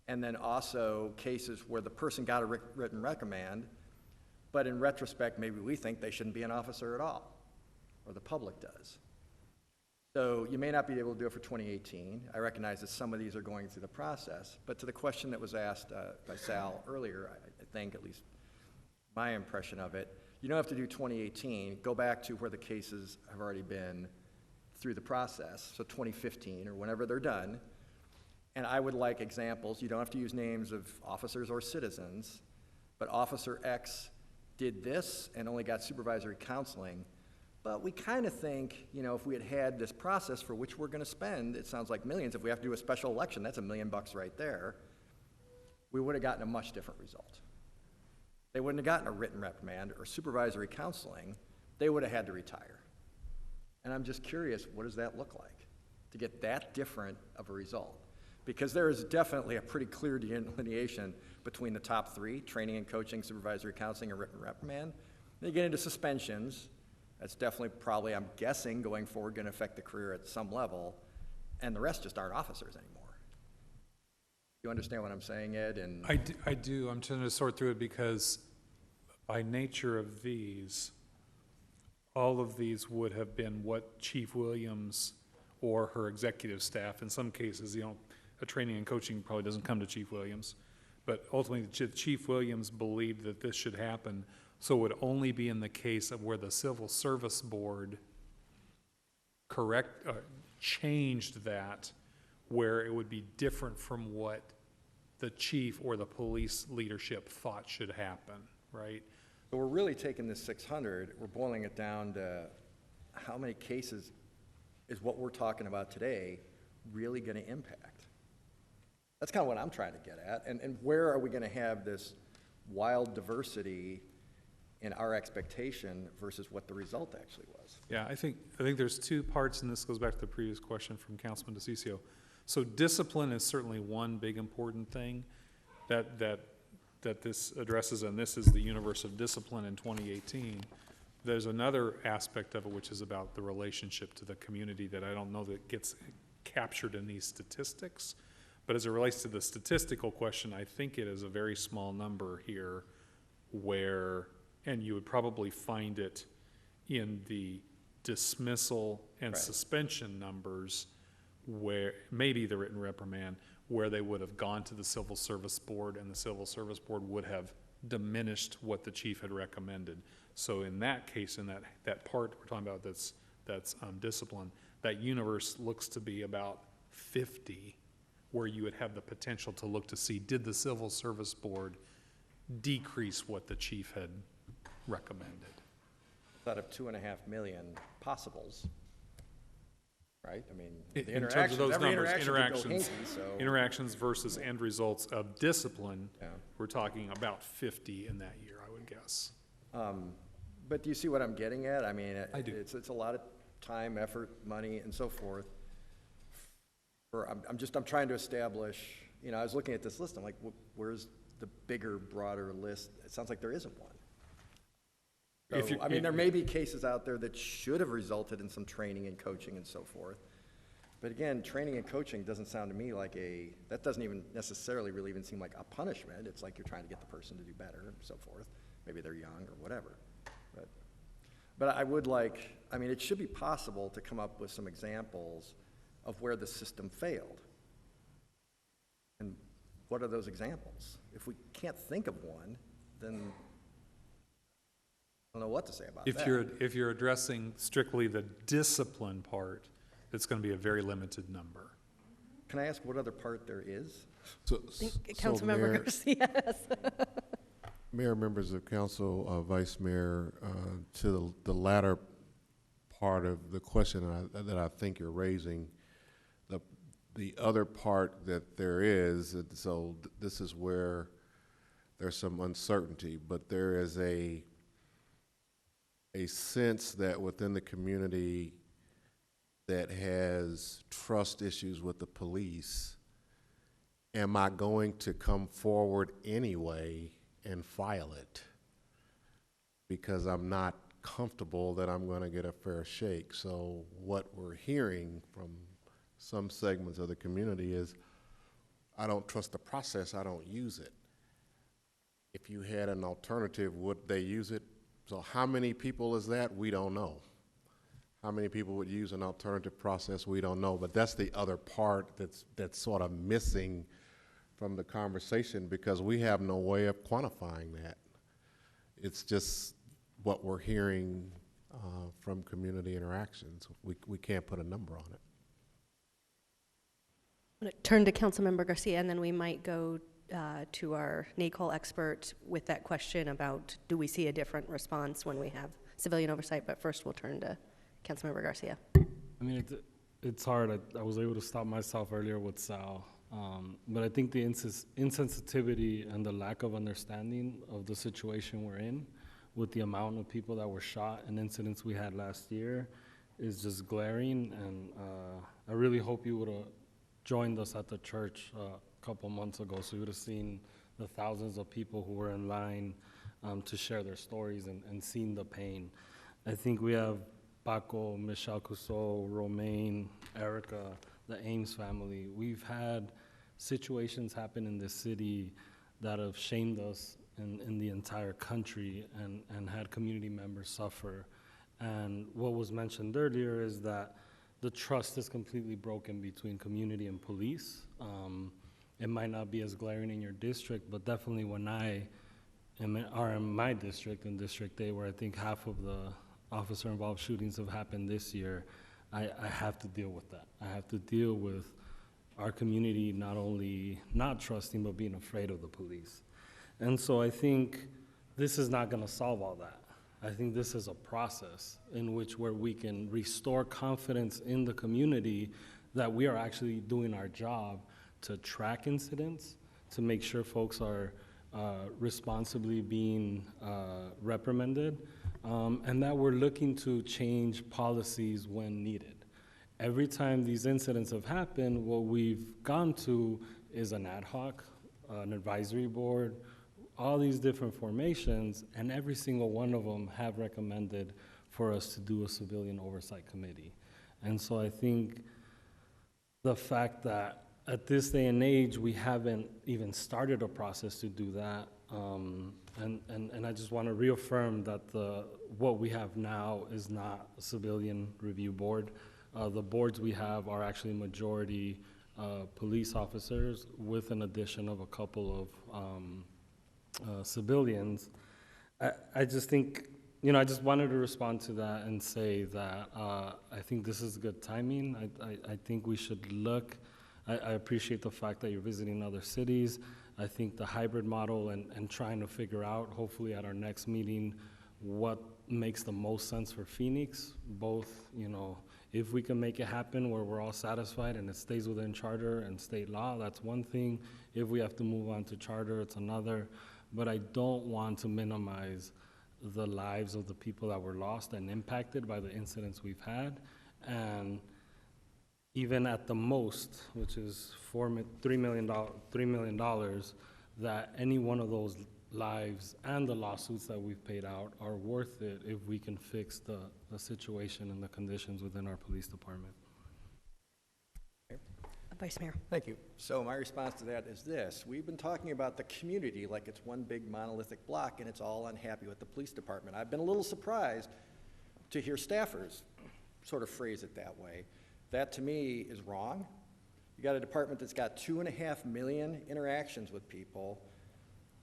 and then also cases where the person got a written reprimand, but in retrospect, maybe we think they shouldn't be an officer at all, or the public does. So you may not be able to do it for 2018. I recognize that some of these are going through the process, but to the question that was asked by Sal earlier, I think, at least my impression of it, you don't have to do 2018. Go back to where the cases have already been through the process, so 2015 or whenever they're done, and I would like examples. You don't have to use names of officers or citizens, but Officer X did this and only got supervisory counseling, but we kind of think, you know, if we had had this process for which we're going to spend, it sounds like millions. If we have to do a special election, that's $1 million right there. We would have gotten a much different result. They wouldn't have gotten a written reprimand or supervisory counseling. They would have had to retire. And I'm just curious, what does that look like to get that different of a result? Because there is definitely a pretty clear delineation between the top 3, training and coaching, supervisory counseling, and written reprimand. Then you get into suspensions. That's definitely probably, I'm guessing, going forward going to affect the career at some level, and the rest just aren't officers anymore. You understand what I'm saying, Ed? And I do. I'm trying to sort through it because by nature of these, all of these would have been what Chief Williams or her executive staff, in some cases, a training and coaching probably doesn't come to Chief Williams, but ultimately Chief Williams believed that this should happen, so it would only be in the case of where the Civil Service Board changed that, where it would be different from what the chief or the police leadership thought should happen, right? So we're really taking this 600, we're boiling it down to how many cases is what we're talking about today really going to impact? That's kind of what I'm trying to get at. And where are we going to have this wild diversity in our expectation versus what the result actually was? Yeah, I think there's 2 parts, and this goes back to the previous question from Councilman DeCiccio. So discipline is certainly one big important thing that this addresses, and this is the universe of discipline in 2018. There's another aspect of it which is about the relationship to the community that I don't know that gets captured in these statistics. But as it relates to the statistical question, I think it is a very small number here where, and you would probably find it in the dismissal and suspension numbers, where maybe the written reprimand, where they would have gone to the Civil Service Board and the Civil Service Board would have diminished what the chief had recommended. So in that case, in that part we're talking about that's discipline, that universe looks to be about 50, where you would have the potential to look to see, did the Civil Service Board decrease what the chief had recommended? Out of 2.5 million possibles, right? I mean, the in terms of those every numbers, interaction could go hinky, so. Interactions versus end results of discipline, we're talking about 50 in that year, I would guess. But do you see what I'm getting at? I mean, I do. It's a lot of time, effort, money, and so forth. I'm trying to establish, you know, I was looking at this list, I'm like, where's the bigger, broader list? It sounds like there isn't one. So, I mean, there may be cases out there that should have resulted in some training and coaching and so forth. But again, training and coaching doesn't sound to me like that doesn't even necessarily really even seem like a punishment. It's like you're trying to get the person to do better and so forth. Maybe they're young or whatever. But I would like, I mean, it should be possible to come up with some examples of where the system failed. And what are those examples? If we can't think of one, then I don't know what to say about that. If you're addressing strictly the discipline part, it's going to be a very limited number. Can I ask what other part there is? Councilmember Garcia. Mayor, members of council, Vice Mayor, to the latter part of the question that I think you're raising, the other part that there is, so this is where there's some uncertainty, but there is a sense that within the community that has trust issues with the police, am I going to come forward anyway and file it because I'm not comfortable that I'm going to get a fair shake? So what we're hearing from some segments of the community is, I don't trust the process, I don't use it. If you had an alternative, would they use it? So how many people is that? We don't know. How many people would use an alternative process? We don't know. But that's the other part that's sort of missing from the conversation, because we have no way of quantifying that. It's just what we're hearing from community interactions. We can't put a number on it. I'm going to turn to Councilmember Garcia, and then we might go to our NACOL expert with that question about, do we see a different response when we have civilian oversight? But first we'll turn to Councilmember Garcia. I mean, it's hard. I was able to stop myself earlier with Sal. But I think the insensitivity and the lack of understanding of the situation we're in with the amount of people that were shot and incidents we had last year is just glaring. And I really hope you would have joined us at the church a couple months ago, so you would have seen the thousands of people who were in line to share their stories and seen the pain. I think we have Paco, Michelle Cusseau, Romaine, Erica, the Ames family. We've had situations happen in this city that have shamed us in the entire country and had community members suffer. And what was mentioned earlier is that the trust is completely broken between community and police. It might not be as glaring in your district, but definitely when are in my district, in District A, where I think half of the officer-involved shootings have happened this year, I have to deal with that. I have to deal with our community not only not trusting, but being afraid of the police. And so I think this is not gonna solve all that. I think this is a process in which where we can restore confidence in the community that we are actually doing our job to track incidents, to make sure folks are responsibly being reprimanded, and that we're looking to change policies when needed. Every time these incidents have happened, what we've gone to is an ad hoc, an advisory board, all these different formations, and every single one of them have recommended for us to do a civilian oversight committee. And so I think the fact that at this day and age, we haven't even started a process to do that, and I just want to reaffirm that what we have now is not a civilian review board. The boards we have are actually majority police officers with an addition of a couple of civilians. I just think, I just wanted to respond to that and say that I think this is good timing. I think we should look. I appreciate the fact that you're visiting other cities. I think the hybrid model and trying to figure out, hopefully at our next meeting, what makes the most sense for Phoenix, both, if we can make it happen where we're all satisfied and it stays within charter and state law, that's one thing. If we have to move on to charter, it's another. But I don't want to minimize the lives of the people that were lost and impacted by the incidents we've had. And even at the most, which is $3 million, that any one of those lives and the lawsuits that we've paid out are worth it if we can fix the situation and the conditions within our police department. Vice Mayor. Thank you. So my response to that is this. We've been talking about the community like it's one big monolithic block and it's all unhappy with the police department. I've been a little surprised to hear staffers sort of phrase it that way. That to me is wrong. You got a department that's got 2.5 million interactions with people,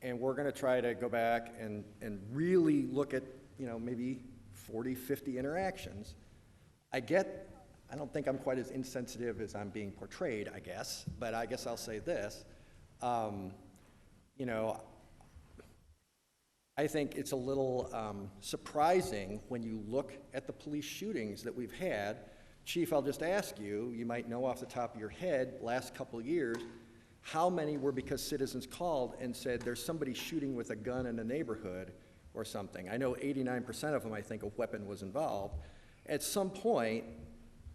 and we're going to try to go back and really look at, you know, maybe 40, 50 interactions. I don't think I'm quite as insensitive as I'm being portrayed, I guess, but I guess I'll say this. You know, I think it's a little surprising when you look at the police shootings that we've had. Chief, I'll just ask you, you might know off the top of your head, last couple of years, how many were because citizens called and said there's somebody shooting with a gun in a neighborhood or something? I know 89% of them, I think, a weapon was involved. At some point,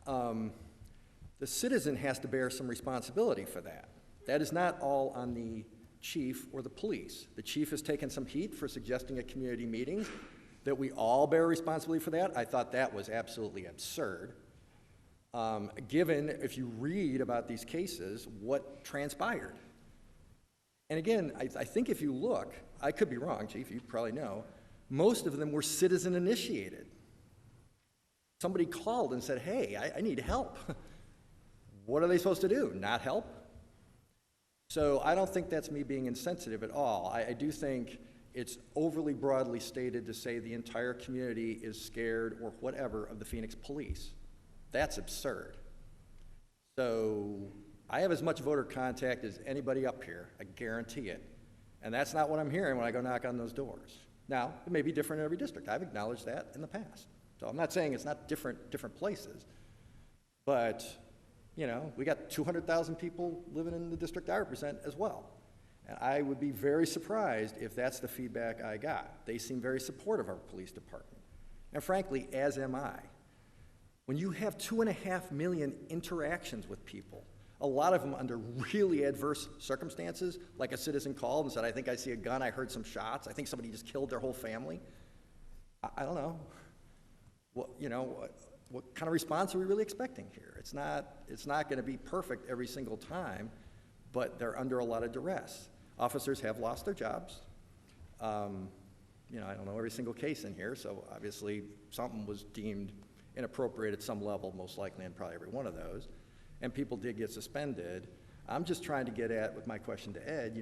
the citizen has to bear some responsibility for that. That is not all on the chief or the police. The chief has taken some heat for suggesting at community meetings that we all bear responsibility for that. I thought that was absolutely absurd. Given, if you read about these cases, what transpired. And again, I think if you look, I could be wrong, Chief, you probably know, most of them were citizen initiated. Somebody called and said, hey, I need help. What are they supposed to do? Not help? So I don't think that's me being insensitive at all. I do think it's overly broadly stated to say the entire community is scared or whatever of the Phoenix police. That's absurd. So I have as much voter contact as anybody up here, I guarantee it. And that's not what I'm hearing when I go knock on those doors. Now, it may be different in every district. I've acknowledged that in the past. So I'm not saying it's not different places. But, you know, we got 200,000 people living in the district I represent as well. And I would be very surprised if that's the feedback I got. They seem very supportive of our police department. And frankly, as am I. When you have 2.5 million interactions with people, a lot of them under really adverse circumstances, like a citizen called and said, I think I see a gun, I heard some shots, I think somebody just killed their whole family. I don't know. What kind of response are we really expecting here? It's not going to be perfect every single time, but they're under a lot of duress. Officers have lost their jobs. I don't know every single case in here, so obviously something was deemed inappropriate at some level, most likely in probably every one of those, and people did get suspended. I'm just trying to get at, with my question to Ed,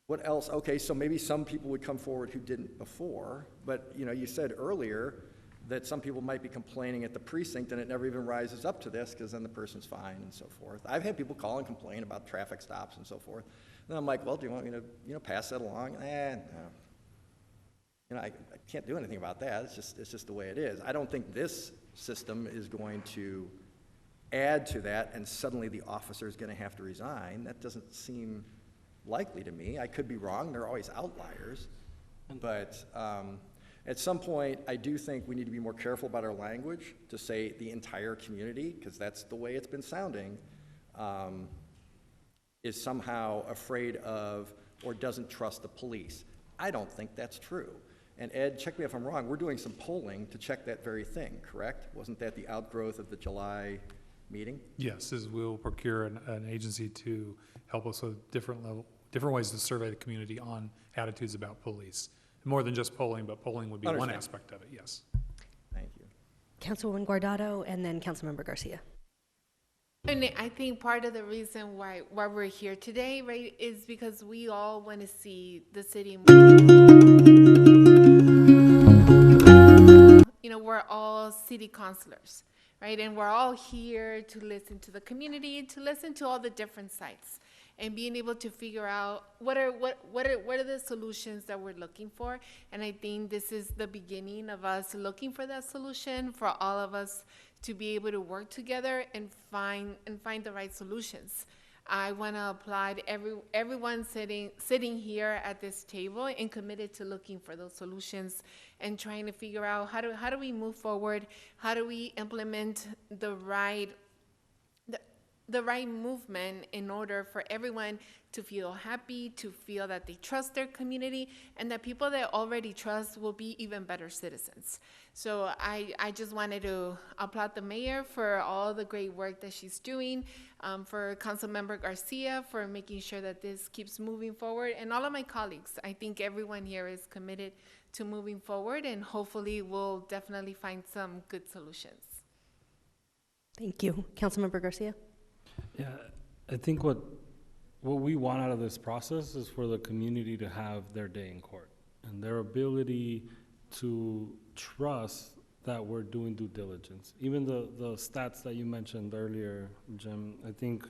what else? Okay, so maybe some people would come forward who didn't before, but you said earlier that some people might be complaining at the precinct and it never even rises up to this because then the person's fine and so forth. I've had people call and complain about traffic stops and so forth. And I'm like, well, do you want me to pass that along? No. I can't do anything about that. It's just the way it is. I don't think this system is going to add to that and suddenly the officer is going to have to resign. That doesn't seem likely to me. I could be wrong. There are always outliers. But at some point, I do think we need to be more careful about our language to say the entire community, because that's the way it's been sounding, is somehow afraid of or doesn't trust the police. I don't think that's true. And Ed, check me if I'm wrong, we're doing some polling to check that very thing, correct? Wasn't that the outgrowth of the July meeting? Yes, as we'll procure an agency to help us with different ways to survey the community on attitudes about police. More than just polling, but polling would be one aspect of it, yes. Thank you. Councilwoman Guardado and then Councilmember Garcia. And I think part of the reason why we're here today, right, is because we all want to see the city. We're all city councilors, right? And we're all here to listen to the community, to listen to all the different sites, and being able to figure out what are the solutions that we're looking for. And I think this is the beginning of us looking for that solution for all of us to be able to work together and find the right solutions. I want to applaud everyone sitting here at this table and committed to looking for those solutions and trying to figure out how do we move forward, how do we implement the right movement in order for everyone to feel happy, to feel that they trust their community, and that people that already trust will be even better citizens. So I just wanted to applaud the mayor for all the great work that she's doing, for Councilmember Garcia for making sure that this keeps moving forward, and all of my colleagues. I think everyone here is committed to moving forward, and hopefully we'll definitely find some good solutions. Thank you. Councilmember Garcia? Yeah, I think what we want out of this process is for the community to have their day in court and their ability to trust that we're doing due diligence. Even the stats that you mentioned earlier, Jim, I think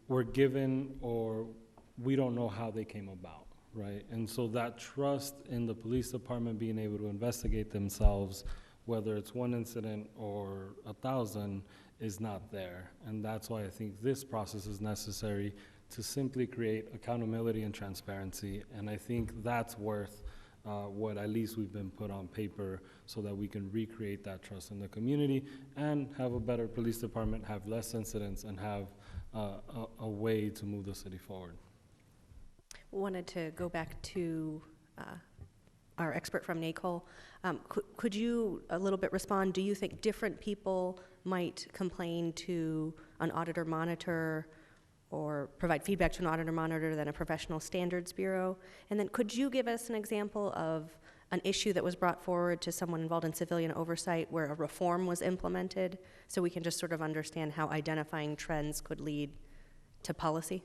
were given, or we don't know how they came about, right? And so that trust in the police department being able to investigate themselves, whether it's one incident or 1,000, is not there. And that's why I think this process is necessary to simply create accountability and transparency. And I think that's worth what at least we've been put on paper, so that we can recreate that trust in the community and have a better police department, have less incidents, and have a way to move the city forward. Wanted to go back to our expert from NACOL. Could you a little bit respond? Do you think different people might complain to an auditor monitor or provide feedback to an auditor monitor than a professional standards bureau? And then could you give us an example of an issue that was brought forward to someone involved in civilian oversight where a reform was implemented, so we can just sort of understand how identifying trends could lead to policy?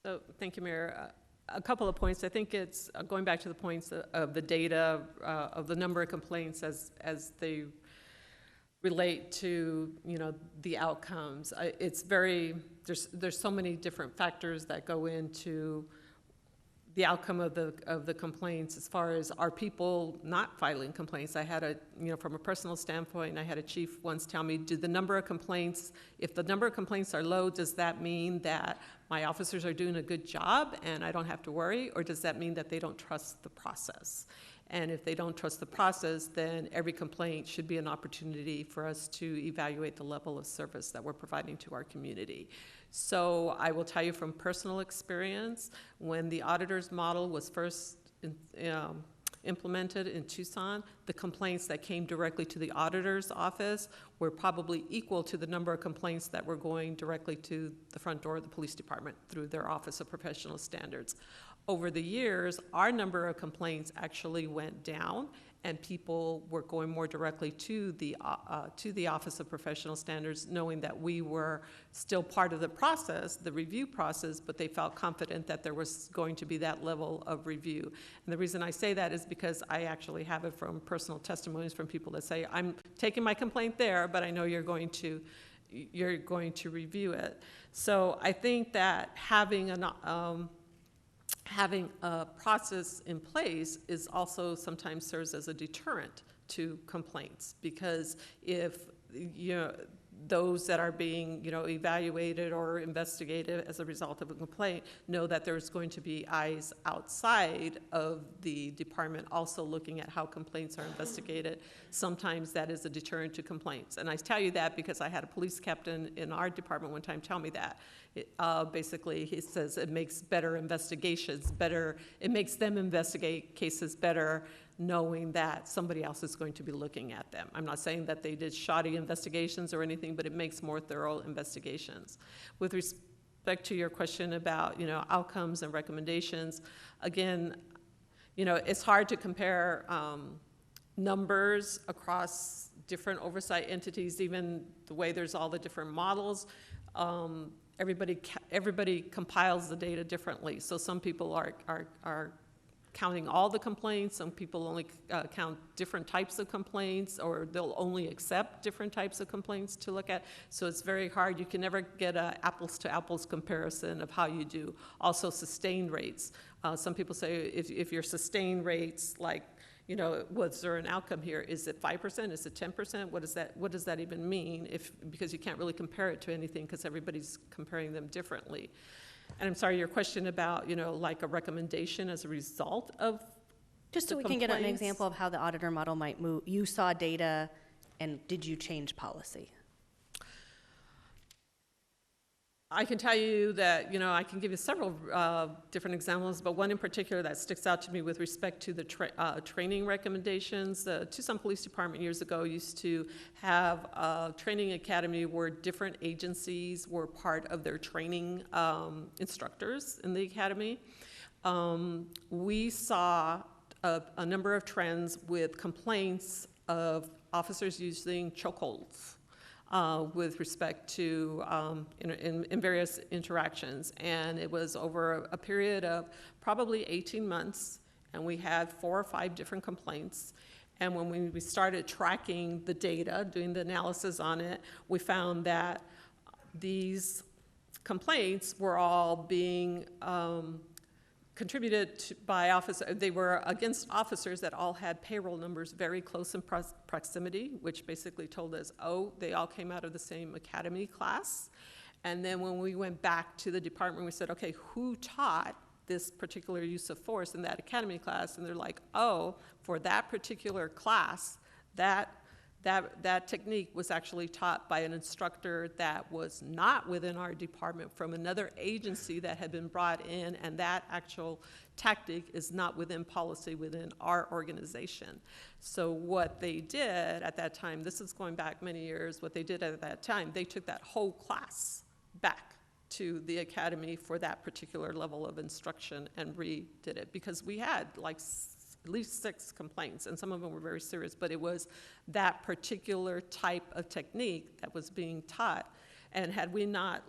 So, thank you, Mayor. A couple of points. I think it's going back to the points of the data, of the number of complaints as they relate to, the outcomes. It's there's so many different factors that go into the outcome of the complaints. As far as, are people not filing complaints? I had from a personal standpoint, I had a chief once tell me, if the number of complaints are low, does that mean that my officers are doing a good job and I don't have to worry, or does that mean that they don't trust the process? And if they don't trust the process, then every complaint should be an opportunity for us to evaluate the level of service that we're providing to our community. So I will tell you from personal experience, when the auditor's model was first implemented in Tucson, the complaints that came directly to the auditor's office were probably equal to the number of complaints that were going directly to the front door of the police department through their Office of Professional Standards. Over the years, our number of complaints actually went down, and people were going more directly to the Office of Professional Standards, knowing that we were still part of the process, the review process, but they felt confident that there was going to be that level of review. And the reason I say that is because I actually have it from personal testimonies from people that say, I'm taking my complaint there, but I know you're going to review it. So I think that having a process in place is also sometimes serves as a deterrent to complaints, because if those that are being evaluated or investigated as a result of a complaint know that there's going to be eyes outside of the department also looking at how complaints are investigated, sometimes that is a deterrent to complaints. And I tell you that because I had a police captain in our department one time tell me that. Basically, he says it makes better investigations better. It makes them investigate cases better, knowing that somebody else is going to be looking at them. I'm not saying that they did shoddy investigations or anything, but it makes more thorough investigations. With respect to your question about, outcomes and recommendations, again, it's hard to compare numbers across different oversight entities, even the way there's all the different models. Everybody compiles the data differently. So some people are counting all the complaints. Some people only count different types of complaints, or they'll only accept different types of complaints to look at. So it's very hard. You can never get an apples to apples comparison of how you do. Also, sustained rates. Some people say if your sustained rates, like you know, was there an outcome here? Is it 5%? Is it 10%? What does that even mean? Because you can't really compare it to anything because everybody's comparing them differently. And I'm sorry, your question about, you know, like a recommendation as a result of Just so we can get an example of how the auditor model might move. You saw data, and did you change policy? I can tell you that, you know, I can give you several different examples, but one in particular that sticks out to me with respect to the training recommendations. The Tucson Police Department years ago used to have a training academy where different agencies were part of their training instructors in the academy. We saw a number of trends with complaints of officers using chokeholds. With respect to in various interactions. And it was over a period of probably 18 months, and we had 4 or 5 different complaints. And when we started tracking the data, doing the analysis on it, we found that these complaints were all being contributed to by officers. They were against officers that all had payroll numbers very close in proximity, which basically told us, oh, they all came out of the same academy class. And then when we went back to the department, we said, okay, who taught this particular use of force in that academy class? And they're like, oh, for that particular class, that technique was actually taught by an instructor that was not within our department, from another agency that had been brought in, and that actual tactic is not within policy within our organization. So what they did at that time, this is going back many years, what they did at that time, they took that whole class back to the academy for that particular level of instruction and redid it, because we had like at least 6 complaints, and some of them were very serious, but it was that particular type of technique that was being taught. And had we not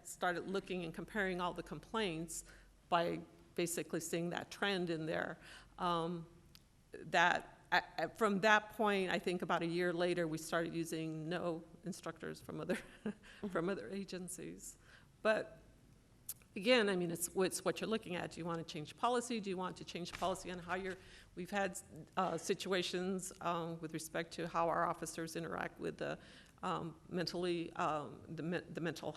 started looking and comparing all the complaints by basically seeing that trend in there, from that point, I think about a year later, we started using no instructors from other agencies. But again, I mean, it's what you're looking at. Do you want to change policy? Do you want to change policy on how we've had situations with respect to how our officers interact with the mental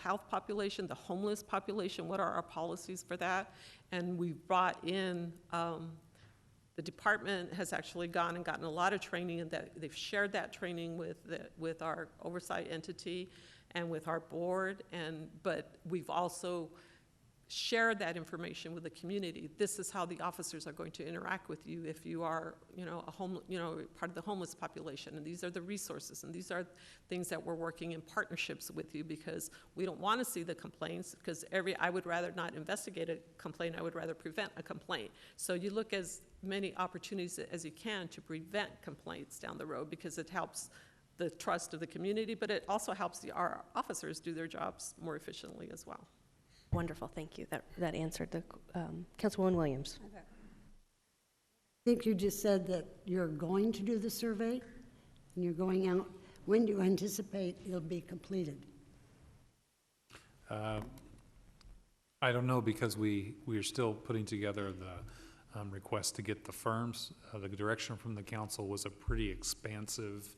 health population, the homeless population. What are our policies for that? And we've brought in, the department has actually gone and gotten a lot of training, and that they've shared that training with our oversight entity and with our board. But we've also share that information with the community. This is how the officers are going to interact with you if you are, part of the homeless population. And these are the resources, and these are things that we're working in partnerships with you, because we don't want to see the complaints, because I would rather not investigate a complaint, I would rather prevent a complaint. So you look as many opportunities as you can to prevent complaints down the road, because it helps the trust of the community, but it also helps our officers do their jobs more efficiently as well. Wonderful, thank you. That answered the Councilwoman Williams. I think you just said that you're going to do the survey and you're going out. When do you anticipate it'll be completed? I don't know, because we are still putting together the request to get the firms. The direction from the council was a pretty expansive,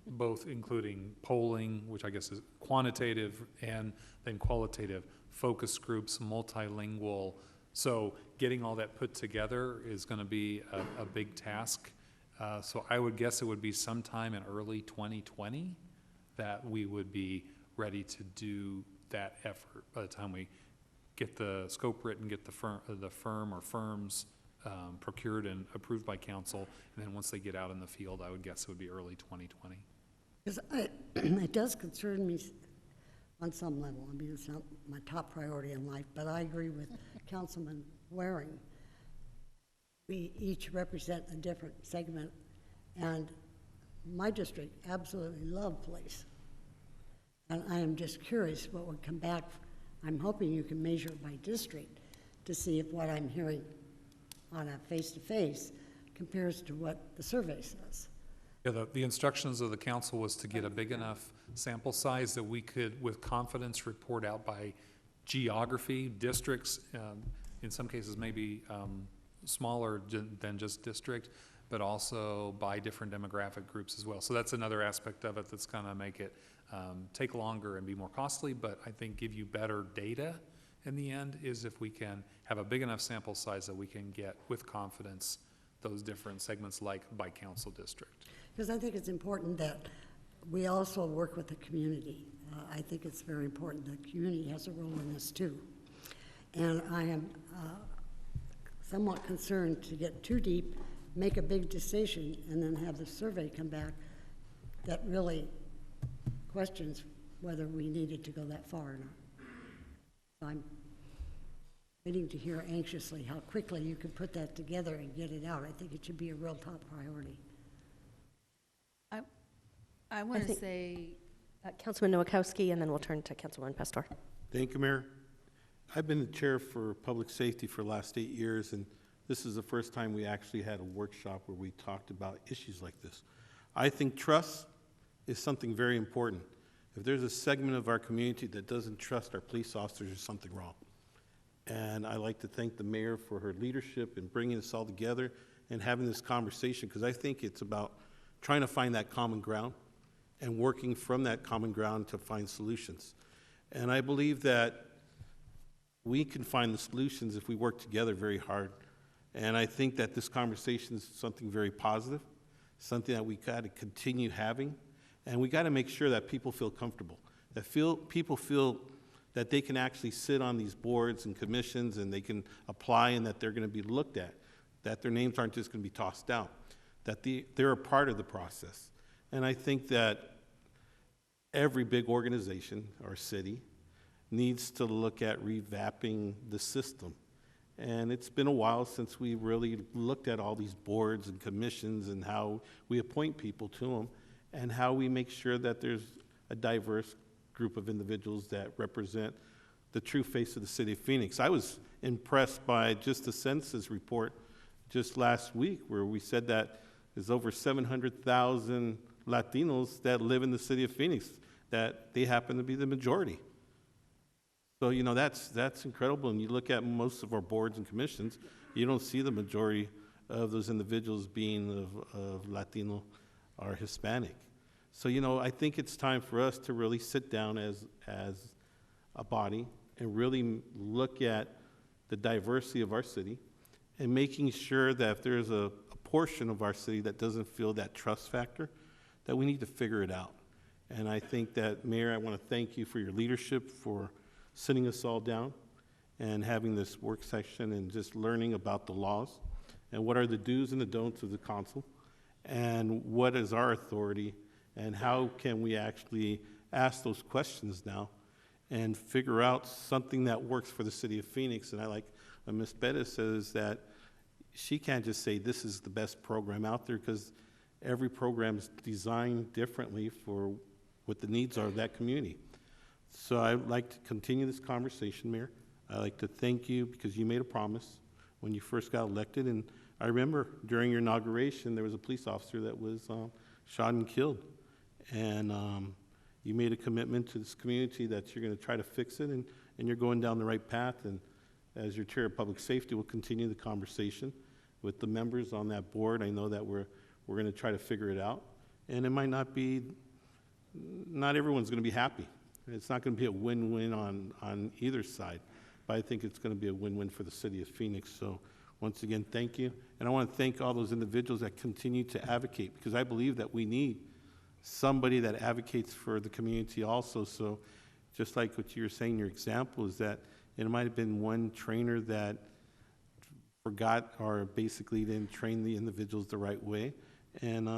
both including polling, which I guess is quantitative, and then qualitative, focus groups, multilingual. So getting all that put together is going to be a big task. So I would guess it would be sometime in early 2020 that we would be ready to do that effort. By the time we get the scope written, get the firm or firms procured and approved by council, and then once they get out in the field, I would guess it would be early 2020. Because it does concern me on some level. I mean, it's not my top priority in life, but I agree with Councilman Waring. We each represent a different segment, and my district absolutely love police. And I am just curious what would come back. I'm hoping you can measure by district to see if what I'm hearing on a face-to-face compares to what the survey says. Yeah, the instructions of the council was to get a big enough sample size that we could, with confidence, report out by geography, districts, in some cases maybe smaller than just district, but also by different demographic groups as well. So that's another aspect of it that's going to make it take longer and be more costly, but I think give you better data in the end, is if we can have a big enough sample size that we can get with confidence those different segments like by council district. Because I think it's important that we also work with the community. I think it's very important. The community has a role in this too. And I am somewhat concerned to get too deep, make a big decision, and then have the survey come back that really questions whether we needed to go that far or not. I'm waiting to hear anxiously how quickly you can put that together and get it out. I think it should be a real top priority. I want to say, Councilman Nowakowski, and then we'll turn to Councilwoman Pastor. Thank you, Mayor. I've been the chair for public safety for the last 8 years, and this is the first time we actually had a workshop where we talked about issues like this. I think trust is something very important. If there's a segment of our community that doesn't trust our police officers, there's something wrong. And I like to thank the mayor for her leadership in bringing us all together and having this conversation, because I think it's about trying to find that common ground and working from that common ground to find solutions. And I believe that we can find the solutions if we work together very hard. And I think that this conversation is something very positive, something that we got to continue having. And we got to make sure that people feel comfortable, that people feel that they can actually sit on these boards and commissions and they can apply, and that they're going to be looked at, that their names aren't just going to be tossed out, that they're a part of the process. And I think that every big organization or city needs to look at revamping the system. And it's been a while since we really looked at all these boards and commissions and how we appoint people to them, and how we make sure that there's a diverse group of individuals that represent the true face of the city of Phoenix. I was impressed by just the census report just last week, where we said that there's over 700,000 Latinos that live in the city of Phoenix, that they happen to be the majority. So, you know, that's incredible. And you look at most of our boards and commissions, you don't see the majority of those individuals being of Latino or Hispanic. So, you know, I think it's time for us to really sit down as a body and really look at the diversity of our city, and making sure that if there's a portion of our city that doesn't feel that trust factor, that we need to figure it out. And I think that, Mayor, I want to thank you for your leadership, for sitting us all down and having this work session and just learning about the laws and what are the do's and the don'ts of the council, and what is our authority, and how can we actually ask those questions now and figure out something that works for the city of Phoenix. And I like Ms. Bettis says that she can't just say this is the best program out there, because every program is designed differently for what the needs are of that community. So I'd like to continue this conversation, Mayor. I'd like to thank you, because you made a promise when you first got elected. And I remember during your inauguration, there was a police officer that was shot and killed. And you made a commitment to this community that you're going to try to fix it, and you're going down the right path. And as your chair of public safety, we'll continue the conversation with the members on that board. I know that we're going to try to figure it out. And it might not everyone's going to be happy. It's not going to be a win-win on either side, but I think it's going to be a win-win for the city of Phoenix. So once again, thank you. And I want to thank all those individuals that continue to advocate, because I believe that we need somebody that advocates for the community also. So just like what you were saying, your example is that it might have been one trainer that forgot or basically didn't train the individuals the right way. And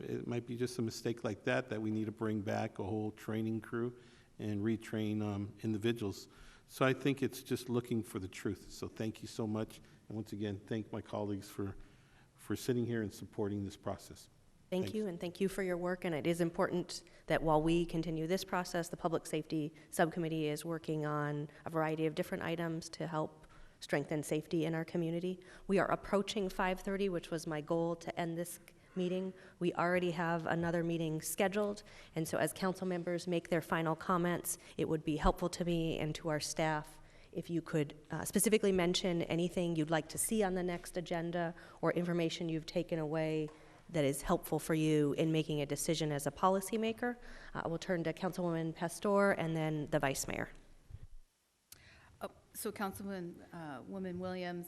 it might be just a mistake like that we need to bring back a whole training crew and retrain individuals. So I think it's just looking for the truth. So thank you so much. And once again, thank my colleagues for sitting here and supporting this process. Thank you, and thank you for your work. And it is important that while we continue this process, the Public Safety Subcommittee is working on a variety of different items to help strengthen safety in our community. We are approaching 5:30, which was my goal to end this meeting. We already have another meeting scheduled, and so as council members make their final comments, it would be helpful to me and to our staff if you could specifically mention anything you'd like to see on the next agenda or information you've taken away that is helpful for you in making a decision as a policymaker. We'll turn to Councilwoman Pastor and then the Vice Mayor. So Woman Williams,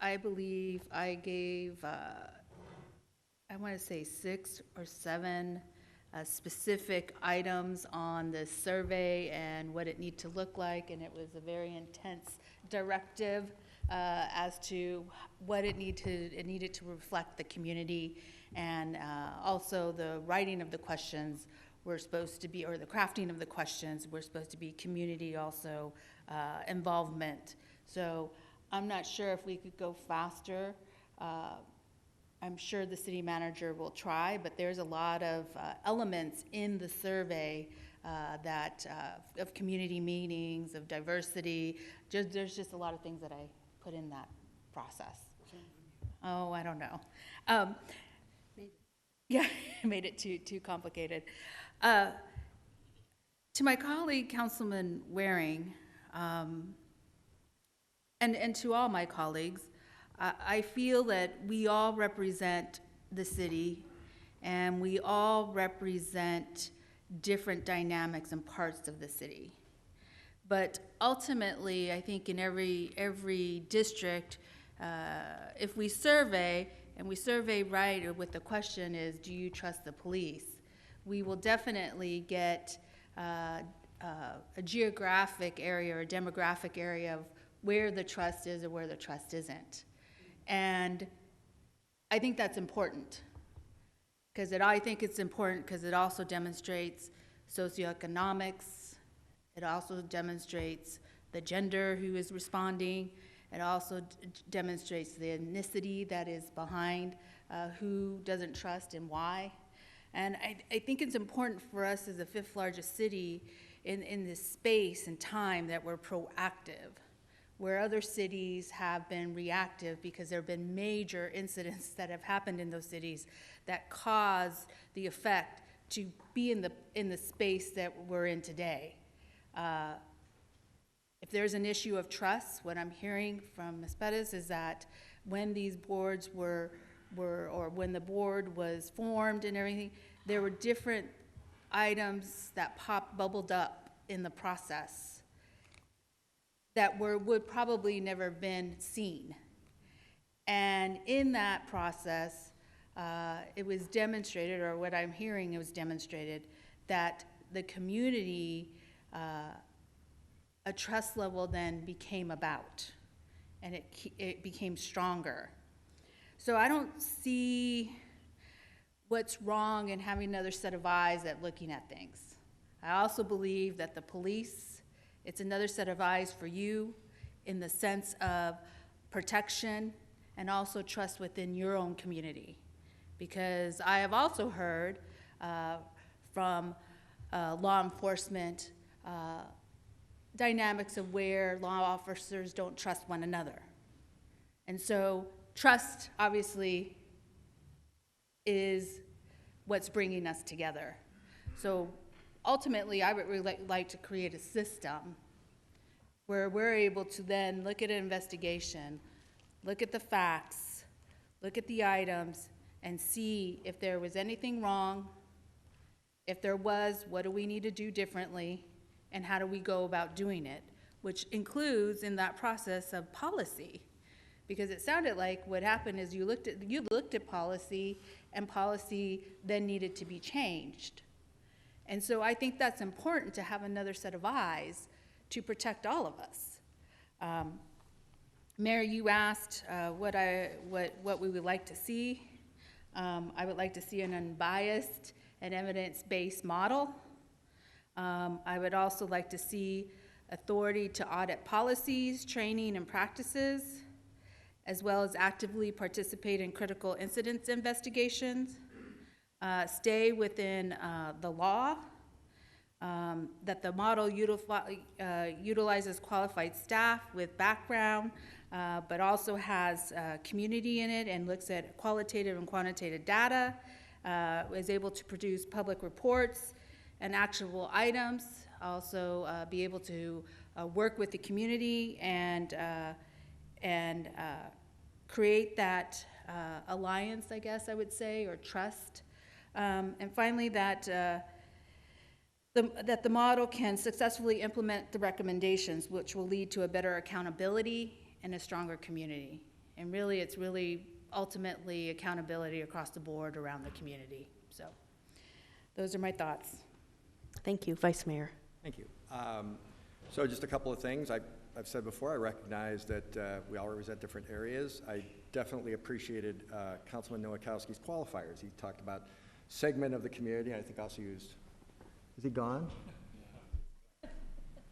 I believe I gave, I want to say 6 or 7 specific items on the survey and what it needed to look like, and it was a very intense directive as to what it needed to reflect the community, and also the writing of the questions were supposed to be, or the crafting of the questions were supposed to be community also involvement. So I'm not sure if we could go faster. I'm sure the city manager will try, but there's a lot of elements in the survey of community meetings, of diversity. There's just a lot of things that I put in that process. Oh, I don't know. Yeah, made it too complicated. To my colleague, Councilman Waring, and to all my colleagues, I feel that we all represent the city, and we all represent different dynamics and parts of the city. But ultimately, I think in every district, if we survey, and we survey right, or what the question is, do you trust the police? We will definitely get a geographic area or a demographic area of where the trust is or where the trust isn't. And I think that's important, because I think it's important because it also demonstrates socioeconomics. It also demonstrates the gender who is responding. It also demonstrates the ethnicity that is behind who doesn't trust and why. And I think it's important for us as the 5th largest city in this space and time that we're proactive, where other cities have been reactive because there have been major incidents that have happened in those cities that cause the effect to be in the space that we're in today. If there's an issue of trust, what I'm hearing from Ms. Pettis is that when these boards were or when the board was formed and everything, there were different items that bubbled up in the process that would probably never been seen. And in that process, it was demonstrated, or what I'm hearing, it was demonstrated, that the community, a trust level then became about, and it became stronger. So I don't see what's wrong in having another set of eyes at looking at things. I also believe that the police, it's another set of eyes for you in the sense of protection and also trust within your own community. Because I have also heard from law enforcement dynamics of where law officers don't trust one another. And so trust, obviously, is what's bringing us together. So ultimately, I would really like to create a system where we're able to then look at an investigation, look at the facts, look at the items, and see if there was anything wrong. If there was, what do we need to do differently, and how do we go about doing it, which includes in that process of policy. Because it sounded like what happened is you looked at policy, and policy then needed to be changed. And so I think that's important to have another set of eyes to protect all of us. Mayor, you asked what we would like to see. I would like to see an unbiased and evidence-based model. I would also like to see authority to audit policies, training, and practices, as well as actively participate in critical incidents investigations, stay within the law, that the model utilizes qualified staff with background, but also has community in it and looks at qualitative and quantitative data, is able to produce public reports, and actionable items, also be able to work with the community and create that alliance, I guess I would say, or trust. And finally, that the model can successfully implement the recommendations, which will lead to a better accountability and a stronger community. And really, it's really ultimately accountability across the board around the community. So those are my thoughts. Thank you, Vice Mayor. Thank you. So just a couple of things. I've said before, I recognize that we all represent different areas. I definitely appreciated Councilman Nowakowski's qualifiers. He talked about segment of the community. I think also used, is he gone?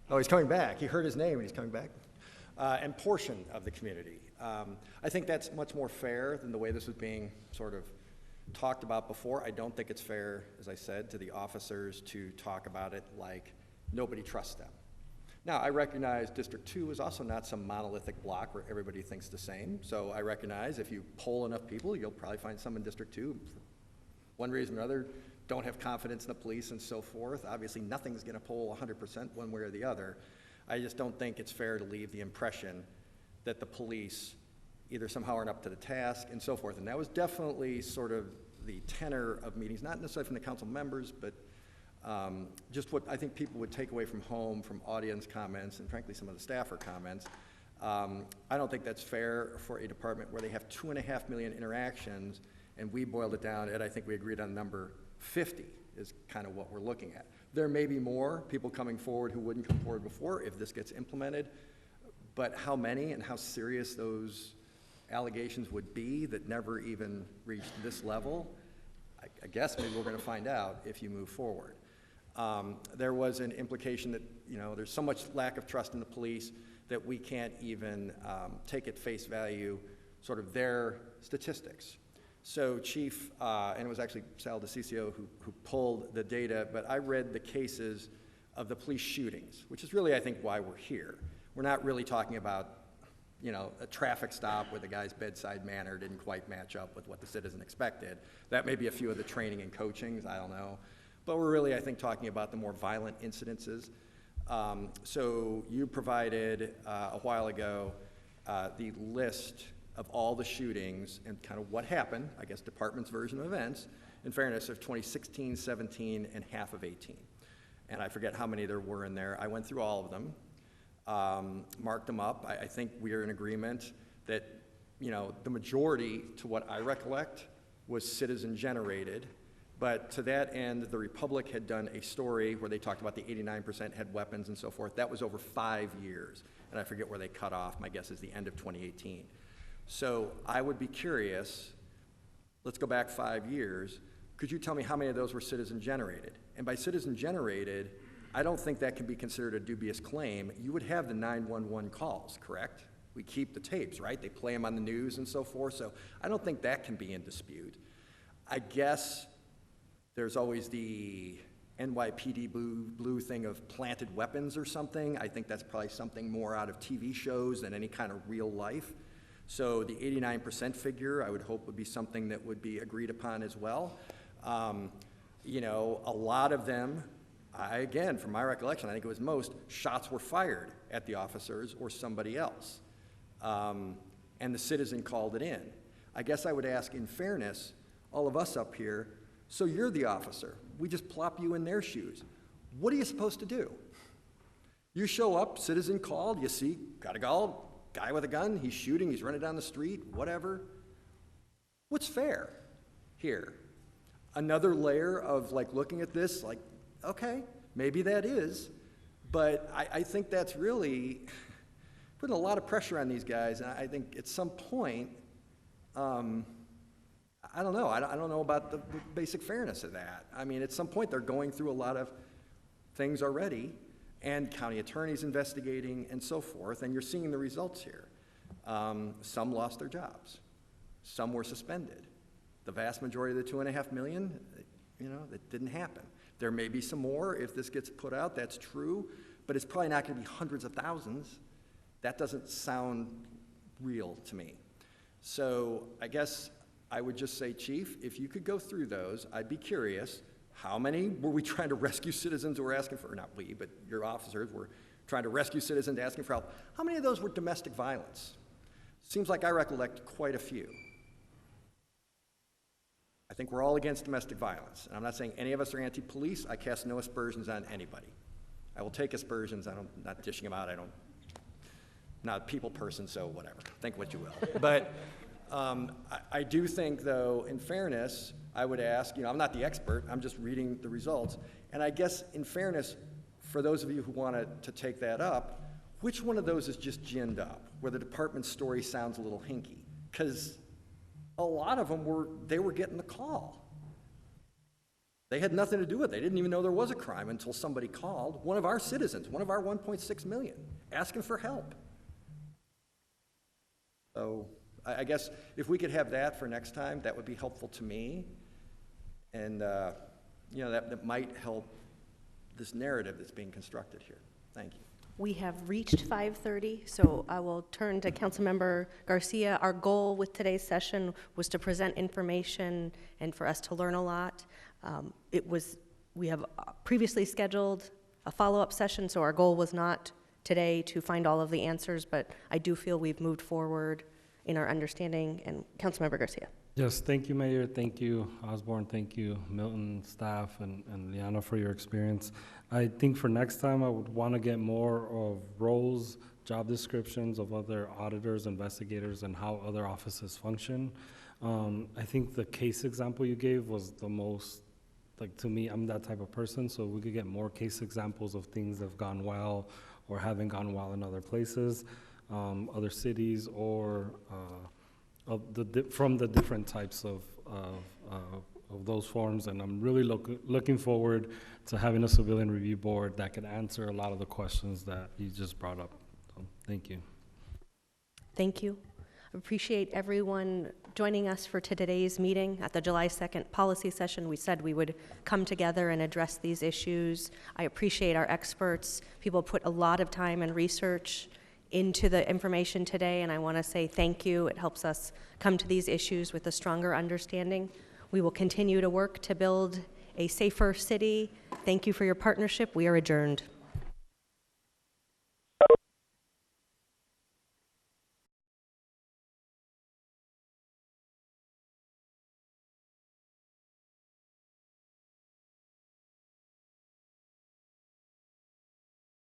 Oh, he's coming back. He heard his name and he's coming back. And portion of the community. I think that's much more fair than the way this was being sort of talked about before. I don't think it's fair, as I said, to the officers to talk about it like nobody trusts them. Now, I recognize District 2 is also not some monolithic block where everybody thinks the same. So I recognize if you poll enough people, you'll probably find some in District 2, for one reason or another, don't have confidence in the police and so forth. Obviously, nothing's going to poll 100% one way or the other. I just don't think it's fair to leave the impression that the police either somehow aren't up to the task and so forth. And that was definitely sort of the tenor of meetings, not necessarily from the council members, but just what I think people would take away from home, from audience comments, and frankly some of the staffer comments. I don't think that's fair for a department where they have 2.5 million interactions, and we boiled it down, and I think we agreed on number 50 is kind of what we're looking at. There may be more people coming forward who wouldn't come forward before if this gets implemented, but how many and how serious those allegations would be that never even reached this level, I guess maybe we're going to find out if you move forward. There was an implication that, you know, there's so much lack of trust in the police that we can't even take at face value sort of their statistics. So Chief, and it was actually Sal DeCiccio who pulled the data, but I read the cases of the police shootings, which is really, I think, why we're here. We're not really talking about, you know, a traffic stop where the guy's bedside manner didn't quite match up with what the citizen expected. That may be a few of the training and coachings, I don't know. But we're really, I think, talking about the more violent incidences. So you provided a while ago the list of all the shootings and kind of what happened, I guess department's version of events, in fairness, of 2016, 17, and half of 18. And I forget how many there were in there. I went through all of them, marked them up. I think we are in agreement that, you know, the majority, to what I recollect, was citizen-generated. But to that end, the Republic had done a story where they talked about the 89% had weapons and so forth. That was over 5 years, and I forget where they cut off. My guess is the end of 2018. So I would be curious, let's go back 5 years. Could you tell me how many of those were citizen-generated? And by citizen-generated, I don't think that can be considered a dubious claim. You would have the 911 calls, correct? We keep the tapes, right? They play them on the news and so forth. So I don't think that can be in dispute. I guess there's always the NYPD blue thing of planted weapons or something. I think that's probably something more out of TV shows than any kind of real life. So the 89% figure, I would hope, would be something that would be agreed upon as well. You know, a lot of them, again, from my recollection, I think it was most, shots were fired at the officers or somebody else. And the citizen called it in. I guess I would ask, in fairness, all of us up here, so you're the officer. We just plop you in their shoes. What are you supposed to do? You show up, citizen called, you see, got a guy with a gun, he's shooting, he's running down the street, whatever. What's fair here? Another layer of like looking at this, like, okay, maybe that is, but I think that's really putting a lot of pressure on these guys, and I think at some point, I don't know. I don't know about the basic fairness of that. I mean, at some point, they're going through a lot of things already, and county attorneys investigating and so forth, and you're seeing the results here. Some lost their jobs. Some were suspended. The vast majority of the 2.5 million, you know, that didn't happen. There may be some more if this gets put out, that's true, but it's probably not going to be hundreds of thousands. That doesn't sound real to me. So I guess I would just say, Chief, if you could go through those, I'd be curious How many were we trying to rescue citizens who were asking for, not we, but your officers were trying to rescue citizens asking for help? How many of those were domestic violence? Seems like I recollect quite a few. I think we're all against domestic violence. And I'm not saying any of us are anti-police. I cast no aspersions on anybody. I will take aspersions. I'm not dishing them out. I'm not a people person, so whatever. Think what you will. But I do think, though, in fairness, I would ask, I'm not the expert. I'm just reading the results. And I guess, in fairness, for those of you who want to take that up, which one of those is just ginned up, where the department's story sounds a little hinky? Because a lot of them they were getting the call. They had nothing to do with it. They didn't even know there was a crime until somebody called, one of our citizens, one of our 1.6 million, asking for help. So I guess if we could have that for next time, that would be helpful to me. And, that might help this narrative that's being constructed here. Thank you. We have reached 5:30, so I will turn to Councilmember Garcia. Our goal with today's session was to present information and for us to learn a lot. We have previously scheduled a follow-up session, so our goal was not today to find all of the answers, but I do feel we've moved forward in our understanding. And Councilmember Garcia. Yes, thank you, Mayor. Thank you, Osborne. Thank you, Milton, staff, and Liana for your experience. I think for next time, I would want to get more of roles, job descriptions of other auditors, investigators, and how other offices function. I think the case example you gave was the most, to me, I'm that type of person, so we could get more case examples of things that have gone well or haven't gone well in other places, other cities, or from the different types of those forms. And I'm really looking forward to having a civilian review board that can answer a lot of the questions that you just brought up. So, thank you. Thank you. I appreciate everyone joining us for today's meeting. At the July 2nd policy session, we said we would come together and address these issues. I appreciate our experts. People put a lot of time and research into the information today, and I want to say thank you. It helps us come to these issues with a stronger understanding. We will continue to work to build a safer city. Thank you for your partnership. We are adjourned.